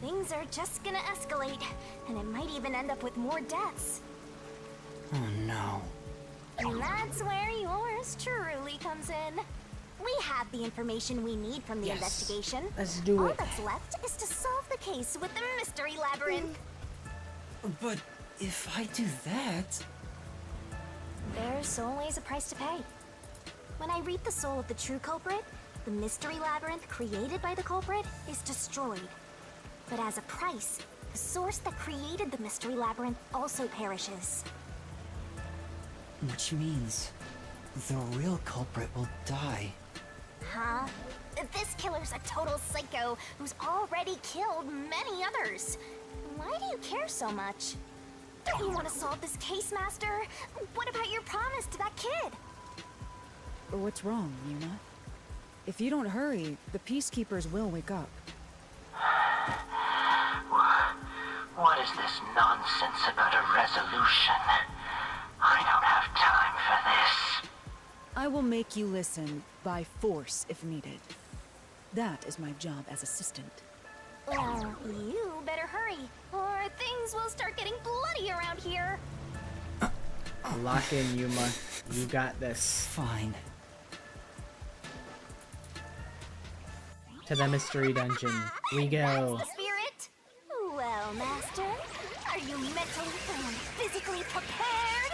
Things are just gonna escalate, and it might even end up with more deaths. Oh no. And that's where yours truly comes in. We have the information we need from the investigation. Let's do All it. that's left is to solve the case with the mystery labyrinth. But if I do that... There's always a price to pay. When I reap the soul of the true culprit, the mystery labyrinth created by the culprit is destroyed. But as a price, the source that created the mystery labyrinth also perishes. Which means the real culprit will die. Huh? This killer's a total psycho who's already killed many others. Why do you care so much? Don't you want to solve this case, Master? What about your promise to that kid? What's wrong, Yuma? If you don't hurry, the peacekeepers will wake up. What is this nonsense about a resolution? I don't have time for this. I will make you listen by force if needed. That is my job as assistant. Well, you better hurry, or things will start getting bloody around here. Lock in, Yuma. You got this. Fine. To the mystery dungeon we go. That's the spirit. Well, Master, are you mentally and physically prepared?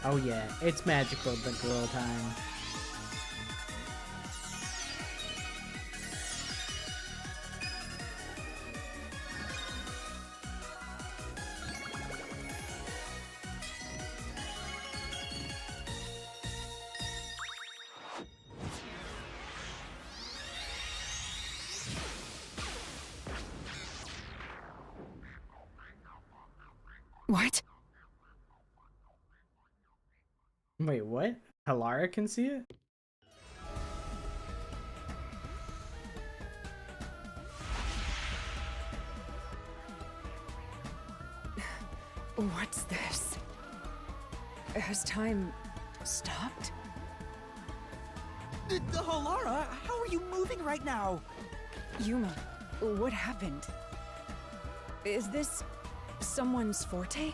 Oh yeah, it's magical the girl time. What? Wait, what? Halara can see it? What's this? Has time stopped? Halara, how are you moving right now? Yuma, what happened? Is this someone's forte?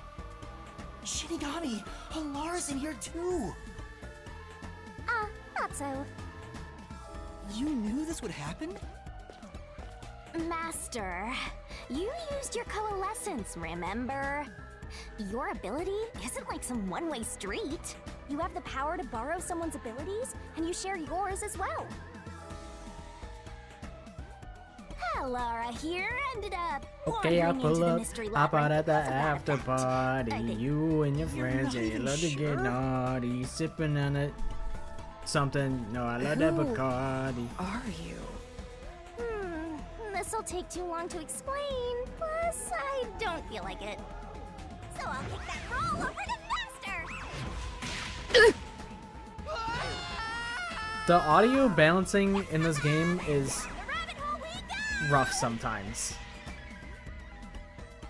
Shinigami, Halara's in here too. Not so. You knew this would happen? Master, you used your coalescence, remember? Your ability isn't like some one-way street. You have the power to borrow someone's abilities, and you share yours as well. Laura here ended up Okay, I wandering into pull the up. mystery Hop out labyrinth at the because of that after event. party. I think You and your You're friends, not yeah, you even love to get sure? naughty. Sipping on it. Something. No, I love that Who Bacardi. are you? This'll take too long to explain. Plus, I don't feel like it. So I'll kick that ball over to Master. The audio balancing in this game is The rabbit hole we go! rough sometimes.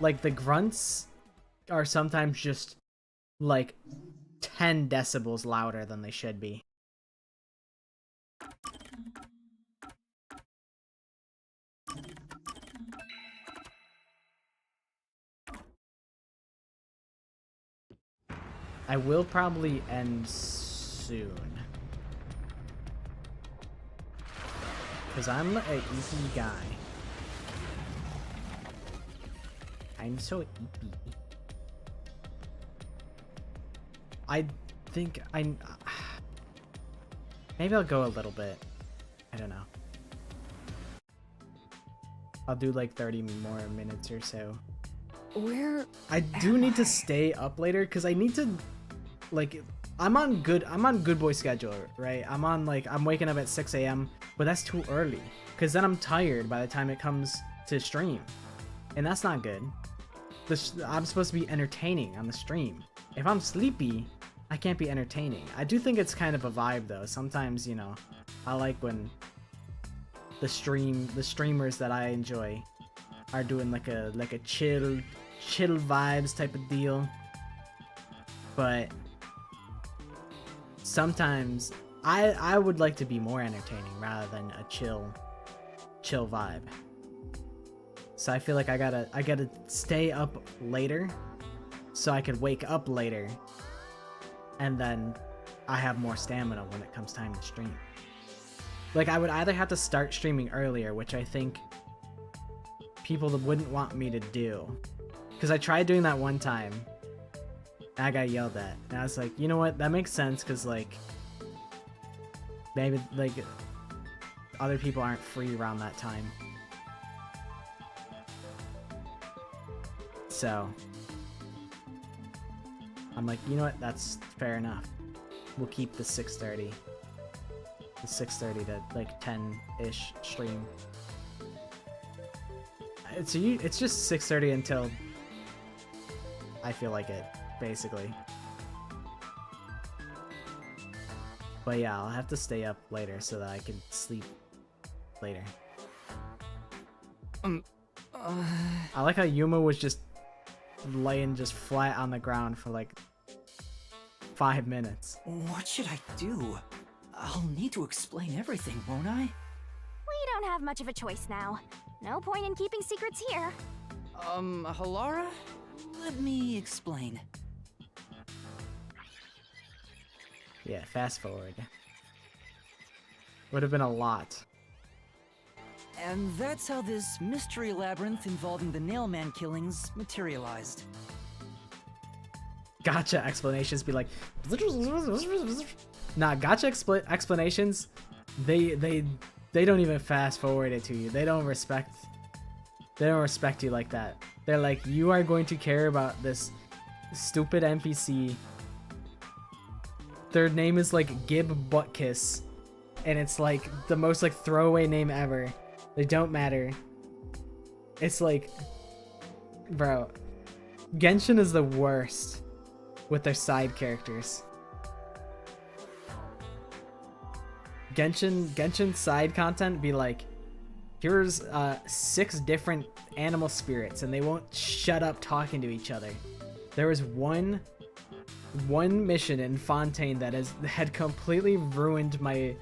Like, the grunts are sometimes just, like, 10 decibels louder than they should be. I will probably end soon. Because I'm a eepy guy. I'm so eepy. I think maybe I'll go a little bit. I don't know. I'll do like 30 more minutes or so. Where I do need to stay up later because I need to, like, I'm on good boy schedule, right? I'm waking up at 6 a.m. but that's too early because then I'm tired by the time it comes to stream, and that's not good. I'm supposed to be entertaining on the stream. If I'm sleepy, I can't be entertaining. I do think it's kind of a vibe though. Sometimes, you know, I like when the streamers that I enjoy are doing like a chill vibes type of deal. But sometimes I would like to be more entertaining rather than a chill vibe. So I feel like I gotta stay up later so I could wake up later, and then I have more stamina when it comes time to stream. Like, I would either have to start streaming earlier, which I think people wouldn't want me to do, because I tried doing that one time and I got yelled at, and I was like, you know what, that makes sense, because like maybe like other people aren't free around that time. So I'm like, you know what, that's fair enough. We'll keep the 6:30. the 6:30 to like 10-ish stream. It's just 6:30 until I feel like it, basically. But yeah, I'll have to stay up later so that I can sleep later. I like how Yuma was just laying just flat on the ground for like 5 minutes. What should I do? I'll need to explain everything, won't I? We don't have much of a choice now. No point in keeping secrets here. Halara? Let me explain. Yeah, fast forward. Would have been a lot. And that's how this mystery labyrinth involving the Nailman killings materialized. Gotcha explanations be like, nah, gotcha explanations, they don't even fast forward it to you. They don't respect you like that. They're like, you are going to care about this stupid NPC. Their name is like Gib Buttkiss, and it's like the most like throwaway name ever. They don't matter. It's like, bro, Genshin is the worst with their side characters. Genshin side content be like, here's 6 different animal spirits and they won't shut up talking to each other. There was one mission in Fontaine that had completely ruined my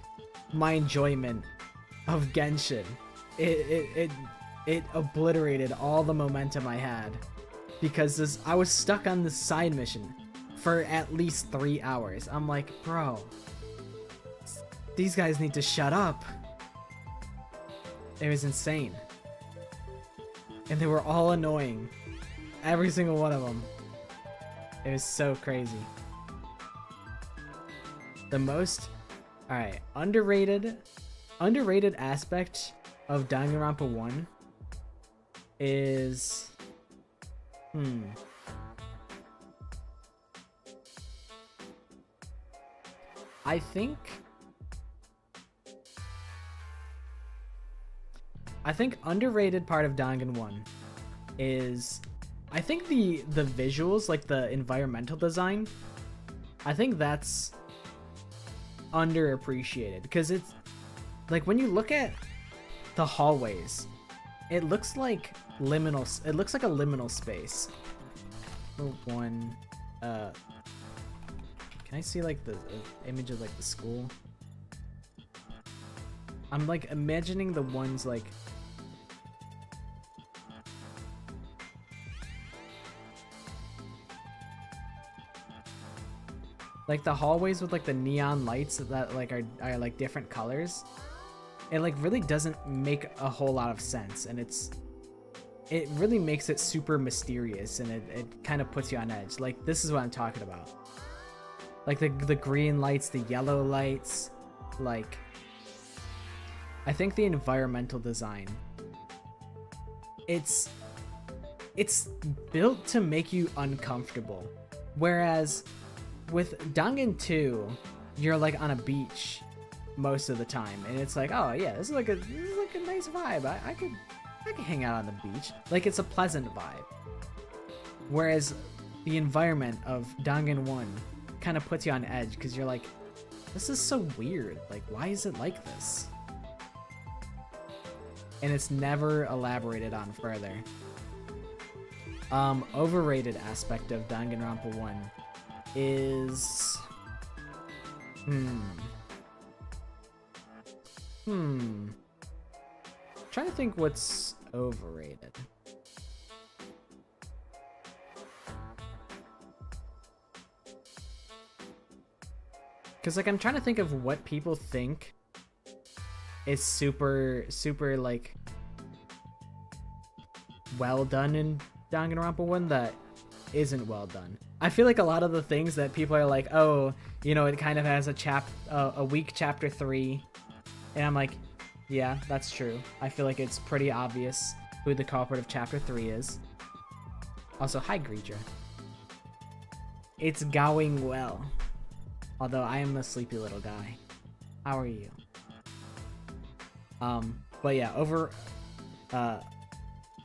enjoyment of Genshin. It obliterated all the momentum I had because I was stuck on this side mission for at least 3 hours. I'm like, bro, these guys need to shut up. It was insane. And they were all annoying. Every single one of them. It was so crazy. The most, alright, underrated aspect of Danganronpa 1 is, I think underrated part of Dangan 1 is, I think the visuals, like the environmental design, I think that's underappreciated because it's like when you look at the hallways, it looks like liminal. It looks like a liminal space. One, can I see like the image of like the school? I'm like imagining the ones like. Like the hallways with like the neon lights that like are like different colors. It like really doesn't make a whole lot of sense, and it really makes it super mysterious, and it kind of puts you on edge. Like this is what I'm talking about. Like the green lights, the yellow lights, like I think the environmental design, it's built to make you uncomfortable. Whereas with Dangan 2, you're like on a beach most of the time, and it's like, oh yeah, this is like a nice vibe. I could hang out on the beach. Like it's a pleasant vibe. Whereas the environment of Dangan 1 kind of puts you on edge because you're like, this is so weird. Like, why is it like this? And it's never elaborated on further. Overrated aspect of Danganronpa 1 is trying to think what's overrated. Cause like I'm trying to think of what people think is super like well done in Danganronpa 1 that isn't well done. I feel like a lot of the things that people are like, oh, you know, it kind of has a weak chapter 3, and I'm like, yeah, that's true. I feel like it's pretty obvious who the culprit of chapter 3 is. Also, hi Greedra. It's going well. Although I am a sleepy little guy. How are you? But yeah,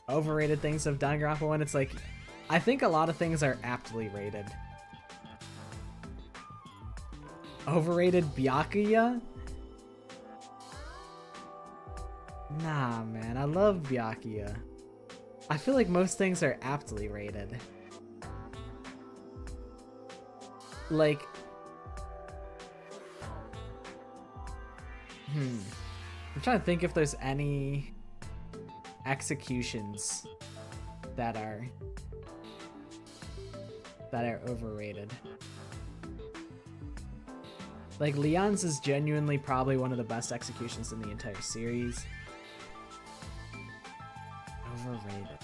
overrated things of Danganronpa 1, it's like, I think a lot of things are aptly rated. Overrated Byakuya? Nah, man, I love Byakuya. I feel like most things are aptly rated. Like, I'm trying to think if there's any executions that are overrated. Like, Leon's is genuinely probably one of the best executions in the entire series. Overrated.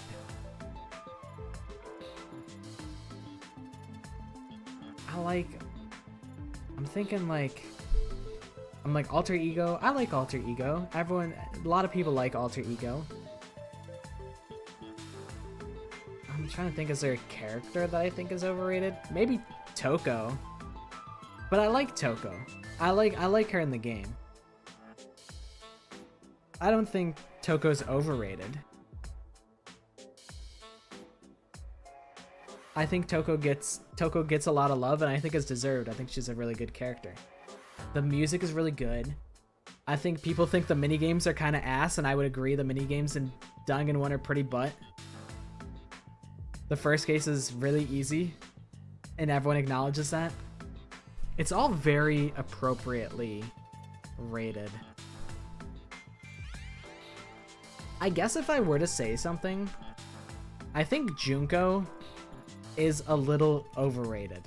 I'm thinking like, Alter Ego. I like Alter Ego. A lot of people like Alter Ego. I'm trying to think, is there a character that I think is overrated? Maybe Toko. But I like Toko. I like her in the game. I don't think Toko's overrated. I think Toko gets a lot of love, and I think it's deserved. I think she's a really good character. The music is really good. I think people think the minigames are kind of ass, and I would agree the minigames in Dangan 1 are pretty butt. The first case is really easy, and everyone acknowledges that. It's all very appropriately rated. I guess if I were to say something, I think Junko is a little overrated.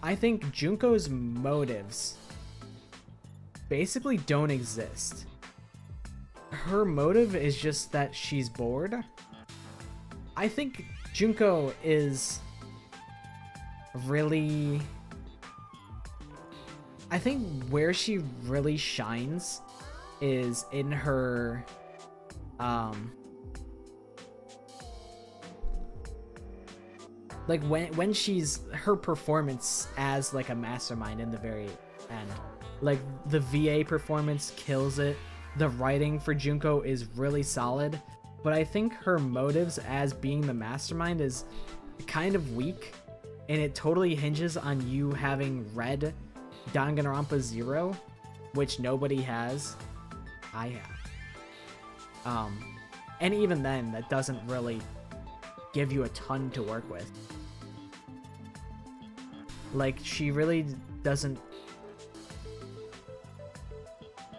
I think Junko's motives basically don't exist. Her motive is just that she's bored. I think Junko is really... I think where she really shines is in her like when she's her performance as like a mastermind in the very end. Like the VA performance kills it. The writing for Junko is really solid, but I think her motives as being the mastermind is kind of weak, and it totally hinges on you having read Danganronpa 0, which nobody has. I have. And even then, that doesn't really give you a ton to work with. Like, she really doesn't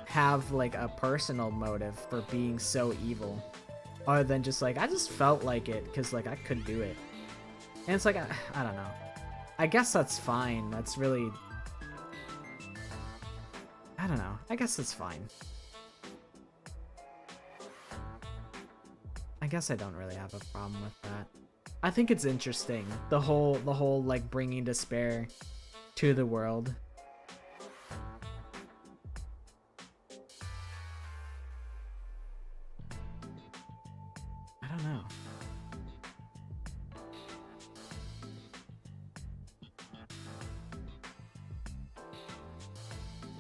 have like a personal motive for being so evil, other than just like, I just felt like it because like I could do it. And it's like, I don't know. I guess that's fine. That's really, I don't know. I guess that's fine. I guess I don't really have a problem with that. I think it's interesting, the whole like bringing despair to the world. I don't know.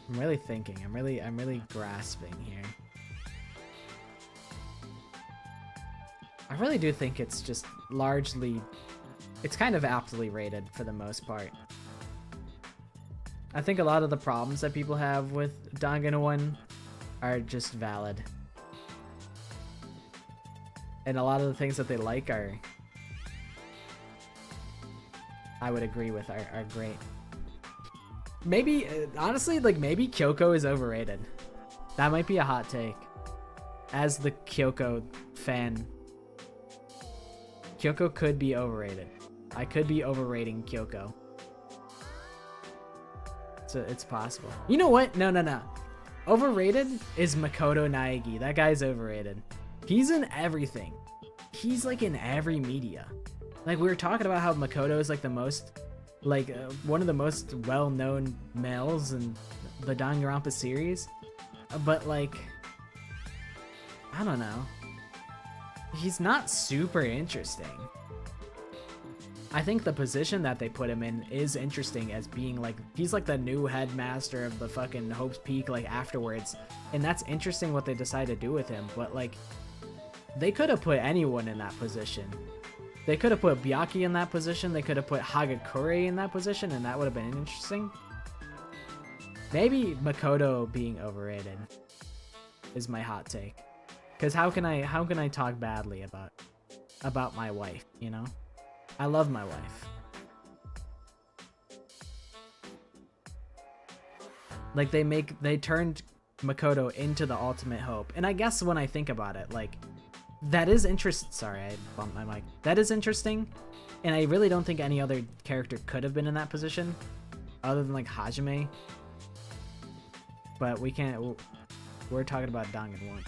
I'm really thinking. I'm really grasping here. I really do think it's just largely, it's kind of aptly rated for the most part. I think a lot of the problems that people have with Dangan 1 are just valid. And a lot of the things that they like are, I would agree with, are great. Maybe, honestly, like maybe Kyoko is overrated. That might be a hot take. As the Kyoko fan, Kyoko could be overrated. I could be overrating Kyoko. So it's possible. You know what? No. Overrated is Makoto Naegi. That guy's overrated. He's in everything. He's like in every media. Like we were talking about how Makoto is like the most, like one of the most well-known males in the Danganronpa series. But like, I don't know. He's not super interesting. I think the position that they put him in is interesting as being like, he's like the new headmaster of the fucking Hope's Peak, like afterwards. And that's interesting what they decide to do with him. But like, they could have put anyone in that position. They could have put Byakuya in that position. They could have put Hagakure in that position, and that would have been interesting. Maybe Makoto being overrated is my hot take. Cause how can I talk badly about my wife, you know? I love my wife. Like they turned Makoto into the ultimate Hope. And I guess when I think about it, like that is sorry, I bumped my mic. That is interesting. And I really don't think any other character could have been in that position other than like Hajime. But we're talking about Danganronpa.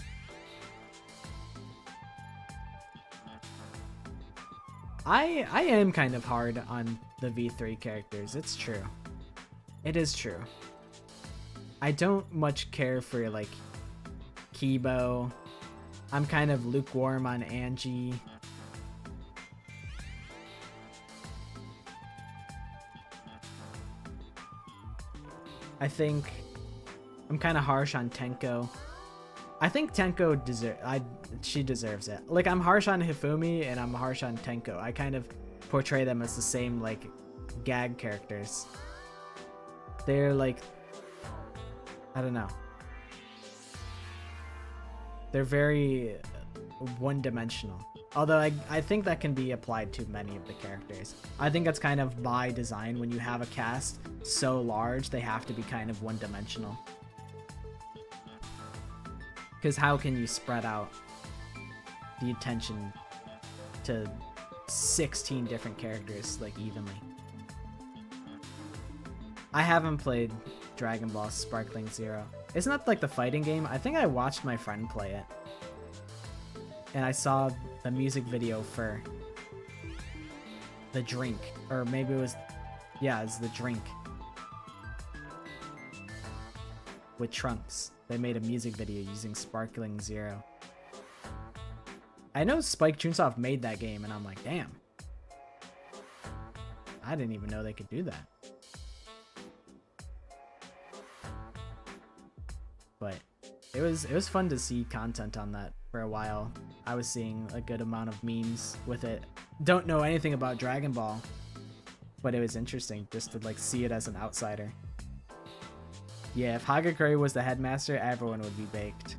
I am kind of hard on the V3 characters. It's true. It is true. I don't much care for like Kibo. I'm kind of lukewarm on Angie. I think I'm kind of harsh on Tenko. I think Tenko she deserves it. Like, I'm harsh on Hifumi and I'm harsh on Tenko. I kind of portray them as the same, like, gag characters. They're like, I don't know. They're very one-dimensional. Although I think that can be applied to many of the characters. I think that's kind of by design. When you have a cast so large, they have to be kind of one-dimensional. Because how can you spread out the attention to 16 different characters, like, evenly? I haven't played Dragon Ball Sparkling Zero. Isn't that like the fighting game? I think I watched my friend play it. And I saw the music video for the drink. Or maybe it was... Yeah, it's the drink. With Trunks. They made a music video using Sparkling Zero. I know Spike Chunsoft made that game, and I'm like, damn. I didn't even know they could do that. But it was fun to see content on that for a while. I was seeing a good amount of memes with it. Don't know anything about Dragon Ball, but it was interesting just to like see it as an outsider. Yeah, if Hagakure was the headmaster, everyone would be baked.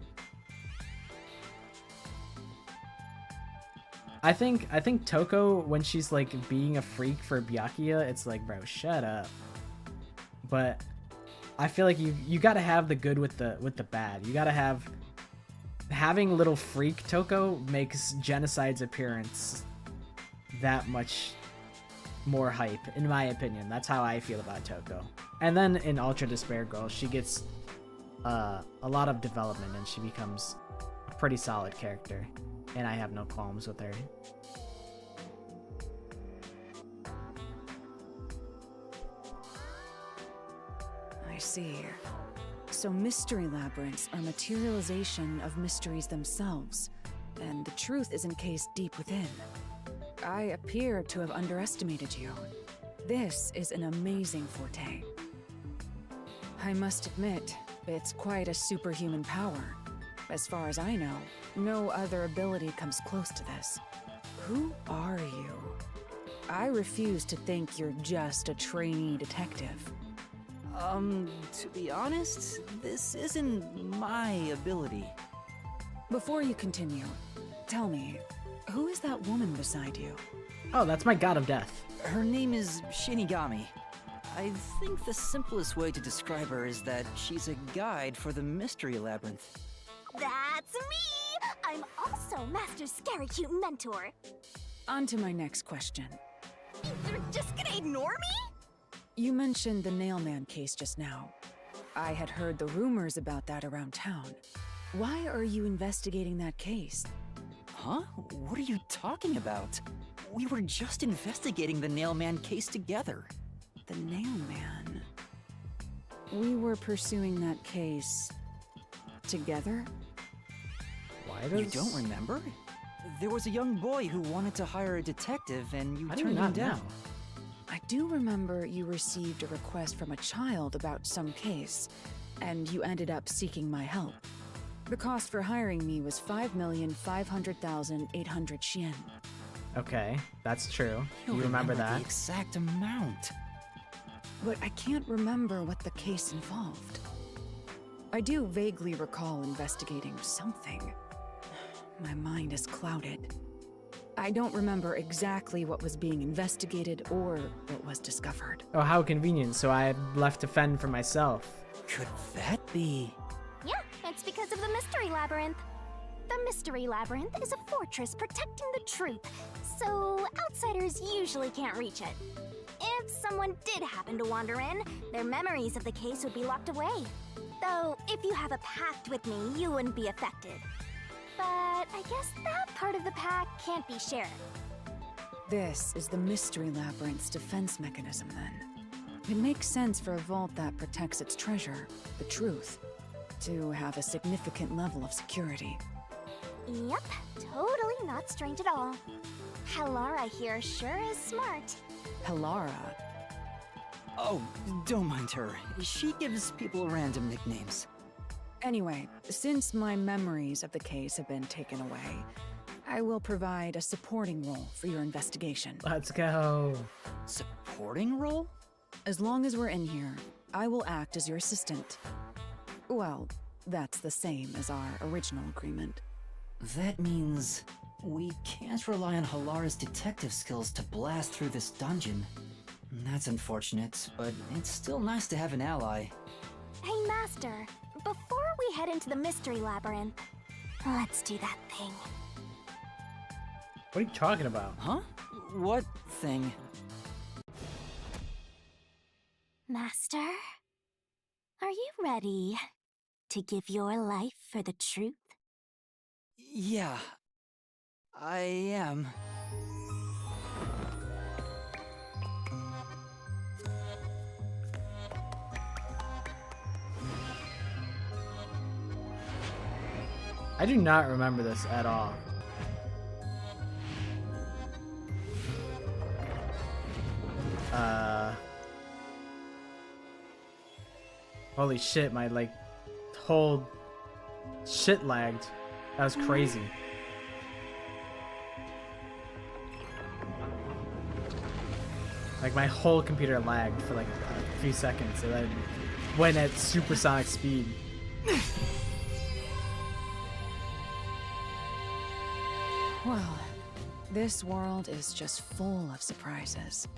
I think Toko, when she's like being a freak for Byakuya, it's like, bro, shut up. But I feel like you gotta have the good with the bad. You gotta have... Having little freak Toko makes Genocide's appearance that much more hype, in my opinion. That's how I feel about Toko. And then in Ultra Despair Girl, she gets a lot of development and she becomes a pretty solid character. And I have no qualms with her. I see. So mystery labyrinths are materialization of mysteries themselves, and the truth is encased deep within. I appear to have underestimated you. This is an amazing forte. I must admit, it's quite a superhuman power. As far as I know, no other ability comes close to this. Who are you? I refuse to think you're just a trainee detective. To be honest, this isn't my ability. Before you continue, tell me, who is that woman beside you? Oh, that's my god of death. Her name is Shinigami. I think the simplest way to describe her is that she's a guide for the Mystery Labyrinth. That's me! I'm also Master Scary Cute Mentor. On to my next question. You're just gonna ignore me? You mentioned the Nailman case just now. I had heard the rumors about that around town. Why are you investigating that case? Huh? What are you talking about? We were just investigating the Nailman case together. The Nailman? We were pursuing that case... together? Why does... You don't remember? there was a young boy who wanted to hire a detective and you I do turned him not down. know. I do remember you received a request from a child about some case, and you ended up seeking my help. The cost for hiring me was 5,500,800 yen. Okay, that's true. You You remember the that? exact amount. But I can't remember what the case involved. I do vaguely recall investigating something. My mind is clouded. I don't remember exactly what was being investigated or what was discovered. Oh, how convenient. So I left to fend for myself. Could that be? Yeah, it's because of the Mystery Labyrinth. The Mystery Labyrinth is a fortress protecting the truth, so outsiders usually can't reach it. If someone did happen to wander in, their memories of the case would be locked away. Though, if you have a pact with me, you wouldn't be affected. But I guess that part of the pact can't be shared. This is the Mystery Labyrinth's defense mechanism, then. It makes sense for a vault that protects its treasure, the truth, to have a significant level of security. Yep, totally not strange at all. Halara here sure is smart. Halara. Oh, don't mind her. She gives people random nicknames. Anyway, since my memories of the case have been taken away, I will provide a supporting role for your investigation. Let's go. Supporting role? As long as we're in here, I will act as your assistant. Well, that's the same as our original agreement. That means we can't rely on Halara's detective skills to blast through this dungeon. That's unfortunate, but it's still nice to have an ally. Hey, Master, before we head into the Mystery Labyrinth, let's do that thing. What are you talking about? Huh? What thing? Master, are you ready to give your life for the truth? Yeah, I am. I do not remember this at all. Holy shit, my whole shit lagged. That was crazy. Like my whole computer lagged for like a few seconds and then went at supersonic speed. Well, this world is just full of surprises.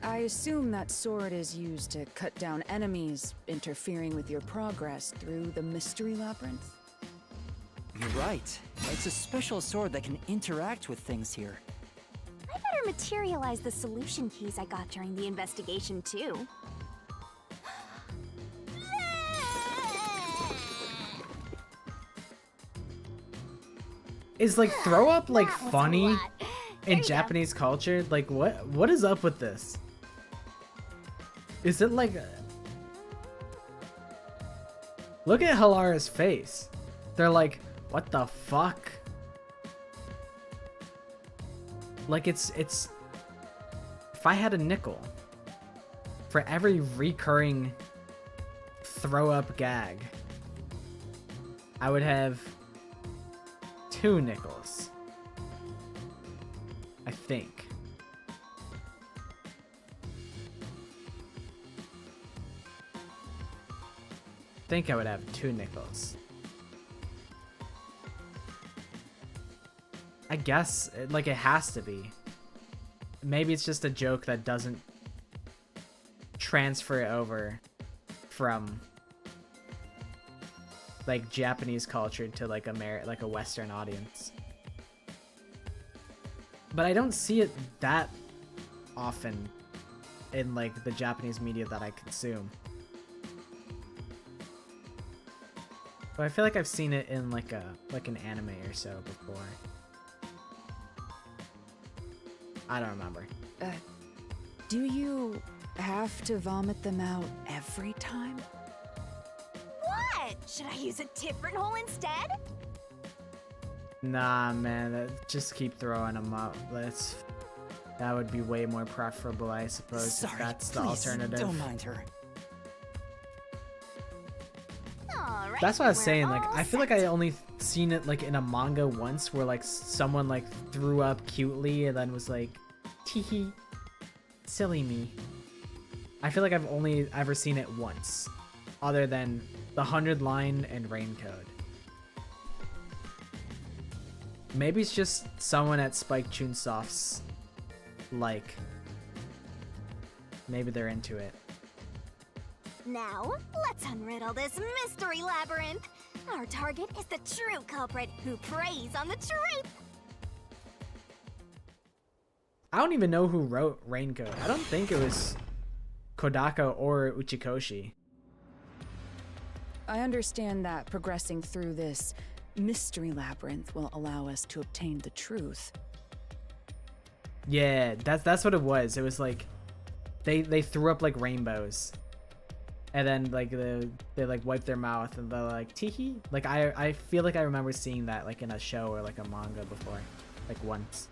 I assume that sword is used to cut down enemies interfering with your progress through the Mystery Labyrinth. You're right. It's a special sword that can interact with things here. I better materialize the solution keys I got during the investigation, too. Is like throw up like That was a funny lot. There in you go. Japanese culture? Like what is up with this? Is it like Look at Halara's face. They're like, what the fuck? Like it's if I had a nickel for every recurring throw up gag, I would have 2 nickels. I think. I would have 2 nickels. I guess like it has to be. Maybe it's just a joke that doesn't transfer over from like Japanese culture to like like a Western audience. But I don't see it that often in like the Japanese media that I consume. But I feel like I've seen it in like an anime or so before. I don't remember. Do you have to vomit them out every time? What? Should I use a different hole instead? Nah, man, just keep throwing them up. That would be way more preferable, I suppose, Sorry, if that's the please, alternative. don't mind her. Alright, That's what I was we're saying, like, all I feel like set. I only seen it, like, in a manga once, where, like, someone, like, threw up cutely and then was like, teehee, silly me. I feel like I've only ever seen it once, other than the 100 line and Raincode. Maybe it's just someone at Spike Chunsoft's, like, maybe they're into it. Now, let's unriddle this mystery labyrinth. Our target is the true culprit who preys on the truth. I don't even know who wrote Raincode. I don't think it was Kodaka or Uchikoshi. I understand that progressing through this mystery labyrinth will allow us to obtain the truth. Yeah, that's what it was. It was like they threw up like rainbows, and then like they like wiped their mouth and they're like teehee. Like I feel like I remember seeing that like in a show or like a manga before, like once.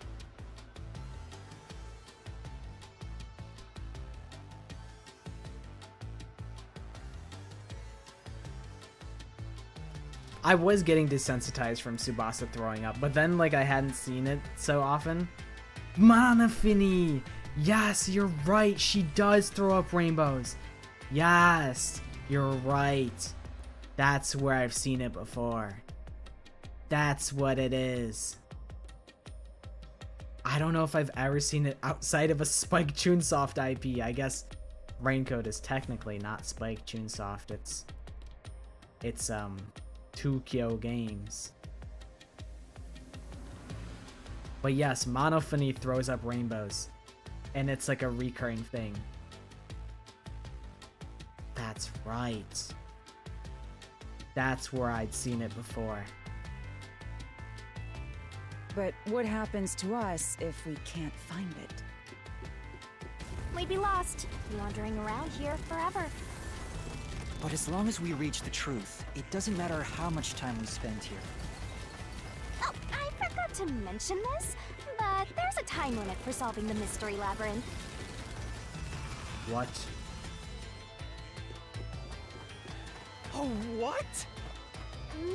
I was getting desensitized from Tsubasa throwing up, but then like I hadn't seen it so often. Manafini! Yes, you're right. She does throw up rainbows. Yes, you're right. That's where I've seen it before. That's what it is. I don't know if I've ever seen it outside of a Spike Chunsoft IP. I guess Raincode is technically not Spike Chunsoft. It's Tokyo Games. But yes, Monophony throws up rainbows, and it's like a recurring thing. That's right. That's where I'd seen it before. But what happens to us if we can't find it? We'd be lost, wandering around here forever. But as long as we reach the truth, it doesn't matter how much time we spend here. Oh, I forgot to mention this, but there's a time limit for solving the mystery labyrinth. What? Oh, what?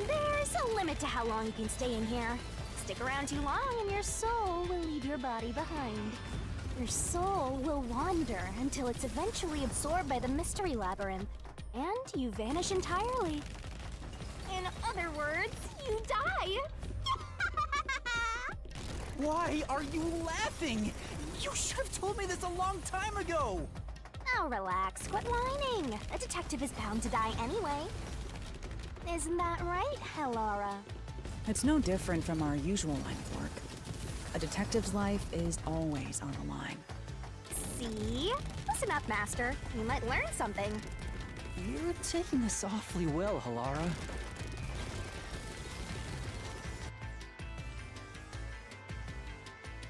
There's a limit to how long you can stay in here. Stick around too long and your soul will leave your body behind. Your soul will wander until it's eventually absorbed by the mystery labyrinth, and you vanish entirely. In other words, you die. Why are you laughing? You should have told me this a long time ago! Oh, relax. Quit whining. A detective is bound to die anyway. Isn't that right, Helara? It's no different from our usual line of work. A detective's life is always on the line. See? Listen up, Master. You might learn something. You're taking this awfully well, Helara.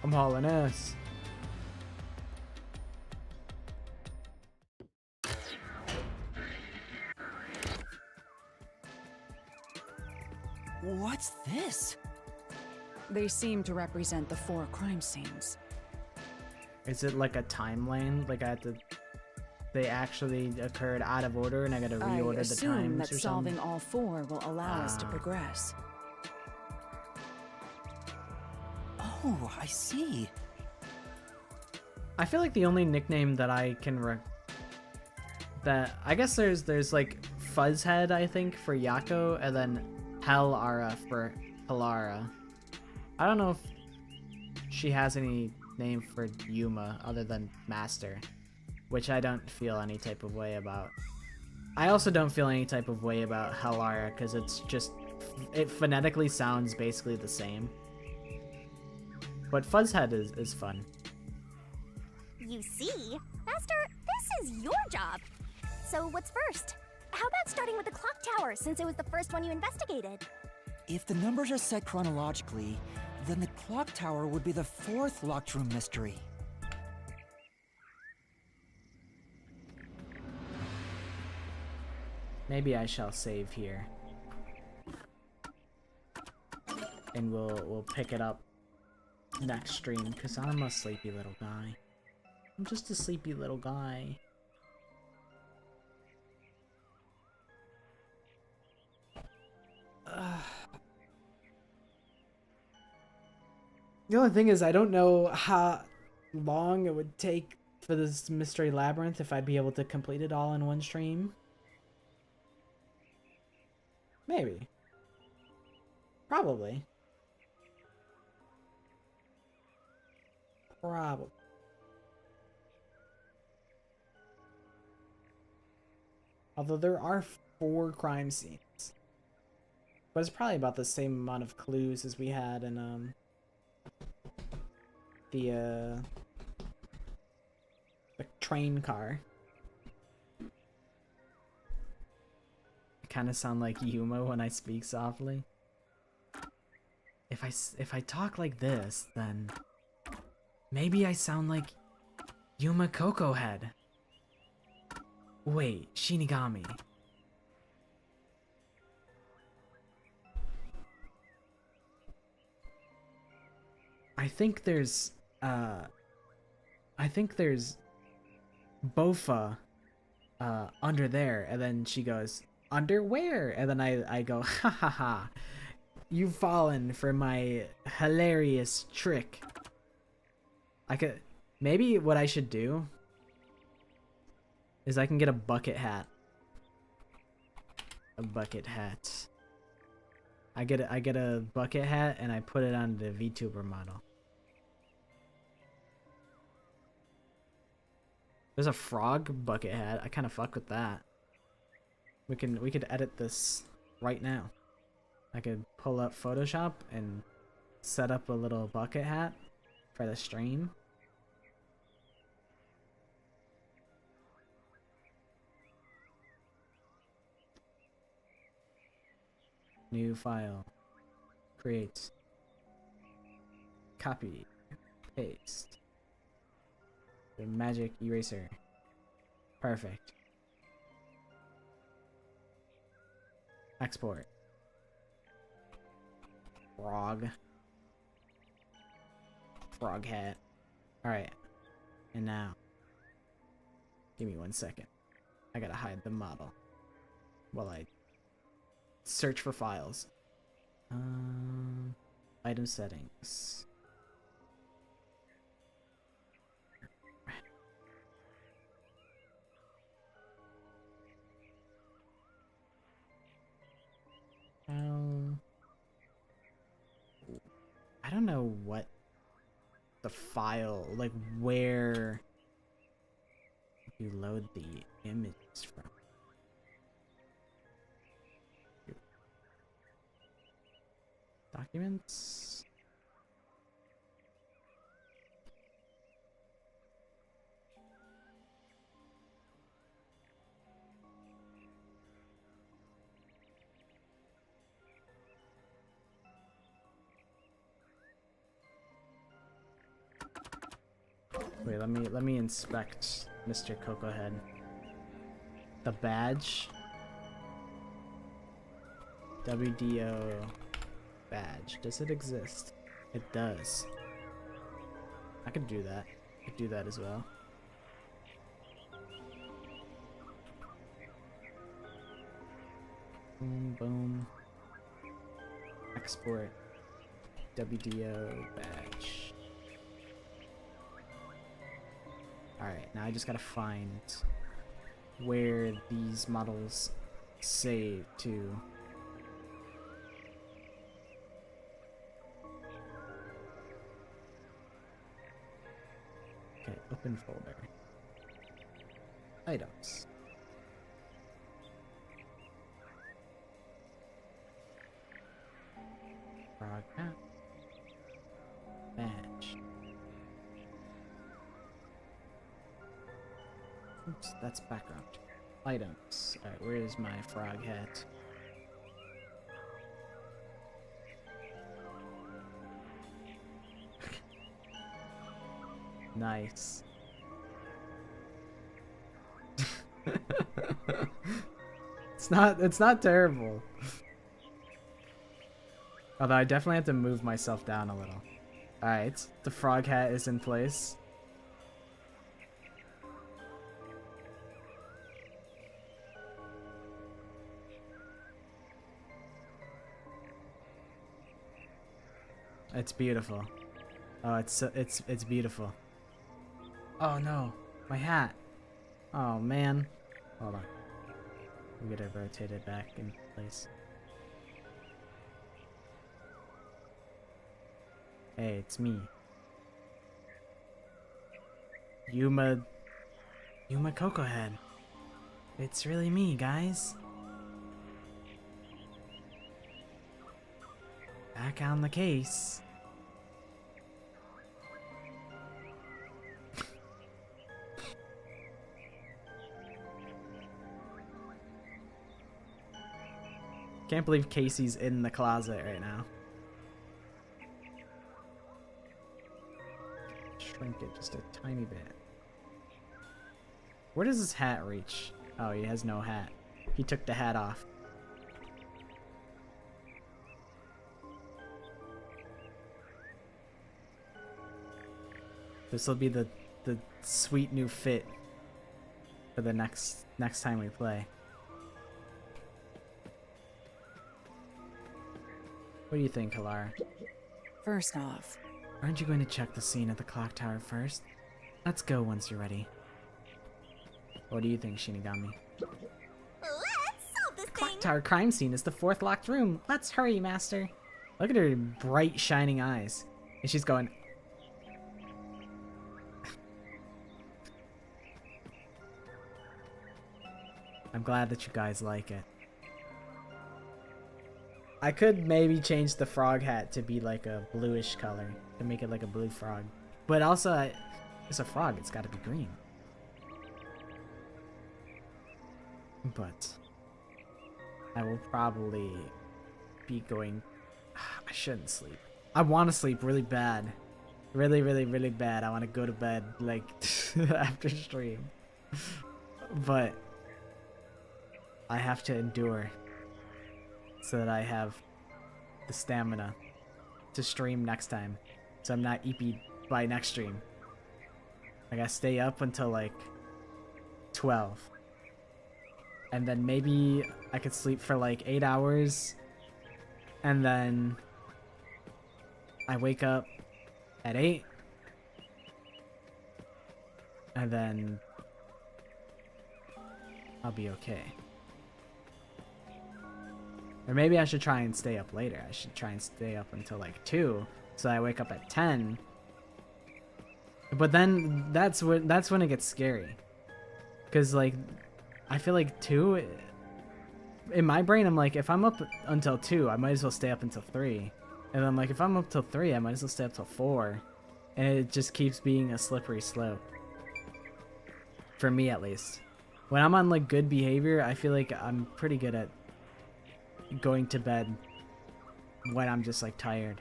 I'm hauling ass. What's this? They seem to represent the 4 crime scenes. Is it like a timeline? Like they actually occurred out of order and I gotta I reorder the assume times that or solving something? all 4 will allow us to progress. Oh, I see. I feel like the only nickname that I can I guess there's like Fuzzhead, I think, for Yako, and then Helara for Helara. I don't know if she has any name for Yuma other than Master, which I don't feel any type of way about. I also don't feel any type of way about Helara because it phonetically sounds basically the same. But Fuzzhead is fun. You see? Master, this is your job. So what's first? How about starting with the clock tower, since it was the first one you investigated? If the numbers are set chronologically, then the clock tower would be the 4th locked room mystery. Maybe I shall save here. and we'll pick it up next stream, because I'm a sleepy little guy. I'm just a sleepy little guy. The only thing is, I don't know how long it would take for this mystery labyrinth, if I'd be able to complete it all in one stream. Maybe. Probably. Probably. Although there are 4 crime scenes. But it's probably about the same amount of clues as we had in the train car. I kind of sound like Yuma when I speak softly. If I talk like this, then maybe I sound like Yuma Coco Head. Wait, Shinigami. I think there's Bofa under there, and then she goes, underwear, and then I go, ha ha ha, you've fallen for my hilarious trick. I could, maybe what I should do is I can get a bucket hat. A bucket hat. I get a bucket hat and I put it on the VTuber model. There's a frog bucket hat. I kind of fuck with that. We could edit this right now. I could pull up Photoshop and set up a little bucket hat for the stream. New file. Create. Copy. Paste. The magic eraser. Perfect. Export. Frog. Frog hat. Alright. And now. Give me 1 second. I gotta hide the model while I search for files. Item settings. I don't know what the file, like where you load the images from. Documents. Wait, let me inspect Mr. Coco Head. The badge. WDO badge. Does it exist? It does. I could do that. I could do that as well. Boom, boom. Export. WDO badge. Alright, now I just gotta find where these models save to. Okay, open folder. Items. Frog hat. Badge. Oops, that's background. Items. Alright, where is my frog hat? Nice. It's not terrible. Although I definitely have to move myself down a little. Alright, the frog hat is in place. It's beautiful. Oh, it's beautiful. Oh no, my hat. Oh man. Hold on. I'm gonna rotate it back in place. Hey, it's me. Yuma Coco Head. It's really me, guys. Back on the case. Can't believe Casey's in the closet right now. Shrink it just a tiny bit. Where does his hat reach? Oh, he has no hat. He took the hat off. This will be the sweet new fit for the next time we play. What do you think, Halara? First off, Aren't you going to check the scene at the clock tower first? Let's go once you're ready. What do you think, Shinigami? Let's solve this Clock thing! tower crime scene is the 4th locked room. Let's hurry, Master. Look at her bright, shining eyes. And she's going... I'm glad that you guys like it. I could maybe change the frog hat to be like a bluish color to make it like a blue frog. But also, it's a frog. It's got to be green. But I will probably be going... I shouldn't sleep. I want to sleep really bad. Really, really, really bad. I want to go to bed like after stream. But I have to endure so that I have the stamina to stream next time. So I'm not EP'd by next stream. I gotta stay up until like 12. And then maybe I could sleep for like 8 hours. And then I wake up at 8. And then I'll be okay. Or maybe I should try and stay up later. I should try and stay up until like 2, so I wake up at 10. But then that's when it gets scary. Cause like I feel like 2, in my brain I'm like, if I'm up until 2, I might as well stay up until 3. And I'm like, if I'm up till 3, I might as well stay up till 4. And it just keeps being a slippery slope. For me at least. When I'm on like good behavior, I feel like I'm pretty good at going to bed when I'm just like tired.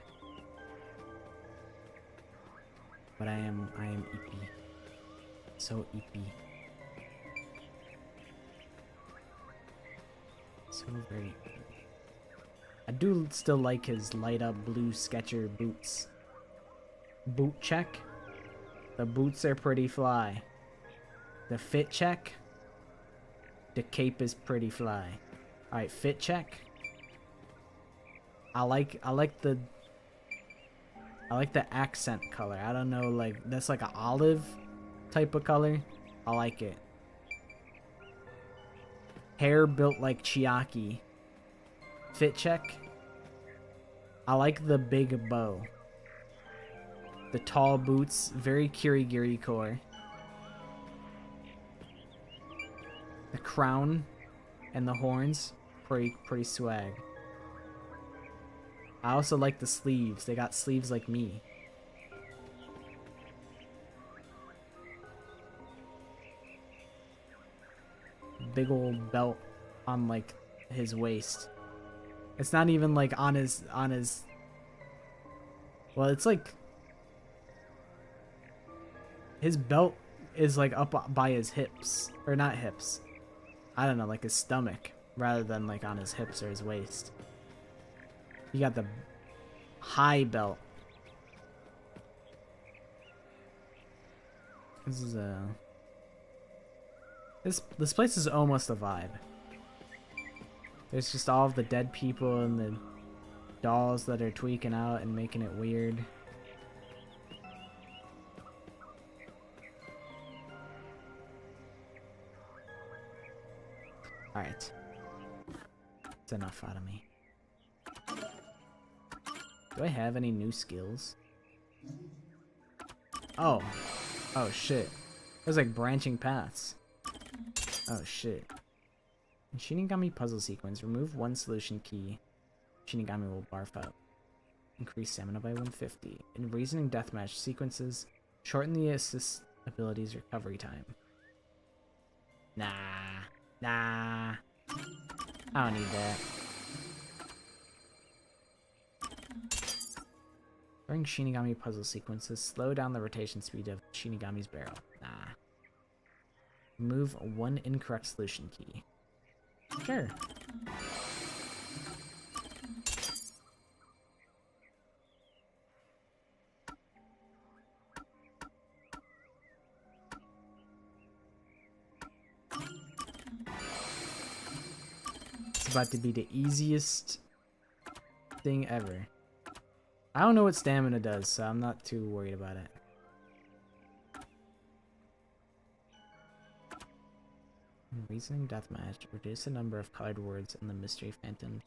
But I am EP. So EP. So very EP. I do still like his light up blue Sketcher boots. Boot check. The boots are pretty fly. The fit check. The cape is pretty fly. Alright, fit check. I like the accent color. I don't know, like that's like an olive type of color. I like it. Hair built like Chiaki. Fit check. I like the big bow. The tall boots, very Kirigiri core. The crown and the horns, pretty swag. I also like the sleeves. They got sleeves like me. Big old belt on like his waist. It's not even like on his well, it's like his belt is like up by his hips, or not hips. I don't know, like his stomach rather than like on his hips or his waist. You got the high belt. This is a... This place is almost a vibe. There's just all of the dead people and the dolls that are tweaking out and making it weird. Alright. That's enough out of me. Do I have any new skills? Oh. Oh shit. There's like branching paths. Oh shit. In Shinigami puzzle sequence, remove one solution key. Shinigami will barf up. Increase stamina by 150. In reasoning deathmatch sequences, shorten the assist ability's recovery time. Nah. Nah. I don't need that. During Shinigami puzzle sequences, slow down the rotation speed of Shinigami's barrel. Nah. Remove one incorrect solution key. Sure. It's about to be the easiest thing ever. I don't know what stamina does, so I'm not too worried about it. Reasoning deathmatch. Reduce the number of colored words in the mystery phantom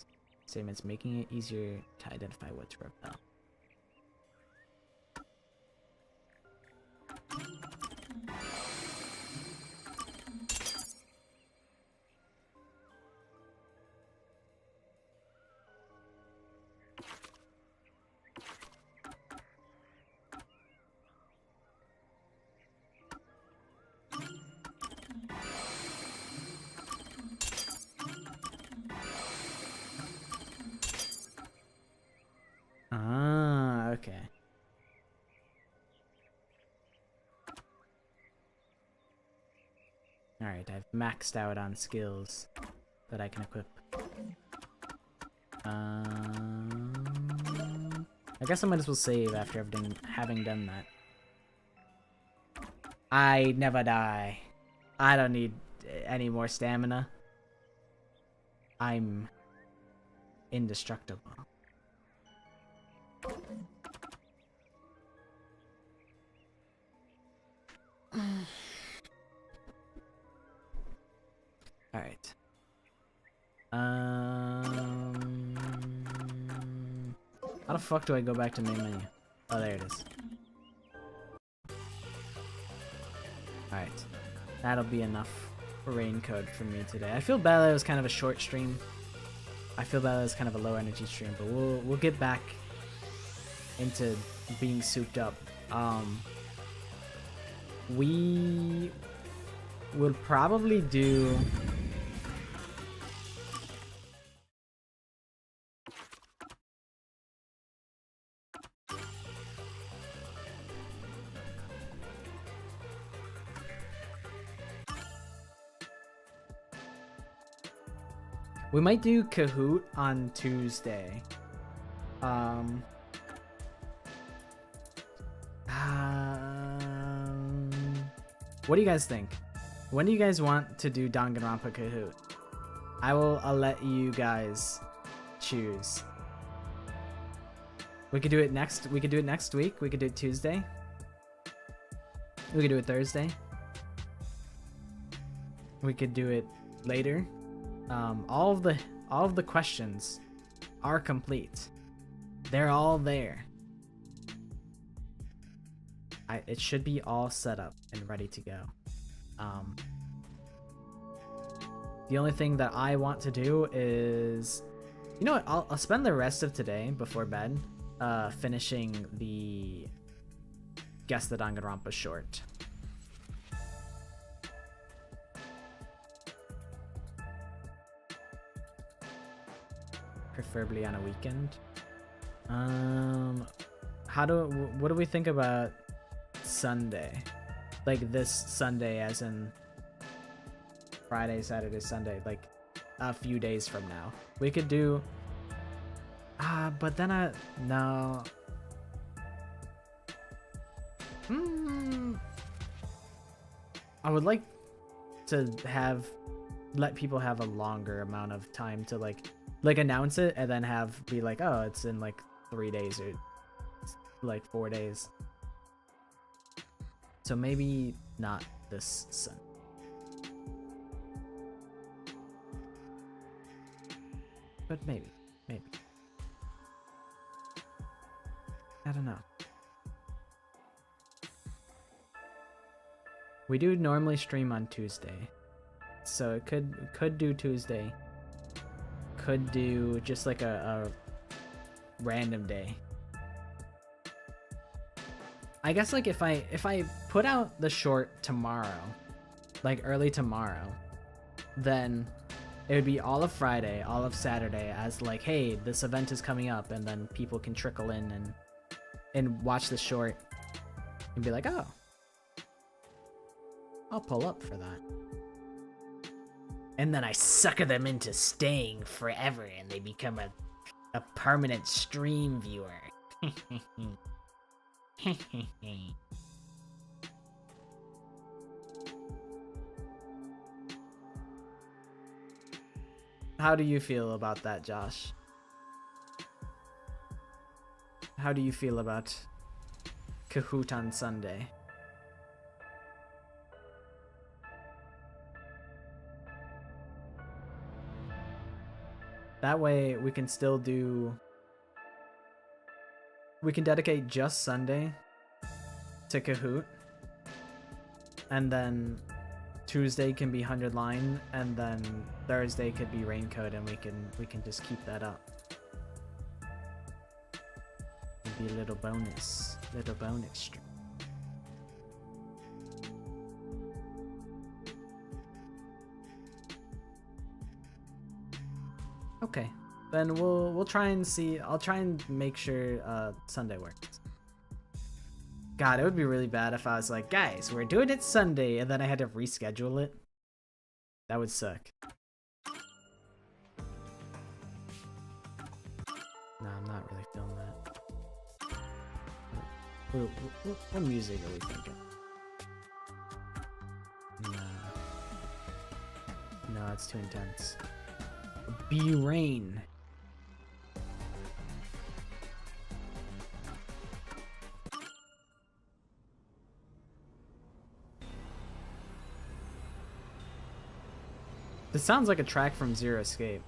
statements, making it easier to identify what to repel. Ah, okay. Alright, I've maxed out on skills that I can equip. I guess I might as well save after having done that. I never die. I don't need any more stamina. I'm indestructible. Alright. How the fuck do I go back to main menu? Oh, there it is. Alright. That'll be enough rain code for me today. I feel bad that it was kind of a short stream. I feel bad that it was kind of a low energy stream, but we'll get back into being souped up. We will probably do... We might do Kahoot on Tuesday. What do you guys think? When do you guys want to do Danganronpa Kahoot? I'll let you guys choose. We could do it next. We could do it next week. We could do it Tuesday. We could do it Thursday. We could do it later. All of the questions are complete. They're all there. It should be all set up and ready to go. The only thing that I want to do is, you know what? I'll spend the rest of today before bed, finishing the Guess the Danganronpa short. Preferably on a weekend. What do we think about Sunday? Like this Sunday as in Friday, Saturday, Sunday, like a few days from now. We could do But then no. I would like to let people have a longer amount of time to like announce it and then be like, oh, it's in like 3 days or like 4 days. So maybe not this Sunday. But maybe. I don't know. We do normally stream on Tuesday. So it could do Tuesday. Could do just like a random day. I guess like if I put out the short tomorrow, like early tomorrow, then it would be all of Friday, all of Saturday as like, hey, this event is coming up, and then people can trickle in and watch the short and be like, oh, I'll pull up for that. And then I sucker them into staying forever and they become a permanent stream viewer. How do you feel about that, Josh? How do you feel about Kahoot on Sunday? That way we can still we can dedicate just Sunday to Kahoot, and then Tuesday can be 100 line, and then Thursday could be Raincoat, and we can just keep that up. It'd be a little bonus stream. Okay, then we'll try and see. I'll try and make sure Sunday works. God, it would be really bad if I was like, guys, we're doing it Sunday, and then I had to reschedule it. That would suck. No, I'm not really feeling that. What music are we thinking? No, it's too intense. B-Rain. This sounds like a track from Zero Escape.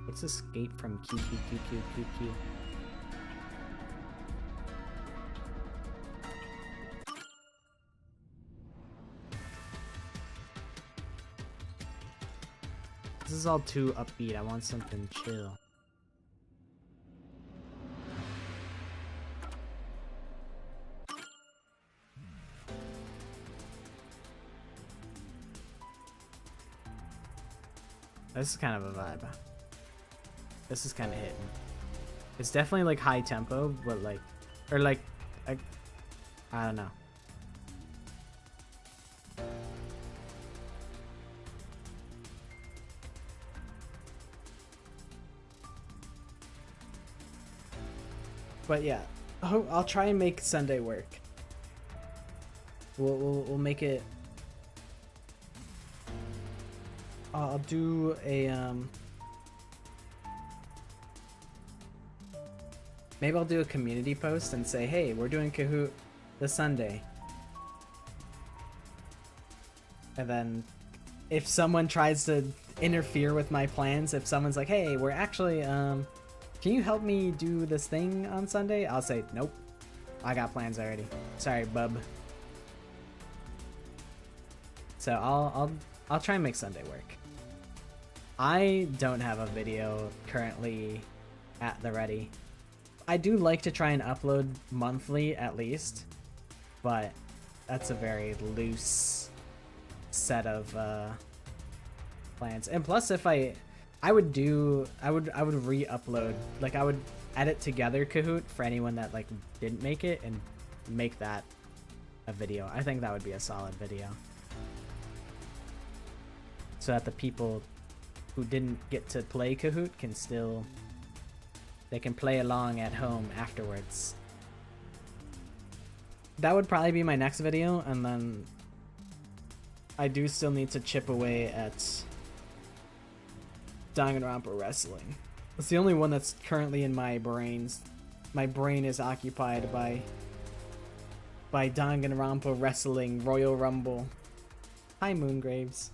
What's Escape from QQQQQQ? This is all too upbeat. I want something chill. This is kind of a vibe. This is kind of hitting. It's definitely like high tempo, but like, or like, I don't know. But yeah, I'll try and make Sunday work. We'll make it. I'll do a maybe I'll do a community post and say, hey, we're doing Kahoot this Sunday. And then if someone tries to interfere with my plans, if someone's like, hey, we're actually can you help me do this thing on Sunday? I'll say, nope, I got plans already. Sorry, bub. So I'll try and make Sunday work. I don't have a video currently at the ready. I do like to try and upload monthly at least, but that's a very loose set of plans. And plus, if I would re-upload, like I would edit together Kahoot for anyone that like didn't make it and make that a video. I think that would be a solid video, so that the people who didn't get to play Kahoot can still, they can play along at home afterwards. That would probably be my next video, and then I do still need to chip away at Danganronpa Wrestling. It's the only one that's currently in my brains. My brain is occupied by Danganronpa Wrestling Royal Rumble. Hi, Moongraves.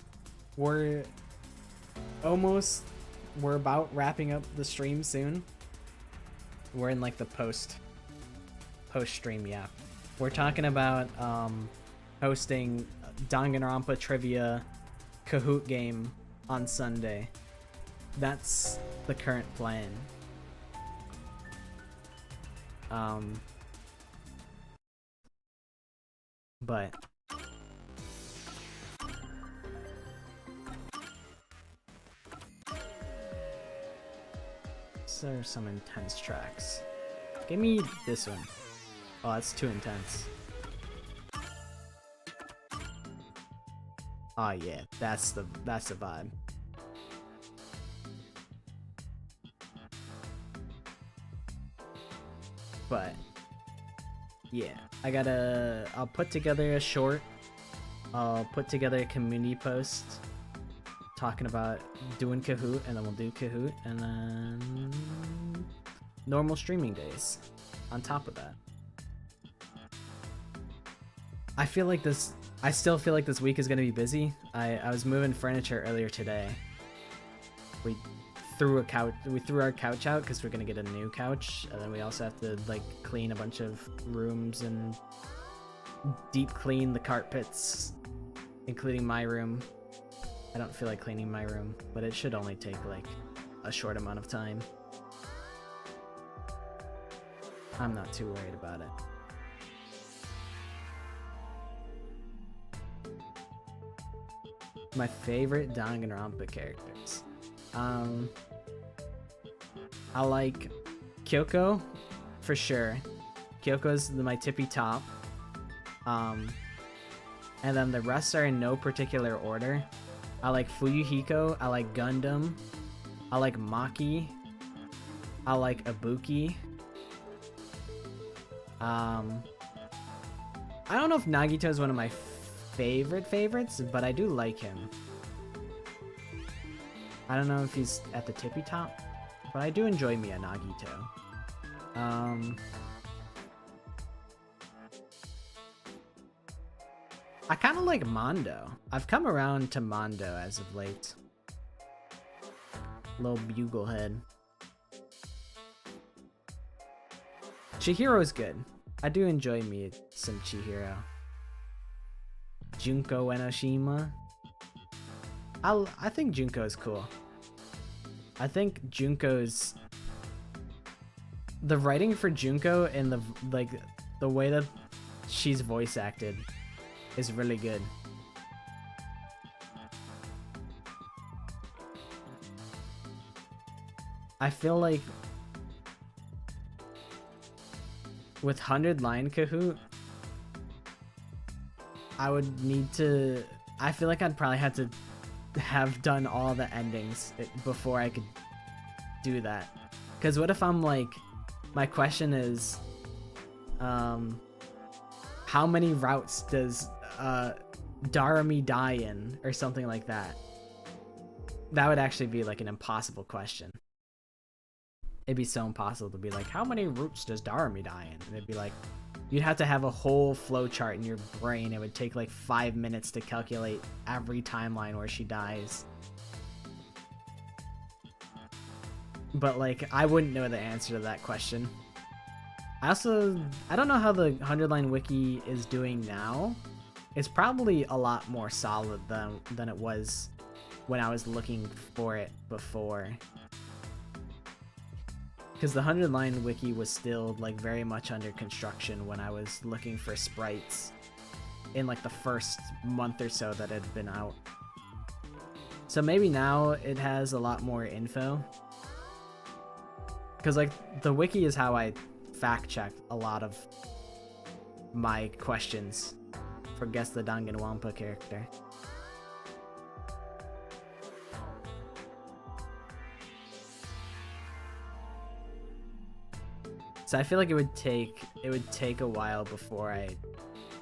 We're about wrapping up the stream soon. We're in like the post stream, yeah. We're talking about hosting Danganronpa trivia Kahoot game on Sunday. That's the current plan. But so there's some intense tracks. Give me this one. Oh, that's too intense. Oh yeah, that's the vibe. But yeah, I'll put together a short. I'll put together a community post talking about doing Kahoot, and then we'll do Kahoot, and then normal streaming days on top of that. I still feel like this week is gonna be busy. I was moving furniture earlier today. We threw our couch out because we're gonna get a new couch, and then we also have to like clean a bunch of rooms and deep clean the carpets, including my room. I don't feel like cleaning my room, but it should only take like a short amount of time. I'm not too worried about it. My favorite Danganronpa characters. I like Kyoko, for sure. Kyoko's my tippy top. And then the rest are in no particular order. I like Fuyuhiko, I like Gundam, I like Maki, I like Ibuki. I don't know if Nagito is one of my favorites, but I do like him. I don't know if he's at the tippy top, but I do enjoy Mia Nagito. I kind of like Mondo. I've come around to Mondo as of late. Little Buglehead. Chihiro's good. I do enjoy me some Chihiro. Junko Enoshima. I think Junko is cool. I think Junko's... The writing for Junko and the way that she's voice acted is really good. I feel like with 100 line Kahoot, I would need to... I feel like I'd probably have to have done all the endings before I could do that. Because what if I'm like... My question is... how many routes does Darumi die in? Or something like that. That would actually be like an impossible question. It'd be so impossible to be like, how many routes does Darumi die in? And it'd be like, you'd have to have a whole flowchart in your brain. It would take like 5 minutes to calculate every timeline where she dies. But like, I wouldn't know the answer to that question. I don't know how the 100 line wiki is doing now. It's probably a lot more solid than it was when I was looking for it before. Because the 100 line wiki was still like very much under construction when I was looking for sprites in like the first month or so that it had been out. So maybe now it has a lot more info. Because like the wiki is how I fact check a lot of my questions for Guess the Danganronpa character. So I feel like it would take a while before I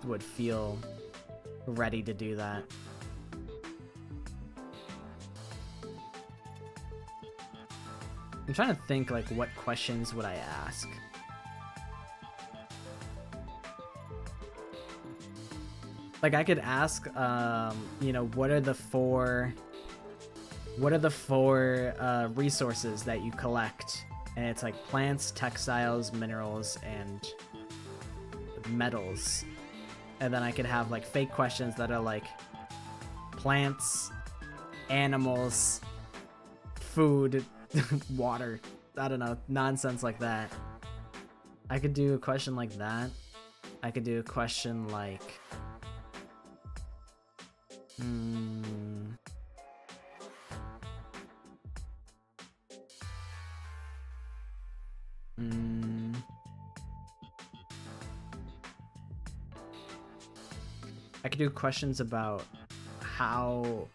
would feel ready to do that. I'm trying to think like what questions would I ask? Like I could ask you know, what are the four resources that you collect? And it's like plants, textiles, minerals, and metals. And then I could have like fake questions that are like plants, animals, food, water. I don't know, nonsense like that. I could do a question like that. I could do a question like I could do questions about how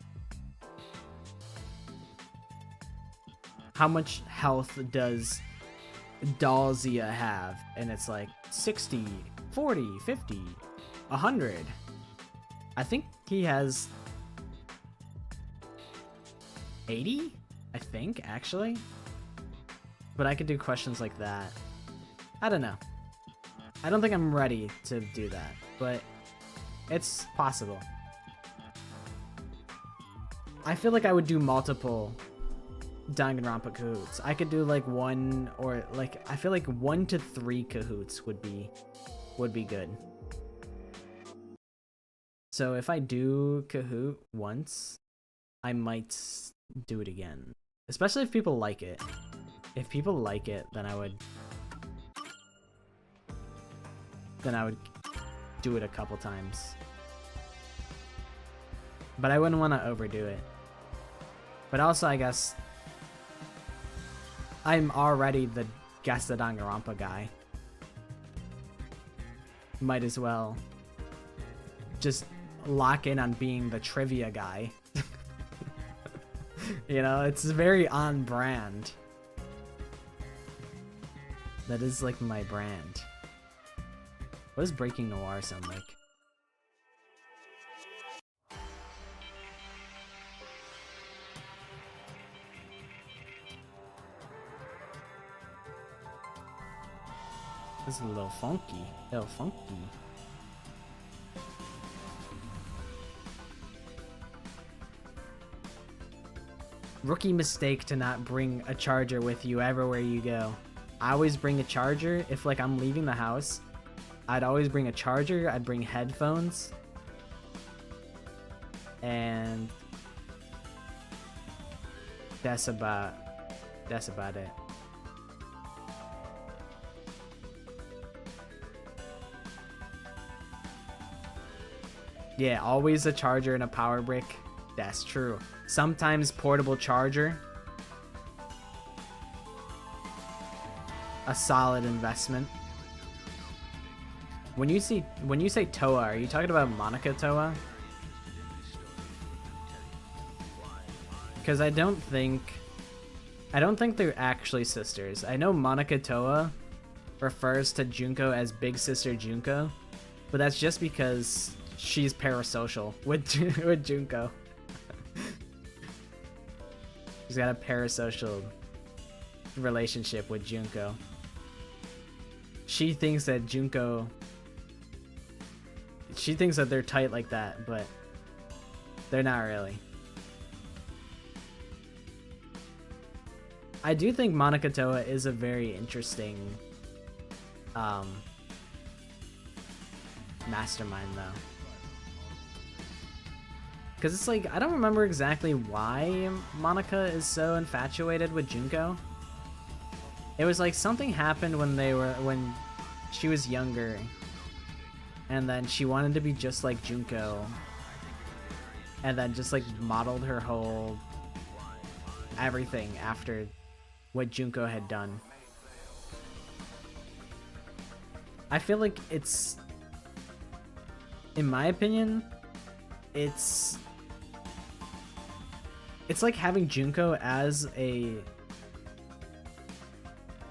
much health does Dalzia have? And it's like 60, 40, 50, 100. I think he has 80, I think, actually. But I could do questions like that. I don't know. I don't think I'm ready to do that, but it's possible. I feel like I would do multiple Danganronpa Kahoots. I could do like one, or like I feel like 1 to 3 Kahoots would be good. So if I do Kahoot once, I might do it again. Especially if people like it. If people like it, then I would do it a couple times. But I wouldn't want to overdo it. But also, I guess I'm already the Guess the Danganronpa guy. Might as well just lock in on being the trivia guy. You know, it's very on brand. That is like my brand. What does Breaking Noir sound like? This is a little funky. Rookie mistake to not bring a charger with you everywhere you go. I always bring a charger. If like I'm leaving the house, I'd always bring a charger. I'd bring headphones. And that's about it. Yeah, always a charger and a power brick. That's true. Sometimes portable charger. A solid investment. When you say Toa, are you talking about Monica Toa? Because I don't think they're actually sisters. I know Monica Toa refers to Junko as Big Sister Junko, but that's just because she's parasocial with Junko. She's got a parasocial relationship with Junko. She thinks that they're tight like that, but they're not really. I do think Monica Toa is a very interesting mastermind though. Because it's like, I don't remember exactly why Monica is so infatuated with Junko. It was like something happened when she was younger. And then she wanted to be just like Junko. And then just like modeled her whole everything after what Junko had done. I feel like it's, in my opinion, it's like having Junko as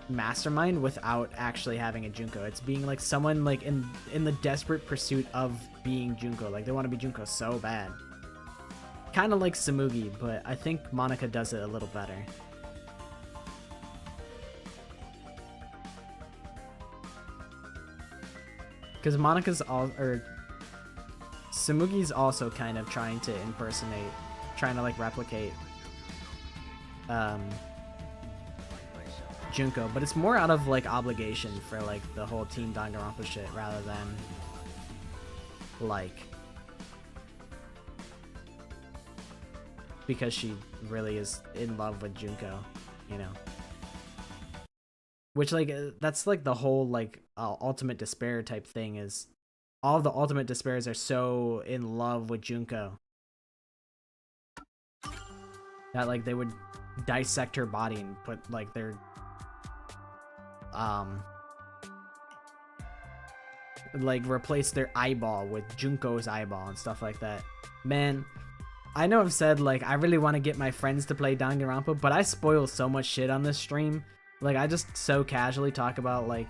mastermind without actually having a Junko. It's being like someone like in the desperate pursuit of being Junko. Like they want to be Junko so bad. Kind of like Samugi, but I think Monica does it a little better. Because Monica's all, or Samugi's also kind of trying to impersonate, trying to like replicate Junko, but it's more out of like obligation for like the whole Team Danganronpa shit rather than like because she really is in love with Junko, you know. Which like that's like the whole like ultimate despair type thing is all of the ultimate despairs are so in love with Junko that like they would dissect her body and put like their like replace their eyeball with Junko's eyeball and stuff like that. Man, I know I've said like I really want to get my friends to play Danganronpa, but I spoil so much shit on this stream. Like I just so casually talk about like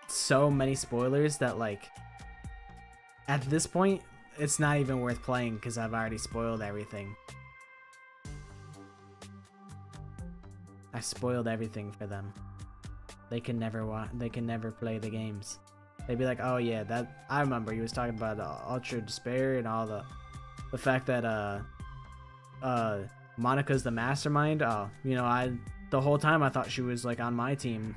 so many spoilers that like at this point it's not even worth playing because I've already spoiled everything. I spoiled everything for them. They can never play the games. They'd be like, oh yeah, that I remember he was talking about Ultra Despair and all the fact that Monica's the mastermind. Oh, you know, the whole time I thought she was like on my team,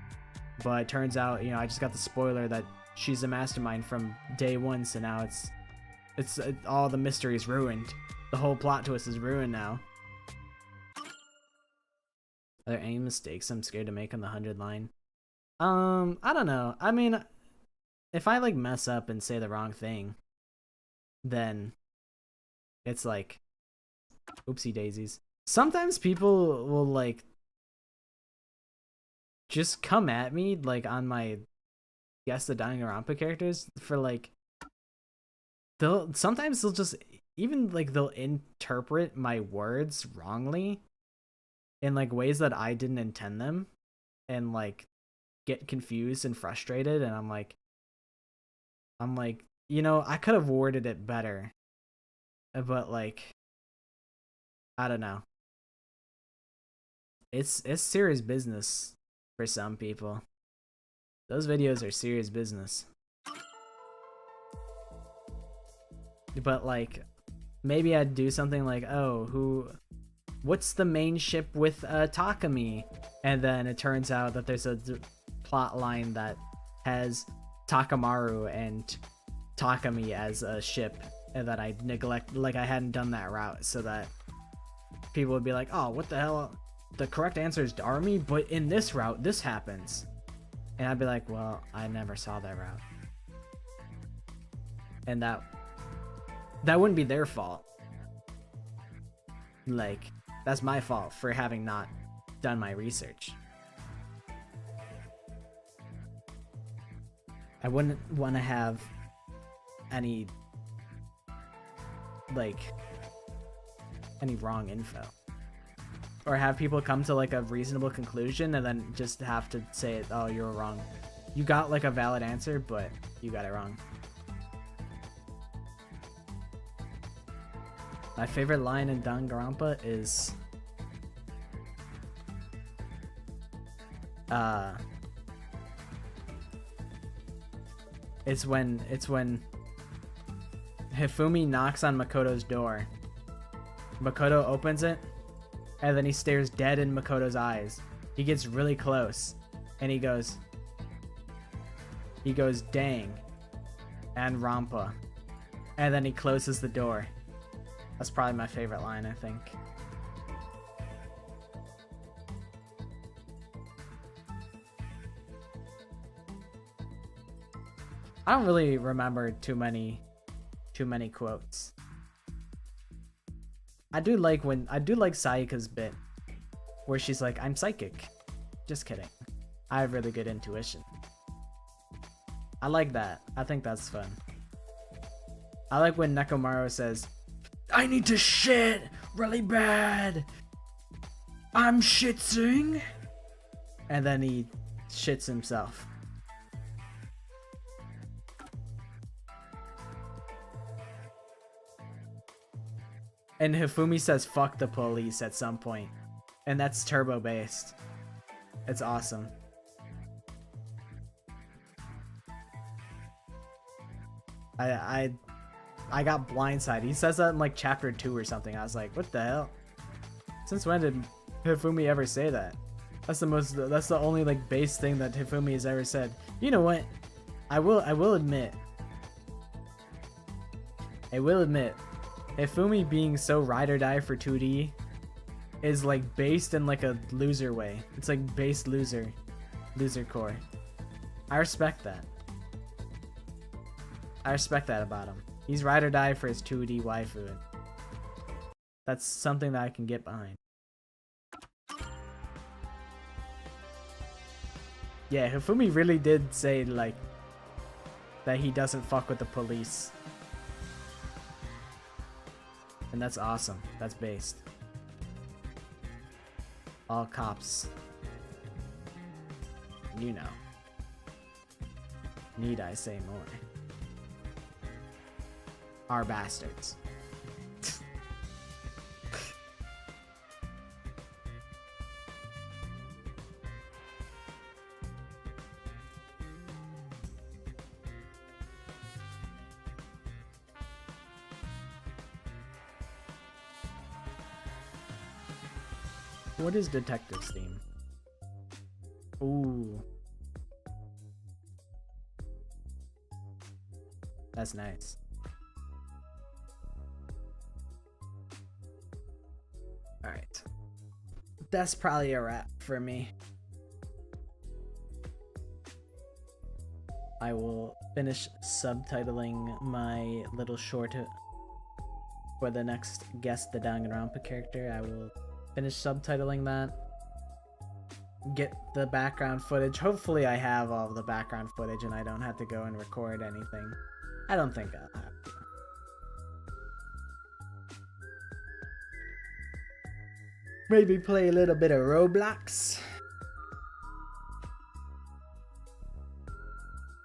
but it turns out, you know, I just got the spoiler that she's the mastermind from day one. So now it's all the mystery is ruined. The whole plot twist is ruined now. Are there any mistakes I'm scared to make on the 100 line? I don't know. I mean, if I like mess up and say the wrong thing, then it's like oopsie daisies. Sometimes people will like just come at me like on my Guess the Danganronpa characters for like sometimes they'll just even like they'll interpret my words wrongly in like ways that I didn't intend them and like get confused and frustrated, and I'm like, you know, I could have worded it better, but like I don't know. It's serious business for some people. Those videos are serious business. But like maybe I'd do something like, oh, what's the main ship with Takami? And then it turns out that there's a plot line that has Takamaru and Takami as a ship, and that I neglect, like I hadn't done that route, so that people would be like, oh, what the hell? The correct answer is Darmi, but in this route, this happens. And I'd be like, well, I never saw that route. And that wouldn't be their fault. Like, that's my fault for having not done my research. I wouldn't want to have any wrong info. Or have people come to like a reasonable conclusion and then just have to say, oh, you're wrong. You got like a valid answer, but you got it wrong. My favorite line in Danganronpa is it's when Hifumi knocks on Makoto's door. Makoto opens it, and then he stares dead in Makoto's eyes. He gets really close, and he goes, dang, and Rampa. And then he closes the door. That's probably my favorite line, I think. I don't really remember too many quotes. I do like Sayaka's bit where she's like, I'm psychic. Just kidding. I have really good intuition. I like that. I think that's fun. I like when Nekomaru says, I need to shit really bad. I'm shitsing. and then he shits himself. And Hifumi says fuck the police at some point, and that's turbo based. It's awesome. I got blindsided. He says that in like chapter 2 or something. I was like, what the hell? Since when did Hifumi ever say that? That's the only like base thing that Hifumi has ever said. You know what? I will admit, Hifumi being so ride or die for 2D is like based in like a loser way. It's like based loser core. I respect that. I respect that about him. He's ride or die for his 2D waifu. That's something that I can get behind. Yeah, Hifumi really did say like that he doesn't fuck with the police. And that's awesome. That's based. All cops. You know. Need I say more? Are bastards. What is Detective's theme? Ooh. That's nice. Alright. That's probably a wrap for me. I will finish subtitling my little short for the next guest, the Danganronpa character. I will finish subtitling that. Get the background footage. Hopefully I have all of the background footage and I don't have to go and record anything. I don't think I'll have to. Maybe play a little bit of Roblox.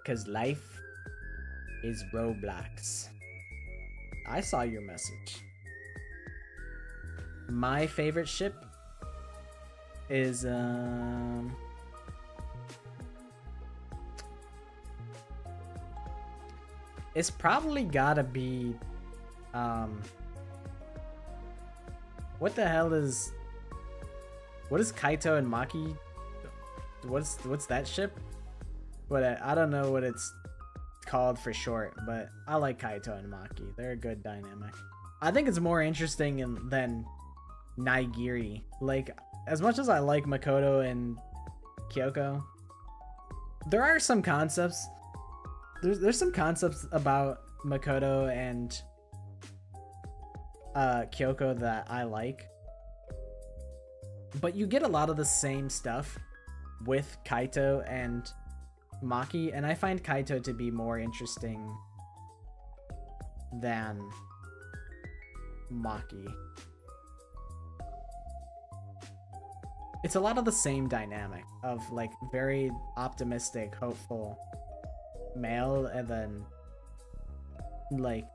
Because life is Roblox. I saw your message. My favorite ship is it's probably gotta be what the hell is Kaito and Maki? What's that ship? What I don't know what it's called for short, but I like Kaito and Maki. They're a good dynamic. I think it's more interesting than Naigiri. Like, as much as I like Makoto and Kyoko, there are some concepts. There's some concepts about Makoto and Kyoko that I like. But you get a lot of the same stuff with Kaito and Maki, and I find Kaito to be more interesting than Maki. It's a lot of the same dynamic of like very optimistic, hopeful male, and then like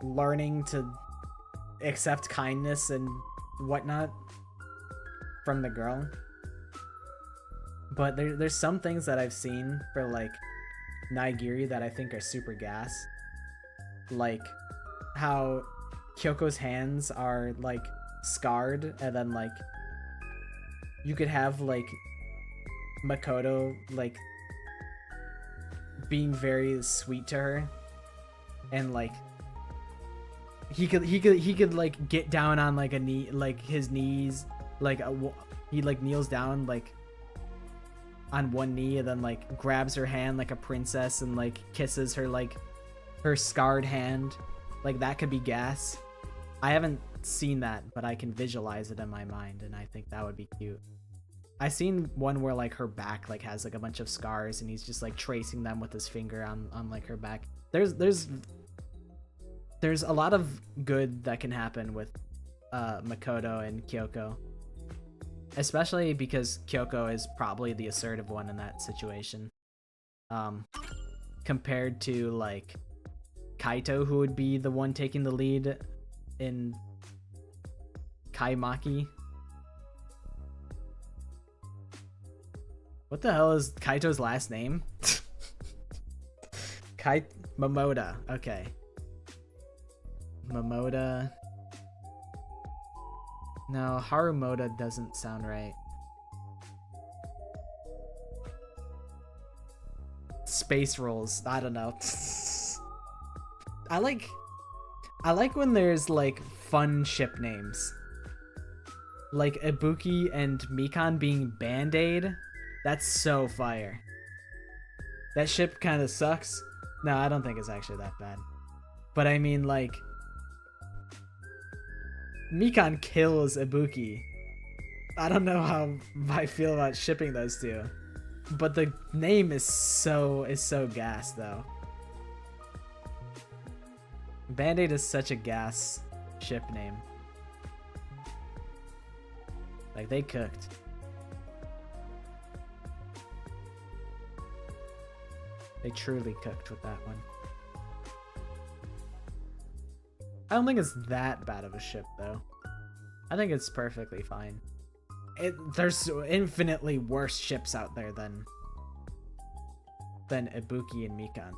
learning to accept kindness and whatnot from the girl. But there's some things that I've seen for like Naigiri that I think are super gas. Like how Kyoko's hands are like scarred, and then like you could have like Makoto like being very sweet to her, and like he could like get down on like a knee, like his knees, like he like kneels down like on one knee and then like grabs her hand like a princess and like kisses her like her scarred hand. Like that could be gas. I haven't seen that, but I can visualize it in my mind, and I think that would be cute. I seen one where like her back like has like a bunch of scars and he's just like tracing them with his finger on like her back. There's a lot of good that can happen with Makoto and Kyoko. especially because Kyoko is probably the assertive one in that situation. Compared to like Kaito, who would be the one taking the lead in Kaimaki. What the hell is Kaito's last name? Momoda. Okay. Momoda. No, Harumoda doesn't sound right. Space rolls. I don't know. I like when there's like fun ship names. Like Ibuki and Mikan being Band-Aid. That's so fire. That ship kind of sucks. No, I don't think it's actually that bad. But I mean, like, Mikan kills Ibuki. I don't know how I feel about shipping those two. But the name is so gas though. Band-Aid is such a gas ship name. Like, they cooked. They truly cooked with that one. I don't think it's that bad of a ship though. I think it's perfectly fine. There's infinitely worse ships out there than Ibuki and Mikan.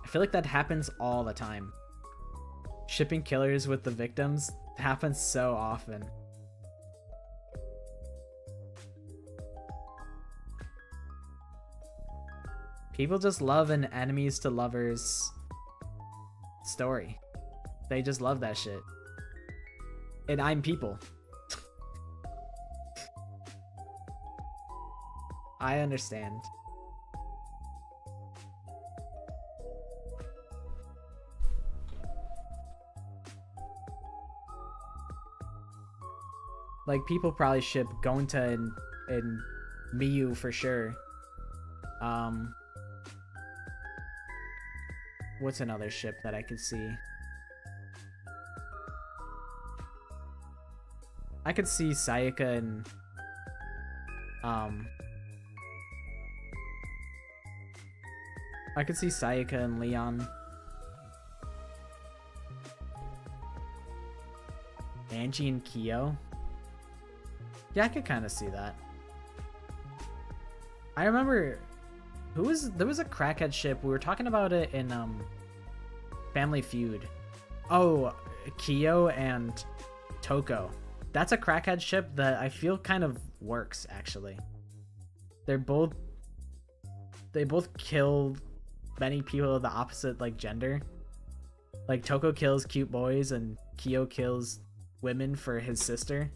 I feel like that happens all the time. Shipping killers with the victims happens so often. People just love an enemies to lovers story. They just love that shit. And I'm people. I understand. Like, people probably ship Gonta and Miyu for sure. What's another ship that I could see? I could see Sayaka and I could see Sayaka and Leon. Angie and Kyo. Yeah, I could kind of see that. I remember there was a crackhead ship. We were talking about it in Family Feud. Oh, Kyo and Toko. That's a crackhead ship that I feel kind of works actually. They both kill many people of the opposite like gender. Like Toko kills cute boys and Kyo kills women for his sister.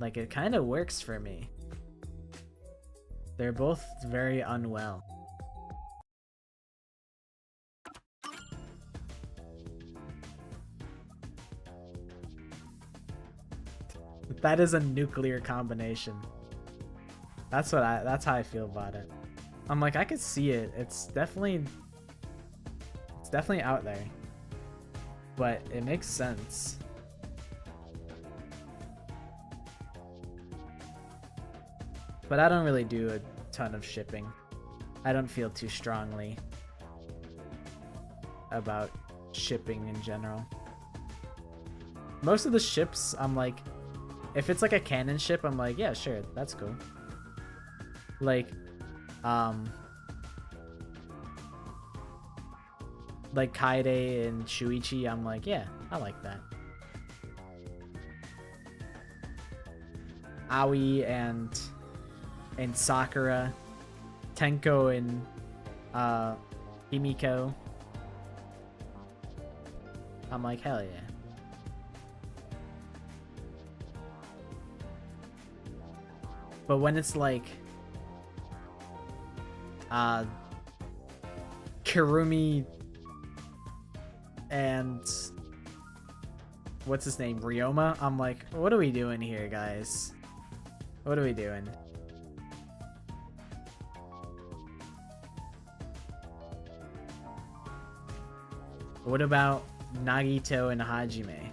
Like, it kind of works for me. They're both very unwell. That is a nuclear combination. That's how I feel about it. I'm like, I could see it. It's definitely out there. But it makes sense. But I don't really do a ton of shipping. I don't feel too strongly about shipping in general. Most of the ships, I'm like, if it's like a canon ship, I'm like, yeah, sure, that's cool. Like Kaede and Shuichi, I'm like, yeah, I like that. Aoi and Sakura, Tenko and Himiko. I'm like, hell yeah. But when it's like Kirumi and what's his name, Ryoma, I'm like, what are we doing here, guys? What are we doing? What about Nagito and Hajime?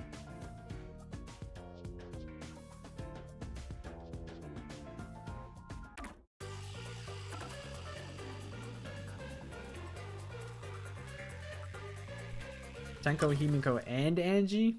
Tenko, Himiko, and Angie?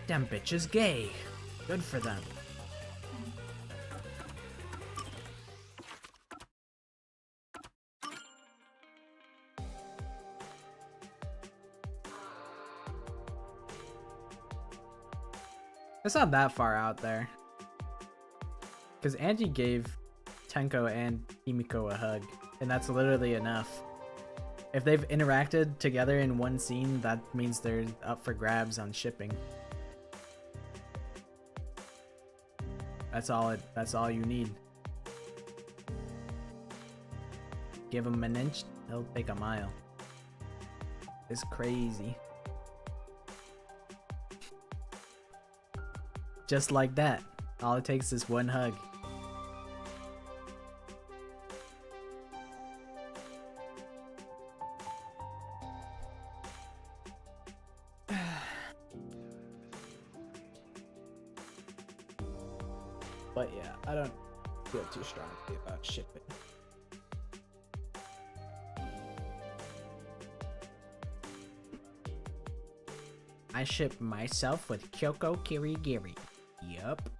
Damn bitch is gay. Good for them. It's not that far out there. Because Angie gave Tenko and Himiko a hug, and that's literally enough. If they've interacted together in one scene, that means they're up for grabs on shipping. That's all you need. Give him an inch, he'll take a mile. It's crazy. Just like that. All it takes is one hug. But yeah, I don't feel too strongly about shipping. I ship myself with Kyoko Kirigiri. Yup.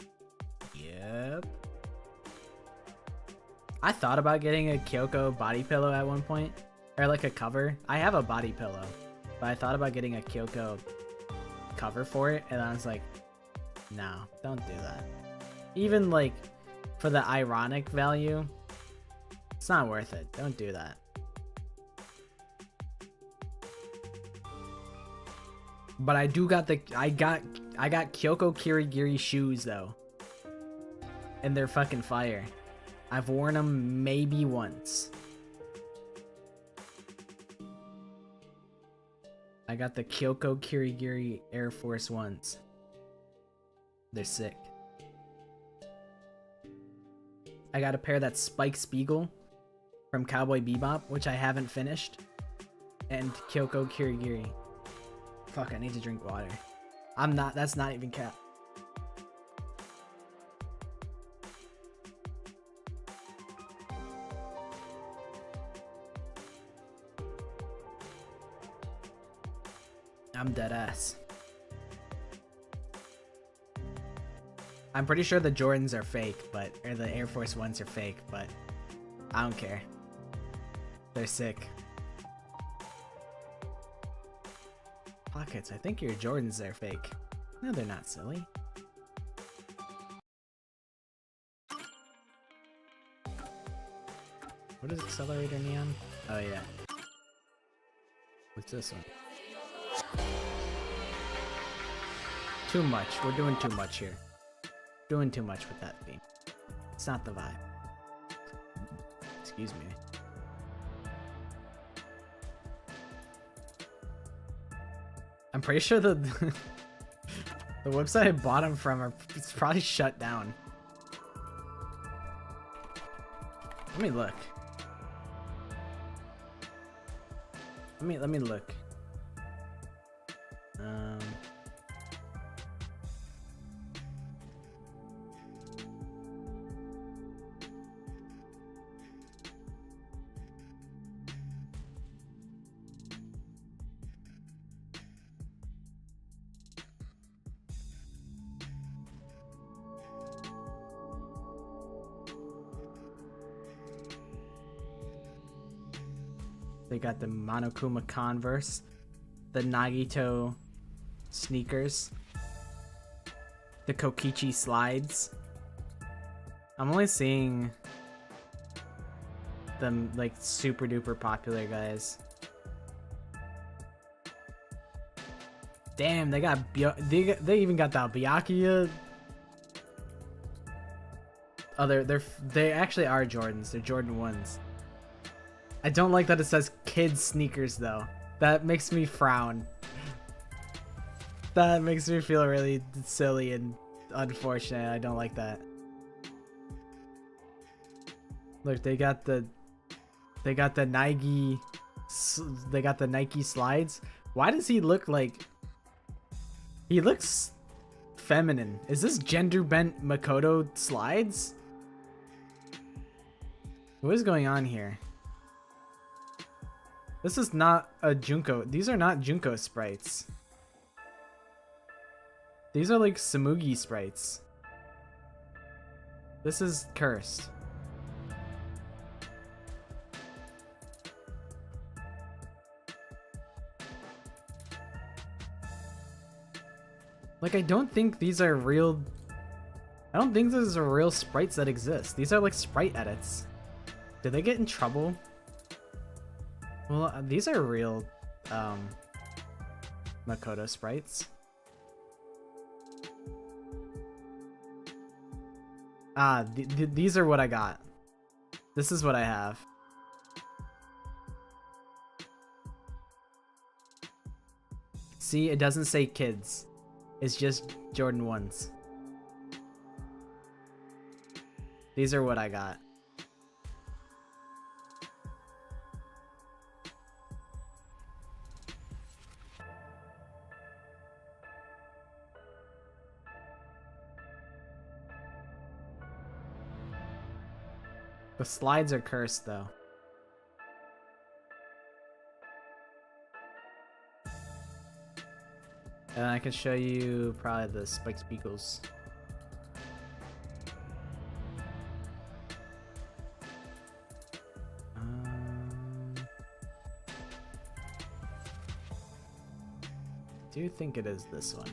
I thought about getting a Kyoko body pillow at one point. Or like a cover. I have a body pillow. But I thought about getting a Kyoko cover for it. And I was like, no, don't do that. Even like for the ironic value, it's not worth it. Don't do that. But I do got I got Kyoko Kirigiri shoes though. And they're fucking fire. I've worn them maybe once. I got the Kyoko Kirigiri Air Force Ones. They're sick. I got a pair that's Spike Spiegel from Cowboy Bebop, which I haven't finished. And Kyoko Kirigiri. Fuck, I need to drink water. That's not even cap. I'm dead ass. I'm pretty sure the Jordans are fake, or the Air Force Ones are fake, but I don't care. They're sick. Pockets, I think your Jordans are fake. No, they're not, silly. What is Accelerator Neon? Oh yeah. What's this one? Too much. We're doing too much here. Doing too much with that theme. It's not the vibe. Excuse me. I'm pretty sure the website I bought them from it's probably shut down. Let me look. Let me look. They got the Monokuma Converse, the Nagito sneakers, the Kokichi slides. I'm only seeing them like super duper popular guys. Damn, they got they even got the Byakuya. Oh, they actually are Jordans. They're Jordan 1s. I don't like that it says kids sneakers though. That makes me frown. That makes me feel really silly and unfortunate. I don't like that. Look, they got the Nike They got the Nike slides. Why does he look like... He looks feminine. Is this gender bent Makoto slides? What is going on here? This is not a Junko. These are not Junko sprites. These are like Samugi sprites. This is cursed. Like, I don't think these are real... I don't think these are real sprites that exist. These are like sprite edits. Did they get in trouble? Well, these are real Makoto sprites. Ah, these are what I got. This is what I have. See, it doesn't say kids. It's just Jordan 1s. These are what I got. The slides are cursed though. And I can show you probably the Spike Speakles. Do you think it is this one?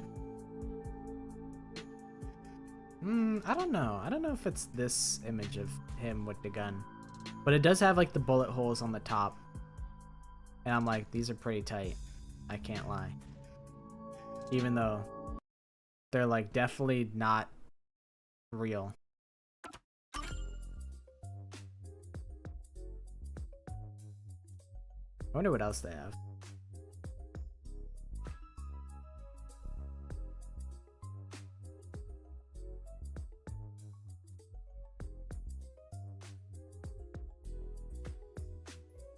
I don't know. I don't know if it's this image of him with the gun. But it does have like the bullet holes on the top. And I'm like, these are pretty tight. I can't lie. Even though they're like definitely not real. I wonder what else they have.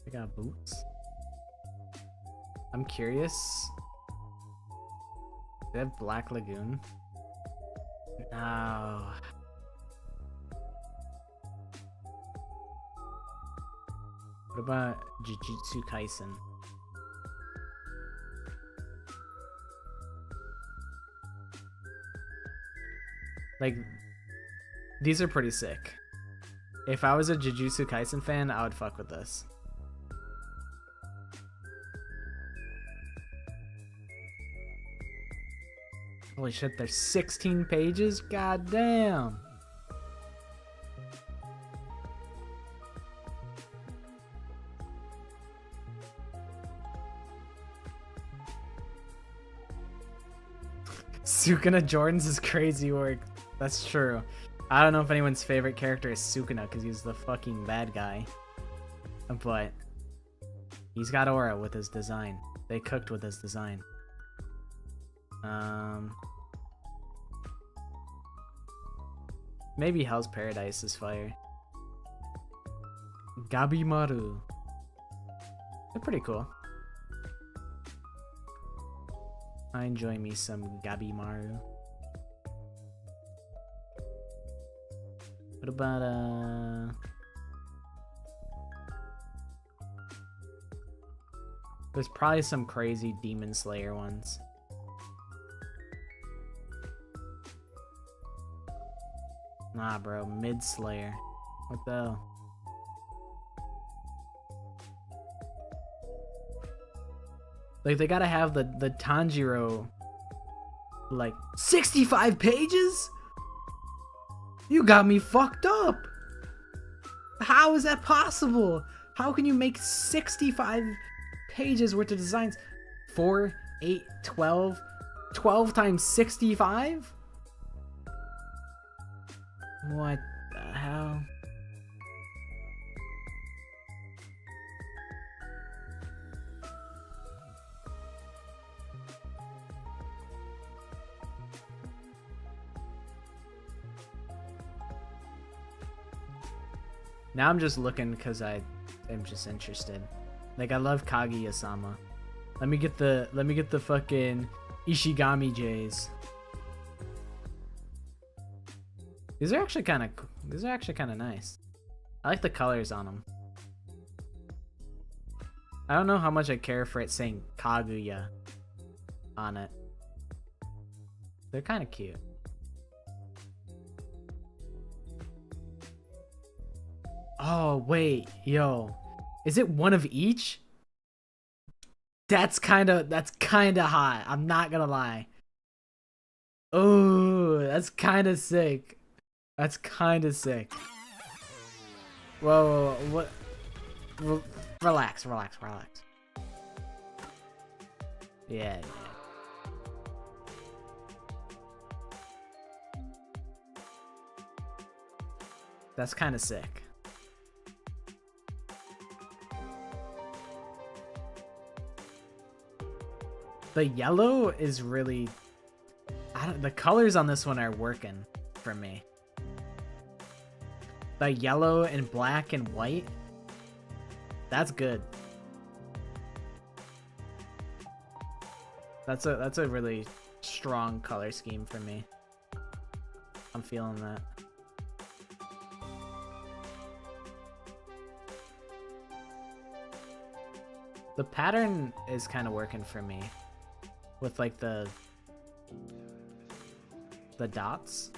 They got boots. I'm curious. They have Black Lagoon? No. What about Jujutsu Kaisen? Like, these are pretty sick. If I was a Jujutsu Kaisen fan, I would fuck with this. Holy shit, there's 16 pages? God damn. Sukuna Jordans is crazy work. That's true. I don't know if anyone's favorite character is Sukuna because he's the fucking bad guy. But he's got aura with his design. They cooked with his design. Maybe Hell's Paradise is fire. Gabimaru. They're pretty cool. I enjoy me some Gabimaru. What about there's probably some crazy Demon Slayer ones. Nah, bro, Mid Slayer. What the hell? Like, they gotta have the Tanjiro, like, 65 pages? You got me fucked up! How is that possible? How can you make 65 pages worth of designs? 4, 8, 12? 12 times 65? What the hell? Now I'm just looking because I am just interested. Like, I love Kaguya-sama. Let me get the fucking Ishigami J's. These are actually kind of nice. I like the colors on them. I don't know how much I care for it saying Kaguya on it. They're kind of cute. Oh, wait, yo. Is it one of each? That's kind of hot. I'm not gonna lie. Oh, that's kind of sick. That's kind of sick. Whoa, what? Relax. Yeah. That's kind of sick. The yellow is really... the colors on this one are working for me. The yellow and black and white. That's good. That's a really strong color scheme for me. I'm feeling that. The pattern is kind of working for me. With like the dots.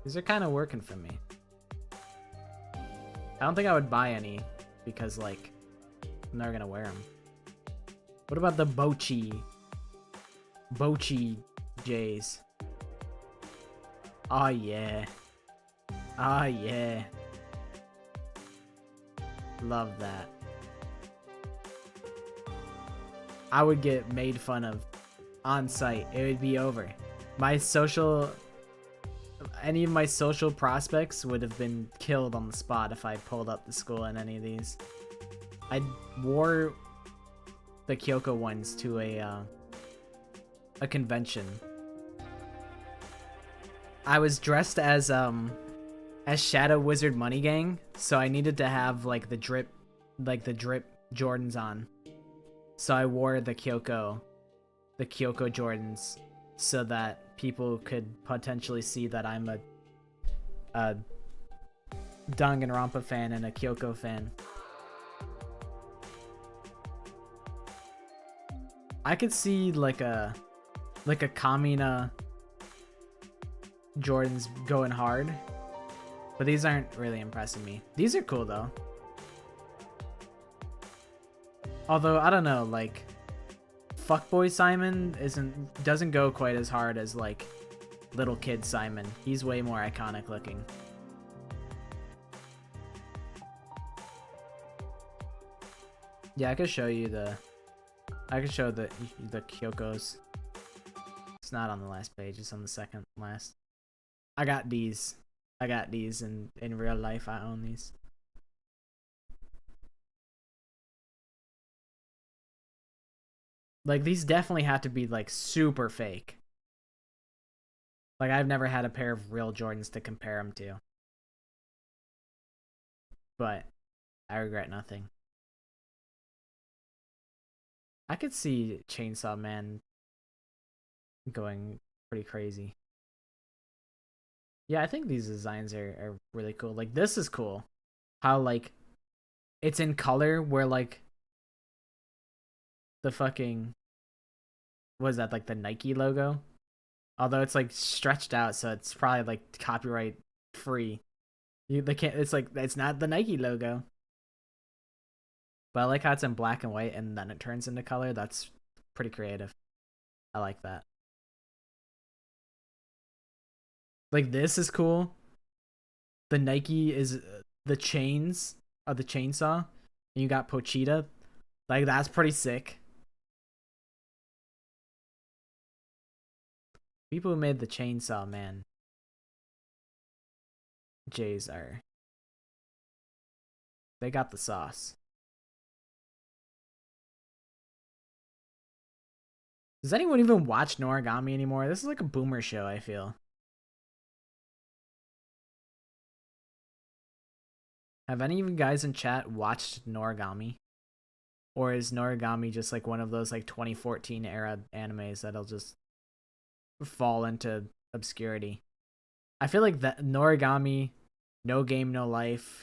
These are kind of working for me. I don't think I would buy any because like I'm never gonna wear them. What about the Bochi J's? Oh yeah. Oh yeah. Love that. I would get made fun of on site. It would be over. Any of my social prospects would have been killed on the spot if I pulled up the school in any of these. I wore the Kyoko ones to a convention. I was dressed as Shadow Wizard Money Gang, so I needed to have like the drip Jordans on. So I wore the Kyoko Jordans so that people could potentially see that I'm a Danganronpa fan and a Kyoko fan. I could see like a Kamina Jordans going hard, but these aren't really impressing me. These are cool though. Although I don't know, like Fuckboy Simon doesn't go quite as hard as like Little Kid Simon. He's way more iconic looking. Yeah, I could show the Kyokos. It's not on the last page, it's on the second last. I got these in real life. I own these. Like, these definitely have to be, like, super fake. Like, I've never had a pair of real Jordans to compare them to. But I regret nothing. I could see Chainsaw Man going pretty crazy. Yeah, I think these designs are really cool. Like, this is cool. How, like, it's in color where, like, the fucking... what is that, like the Nike logo? Although it's, like, stretched out, so it's probably, like, copyright free. They can't... it's, like, it's not the Nike logo. But I like how it's in black and white and then it turns into color. That's pretty creative. I like that. Like, this is cool. The Nike is the chains of the chainsaw. And you got Pochita. Like, that's pretty sick. People who made the Chainsaw Man J's they got the sauce. Does anyone even watch Noragami anymore? This is like a boomer show, I feel. Have any of you guys in chat watched Noragami? Or is Noragami just like one of those like 2014 era animes that'll just fall into obscurity? I feel like that Noragami, No Game No Life,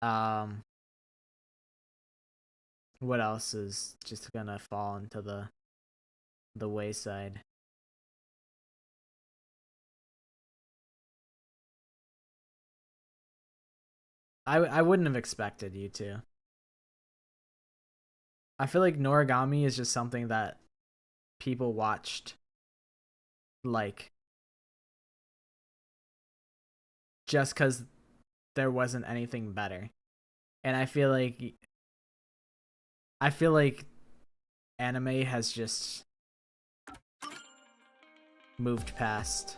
what else is just gonna fall into the wayside? I wouldn't have expected you to. I feel like Noragami is just something that people watched like just because there wasn't anything better. And I feel like anime has just moved past.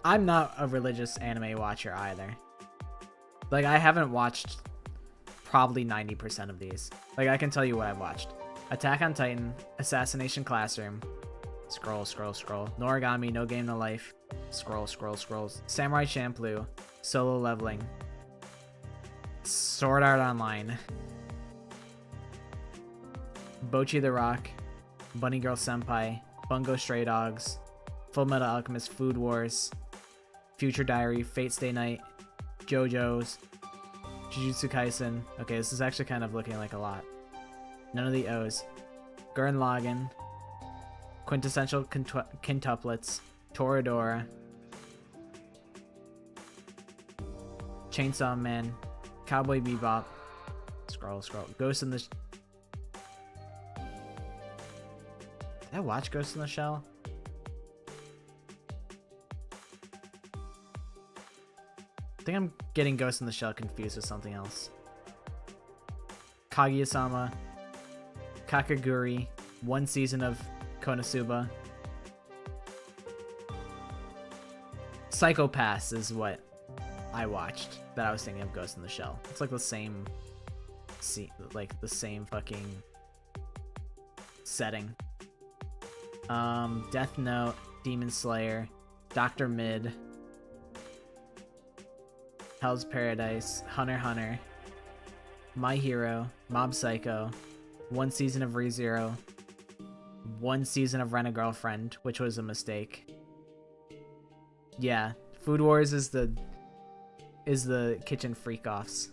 I'm not a religious anime watcher either. Like, I haven't watched probably 90% of these. Like, I can tell you what I've watched. Attack on Titan, Assassination Classroom, scroll, Noragami, No Game No Life, scroll, Samurai Champloo, Solo Leveling, Sword Art Online, Bocchi the Rock, Bunny Girl Senpai, Bungo Stray Dogs, Full Metal Alchemist Food Wars, Future Diary, Fate Stay Night, JoJo's, Jujutsu Kaisen. Okay, this is actually kind of looking like a lot. None of the O's. Gurren Lagann, Quintessential Quintuplets, Toradora, Chainsaw Man, Cowboy Bebop, scroll, Ghost in the... Did I watch Ghost in the Shell? I think I'm getting Ghost in the Shell confused with something else. Kaguya-sama, Kakaguri, one season of Konosuba. Psycho Pass is what I watched that I was thinking of Ghost in the Shell. It's like the same fucking setting. Death Note, Demon Slayer, Dr. Mid, Hell's Paradise, Hunter x Hunter, My Hero, Mob Psycho, one season of ReZero, one season of Rent a Girlfriend, which was a mistake. Yeah, Food Wars is the kitchen freak-offs.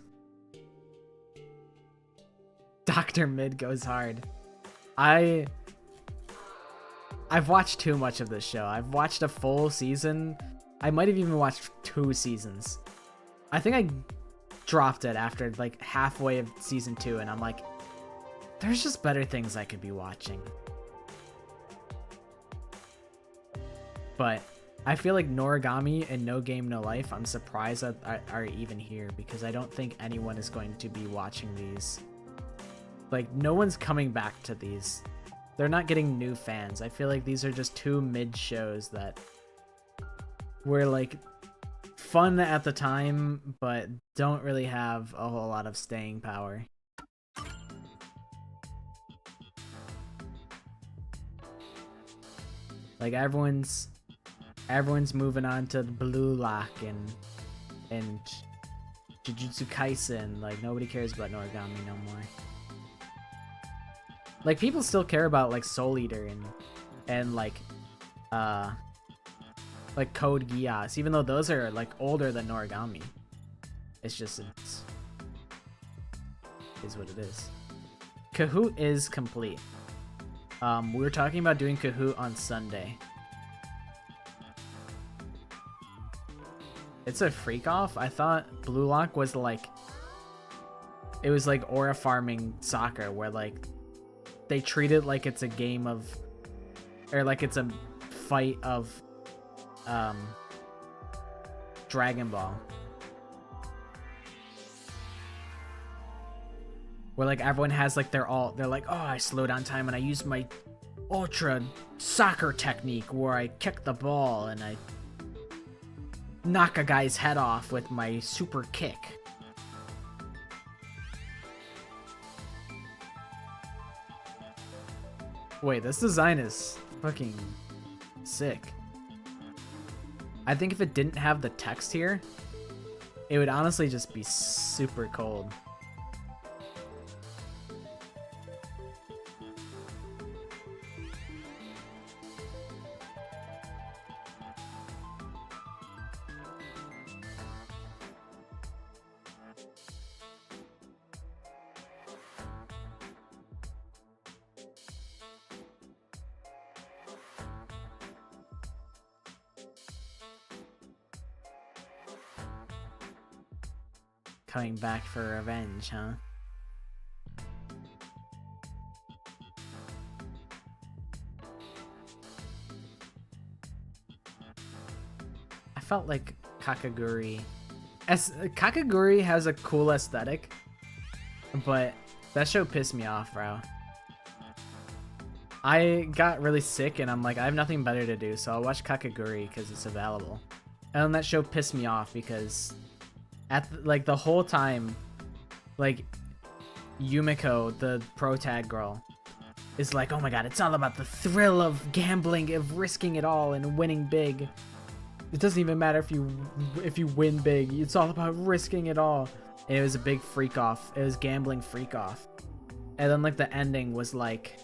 Dr. Mid goes hard. I've watched too much of this show. I've watched a full season. I might have even watched 2 seasons. I think I dropped it after like halfway of season 2, and I'm like, there's just better things I could be watching. But I feel like Noragami and No Game No Life, I'm surprised that are even here, because I don't think anyone is going to be watching these. Like, no one's coming back to these. They're not getting new fans. I feel like these are just 2 mid shows that were like fun at the time, but don't really have a whole lot of staying power. Like, everyone's moving on to Blue Lock and Jujutsu Kaisen. Like, nobody cares about Noragami no more. Like, people still care about like Soul Eater and like Code Geass, even though those are like older than Noragami. It's just it is what it is. Kahoot is complete. We were talking about doing Kahoot on Sunday. It's a freak off. I thought Blue Lock was like, it was like aura farming soccer, where like they treat it like it's a game of, or like it's a fight of Dragon Ball, where like everyone has like they're like, oh, I slow down time and I use my ultra soccer technique where I kick the ball and I knock a guy's head off with my super kick. Wait, this design is fucking Sick. I think if it didn't have the text here, it would honestly just be super cold. Coming back for revenge, huh? I felt like Kakaguri... Kakaguri has a cool aesthetic, but that show pissed me off, bro. I got really sick and I'm like, I have nothing better to do, so I'll watch Kakaguri because it's available. And then that show pissed me off because like the whole time, like Yumiko, the pro tag girl, is like, oh my god, it's all about the thrill of gambling, of risking it all and winning big. It doesn't even matter if you win big. It's all about risking it all. And it was a big freak off. It was gambling freak off. And then like the ending was like,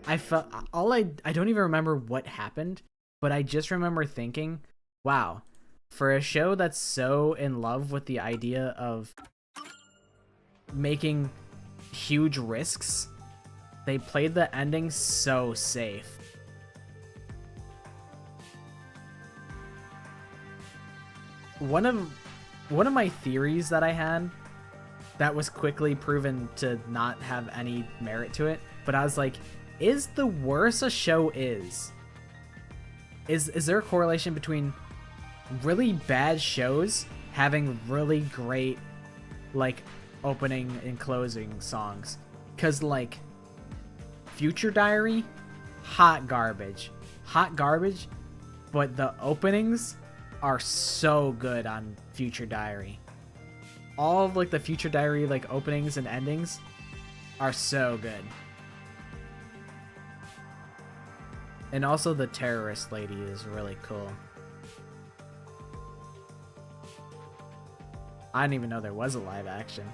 I felt I don't even remember what happened, but I just remember thinking, wow, for a show that's so in love with the idea of making huge risks, they played the ending so safe. One of my theories that I had that was quickly proven to not have any merit to it, but I was like, is the worse a show is there a correlation between really bad shows having really great like opening and closing songs? Cause like Future Diary, hot garbage, but the openings are so good on Future Diary. All of like the Future Diary like openings and endings are so good. And also the terrorist lady is really cool. I didn't even know there was a live action.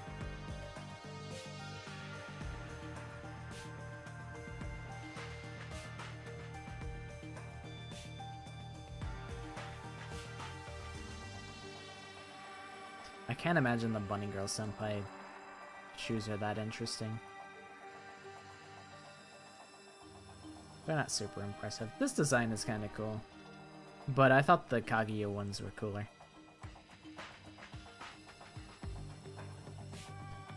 I can't imagine the Bunny Girl Senpai shoes are that interesting. They're not super impressive. This design is kind of cool, but I thought the Kaguya ones were cooler.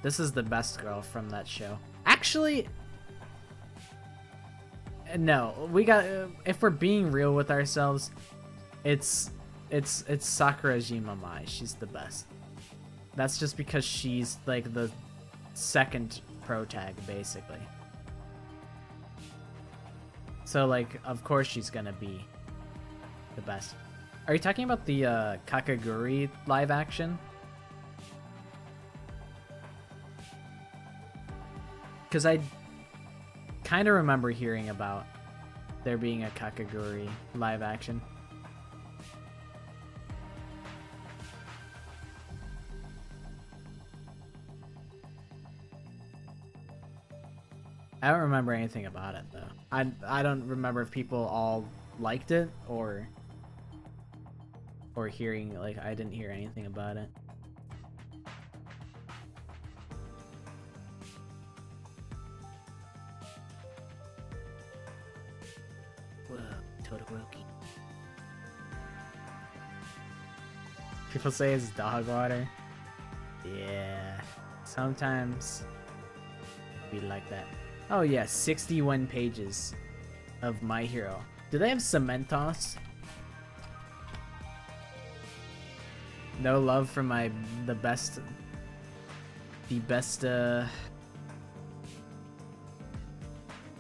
This is the best girl from that show. Actually, no. We got. If we're being real with ourselves, it's Sakurajima Mai. She's the best. That's just because she's like the second pro tag, basically. So like, of course she's gonna be the best. Are you talking about the Kakaguri live action? Because I kind of remember hearing about there being a Kakaguri live action. I don't remember anything about it though. I don't remember if people all liked it or hearing, like, I didn't hear anything about it. Whoa, Todoroki. People say it's dog water. Yeah, sometimes we like that. Oh yeah, 61 pages of My Hero. Do they have Cementos? No love for the best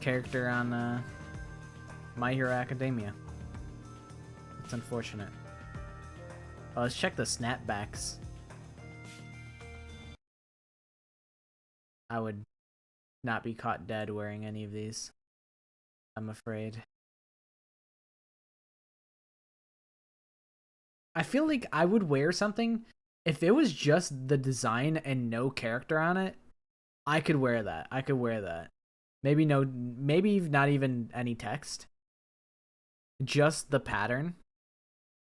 character on My Hero Academia. It's unfortunate. Well, let's check the snapbacks. I would not be caught dead wearing any of these, I'm afraid. I feel like I would wear something if it was just the design and no character on it. I could wear that. I could wear that. Maybe not even any text. Just the pattern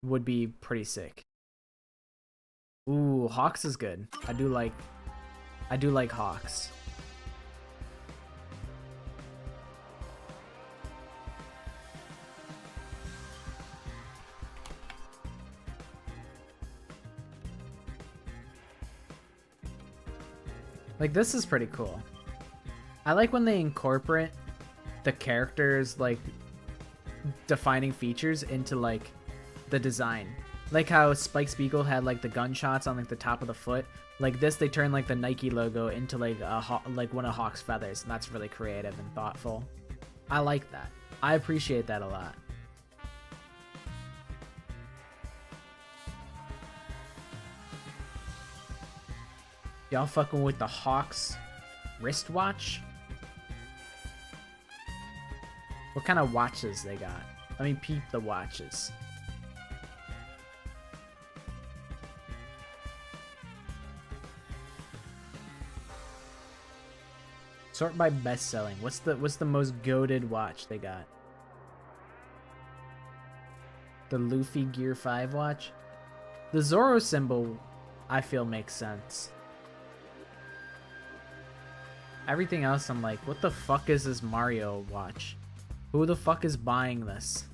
would be pretty sick. Ooh, Hawks is good. I do like Hawks. Like, this is pretty cool. I like when they incorporate the characters, like, defining features into, like, the design. Like how Spike Spiegel had, like, the gunshots on, like, the top of the foot. Like this, they turn, like, the Nike logo into, like, like one of Hawk's feathers, and that's really creative and thoughtful. I like that. I appreciate that a lot. Y'all fucking with the Hawks wristwatch? What kind of watches they got? Let me peep the watches. Sort by best selling. What's the most goated watch they got? The Luffy Gear 5 watch? The Zoro symbol, I feel, makes sense. Everything else, I'm like, what the fuck is this Mario watch? Who the fuck is buying this?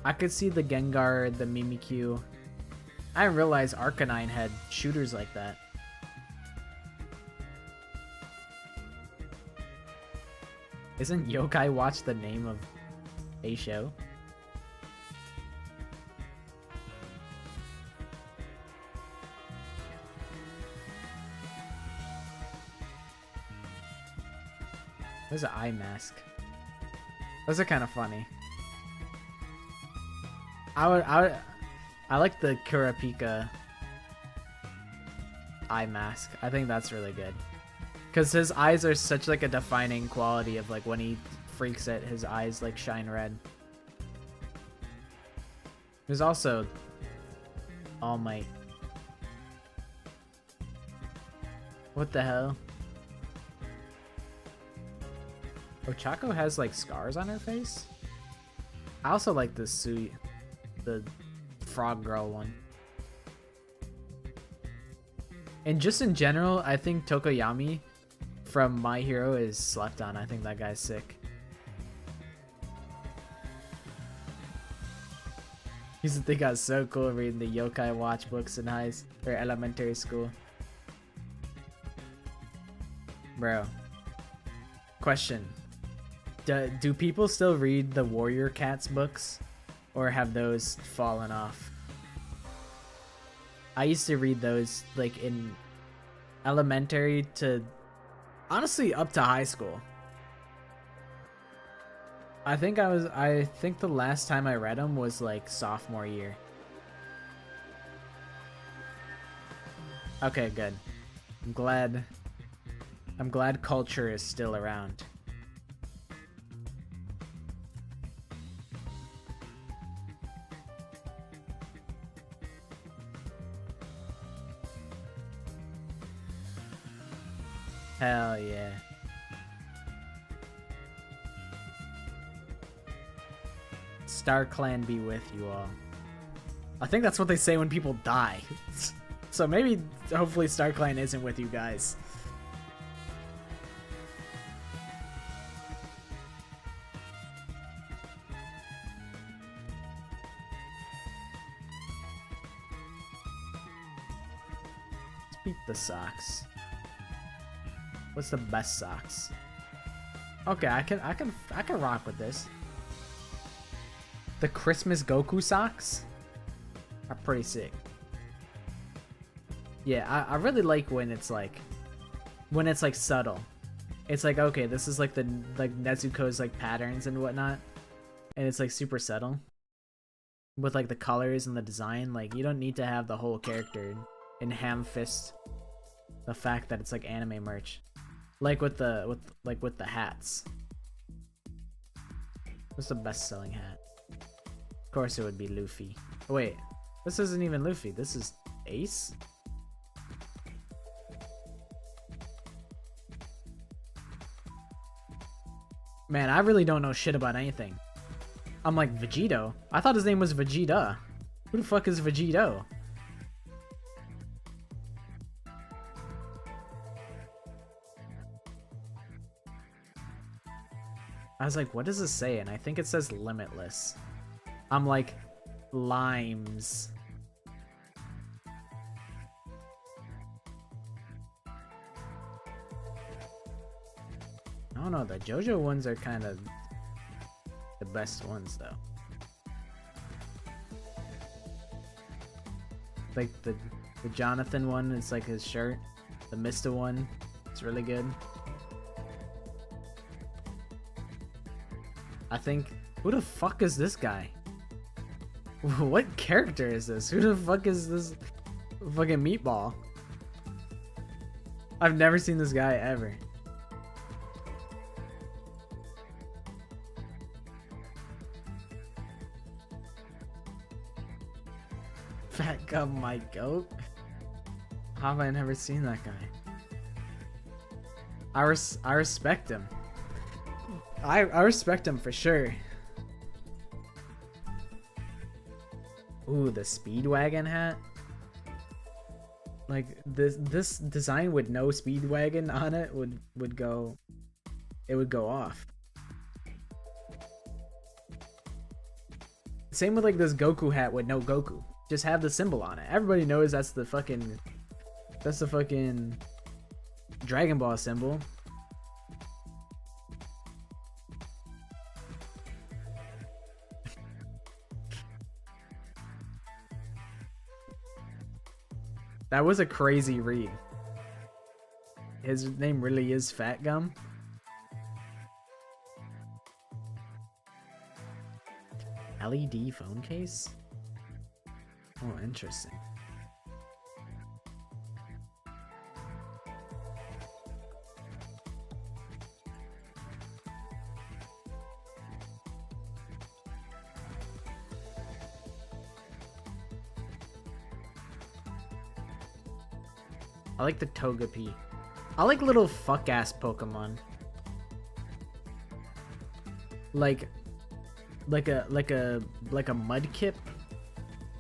I could see the Gengar, the Mimikyu. I didn't realize Arcanine had shooters like that. Isn't Yokai Watch the name of a show? There's an eye mask. Those are kind of funny. I like the Kurapika eye mask. I think that's really good. Because his eyes are such like a defining quality of like when he freaks it, his eyes like shine red. There's also All Might. What the hell? Ochako has like scars on her face? I also like this suit. The frog girl one. And just in general, I think Tokoyami from My Hero is slept on. I think that guy's sick. Used to think I was so cool reading the Yokai Watch books in elementary school. Bro. Question. Do people still read the Warrior Cats books? Or have those fallen off? I used to read those like in elementary to honestly up to high school. I think the last time I read them was like sophomore year. Okay, good. I'm glad culture is still around. Hell yeah. Star Clan be with you all. I think that's what they say when people die. So maybe, hopefully Star Clan isn't with you guys. Let's beat the socks. What's the best socks? Okay, I can rock with this. The Christmas Goku socks are pretty sick. Yeah, I really like when it's like subtle. It's like, okay, this is like the Nezuko's like patterns and whatnot, and it's like super subtle with like the colors and the design. Like you don't need to have the whole character in ham fist the fact that it's like anime merch. Like with the hats. What's the best selling hat? Of course it would be Luffy. Oh, wait, this isn't even Luffy. This is Ace? Man, I really don't know shit about anything. I'm like, Vegito? I thought his name was Vegeta. Who the fuck is Vegito? I was like, what does this say? And I think it says limitless. I'm like, limes. I don't know, the JoJo ones are kind of the best ones though. Like the Jonathan one, it's like his shirt. The Mista one, it's really good. I think, who the fuck is this guy? What character is this? Who the fuck is this fucking meatball? I've never seen this guy ever. Fat Gum my goat? How have I never seen that guy? I respect him. I respect him for sure. Ooh, the Speedwagon hat. Like this design with no Speedwagon on it would go off. Same with like this Goku hat with no Goku. Just have the symbol on it. Everybody knows that's the fucking Dragon Ball symbol. That was a crazy read. His name really is Fat Gum. LED phone case? Oh, interesting. I like the Togepi. I like little fuck-ass Pokemon. Like a Mudkip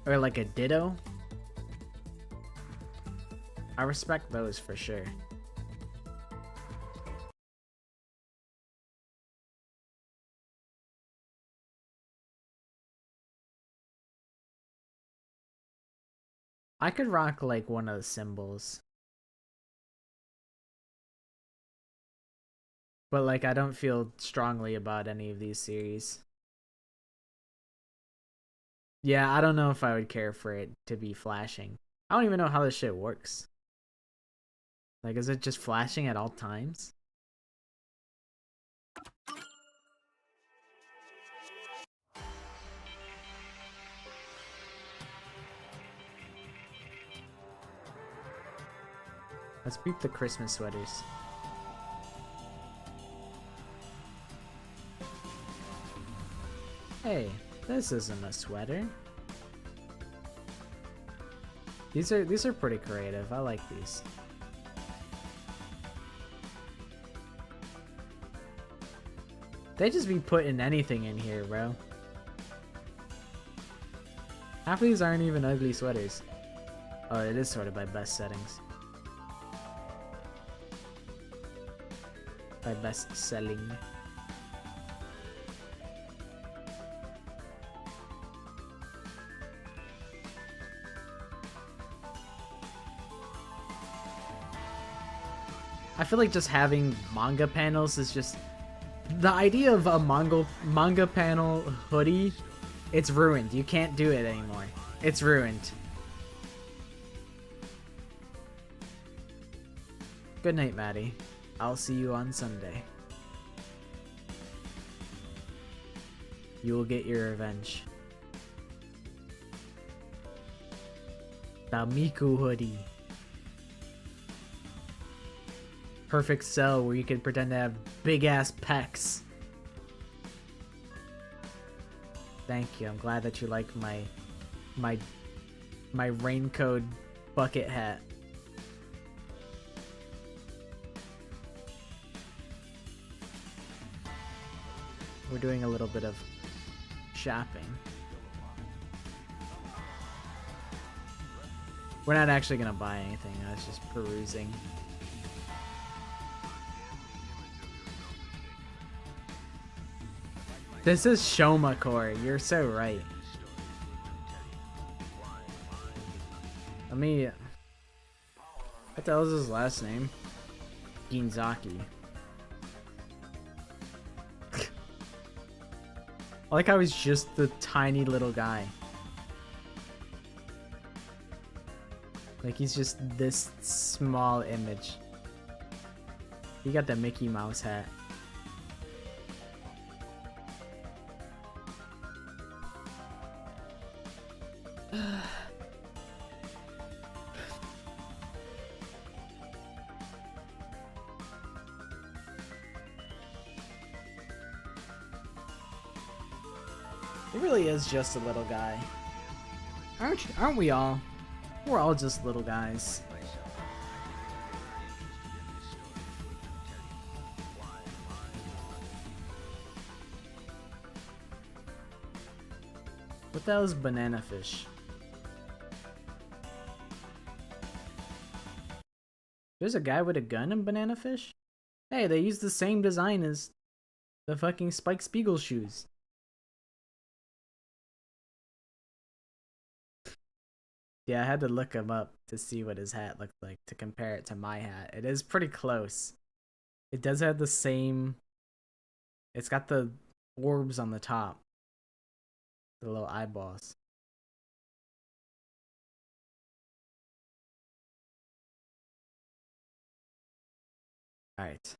or like a Ditto. I respect those for sure. I could rock like one of the symbols. But like I don't feel strongly about any of these series. Yeah, I don't know if I would care for it to be flashing. I don't even know how this shit works. Like, is it just flashing at all times? Let's beat the Christmas sweaters. Hey, this isn't a sweater. These are pretty creative. I like these. They just be putting anything in here, bro. Half of these aren't even ugly sweaters. Oh, it is sorted by best settings. By best selling. I feel like just having manga panels is just... The idea of a manga panel hoodie, it's ruined. You can't do it anymore. It's ruined. Good night, Maddie. I'll see you on Sunday. You will get your revenge. The Miku hoodie. perfect cell where you can pretend to have big ass pecs. Thank you. I'm glad that you like my raincoat bucket hat. We're doing a little bit of shopping. We're not actually gonna buy anything. I was just perusing. This is Shomakor. You're so right. Let me... What the hell is his last name? Ginzaki. I like how he's just the tiny little guy. Like he's just this small image. He got the Mickey Mouse hat. He really is just a little guy. Aren't we all? We're all just little guys. What the hell is banana fish? There's a guy with a gun in banana fish? Hey, they use the same design as the fucking Spike Spiegel shoes. Yeah, I had to look him up to see what his hat looked like to compare it to my hat. It is pretty close. It does have the same... It's got the orbs on the top. The little eyeballs. Alright.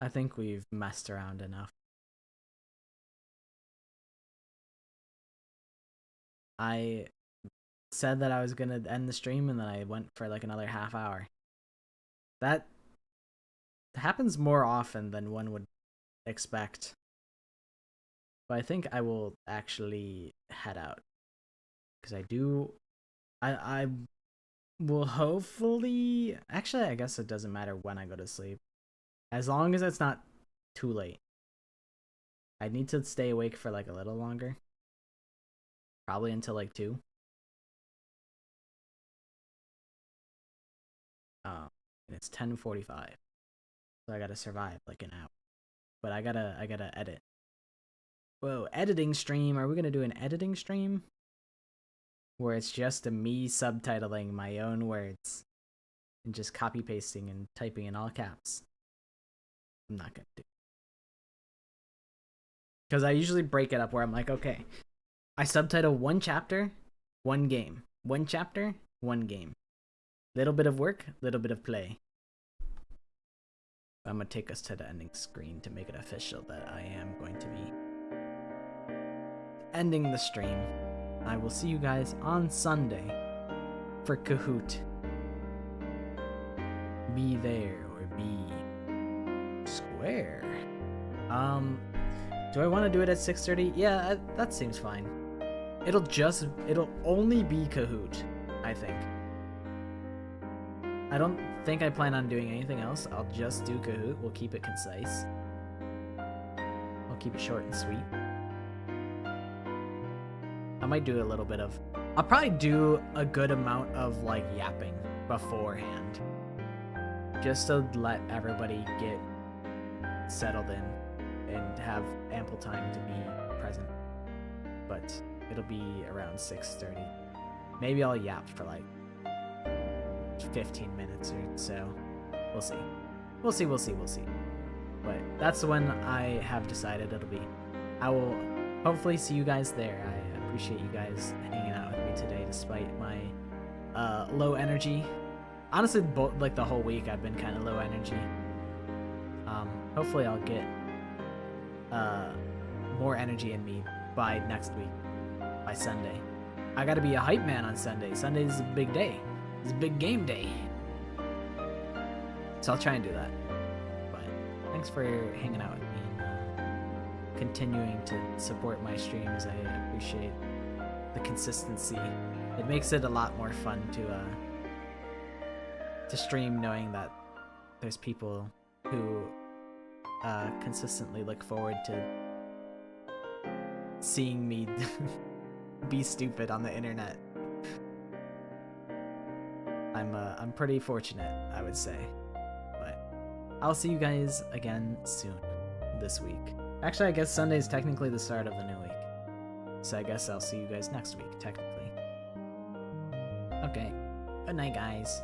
I think we've messed around enough. I said that I was gonna end the stream and then I went for like another half hour. That happens more often than one would expect. But I think I will actually head out. Because I will hopefully... Actually, I guess it doesn't matter when I go to sleep. As long as it's not too late. I need to stay awake for like a little longer. Probably until like 2. And it's 10:45, so I gotta survive like an hour. But I gotta edit. Whoa, editing stream. Are we gonna do an editing stream where it's just me subtitling my own words and just copy pasting and typing in all caps? I'm not gonna do. Because I usually break it up where I'm like, okay, I subtitle one chapter, one game. One chapter, one game. Little bit of work, little bit of play. I'm gonna take us to the ending screen to make it official that I am going to be ending the stream. I will see you guys on Sunday for Kahoot. Be there or be square. Do I want to do it at 6:30? Yeah, that seems fine. It'll only be Kahoot, I think. I don't think I plan on doing anything else. I'll just do Kahoot. We'll keep it concise. I'll keep it short and sweet. I might do a little bit of... I'll probably do a good amount of, like, yapping beforehand. Just to let everybody get settled in and have ample time to be present. But it'll be around 6:30. Maybe I'll yap for, like, 15 minutes or so. We'll see. We'll see. But that's when I have decided it'll be. I will hopefully see you guys there. I appreciate you guys hanging out with me today despite my low energy. Honestly, like the whole week I've been kind of low energy. Hopefully I'll get more energy in me by next week, by Sunday. I gotta be a hype man on Sunday. Sunday's a big day. It's a big game day. So I'll try and do that. thanks for hanging out with me and continuing to support my streams. I appreciate the consistency. It makes it a lot more fun to stream knowing that there's people who consistently look forward to seeing me be stupid on the internet. I'm pretty fortunate, I would say. But I'll see you guys again soon this week. Actually, I guess Sunday's technically the start of the new week. So I guess I'll see you guys next week, technically. Okay. Good night, guys.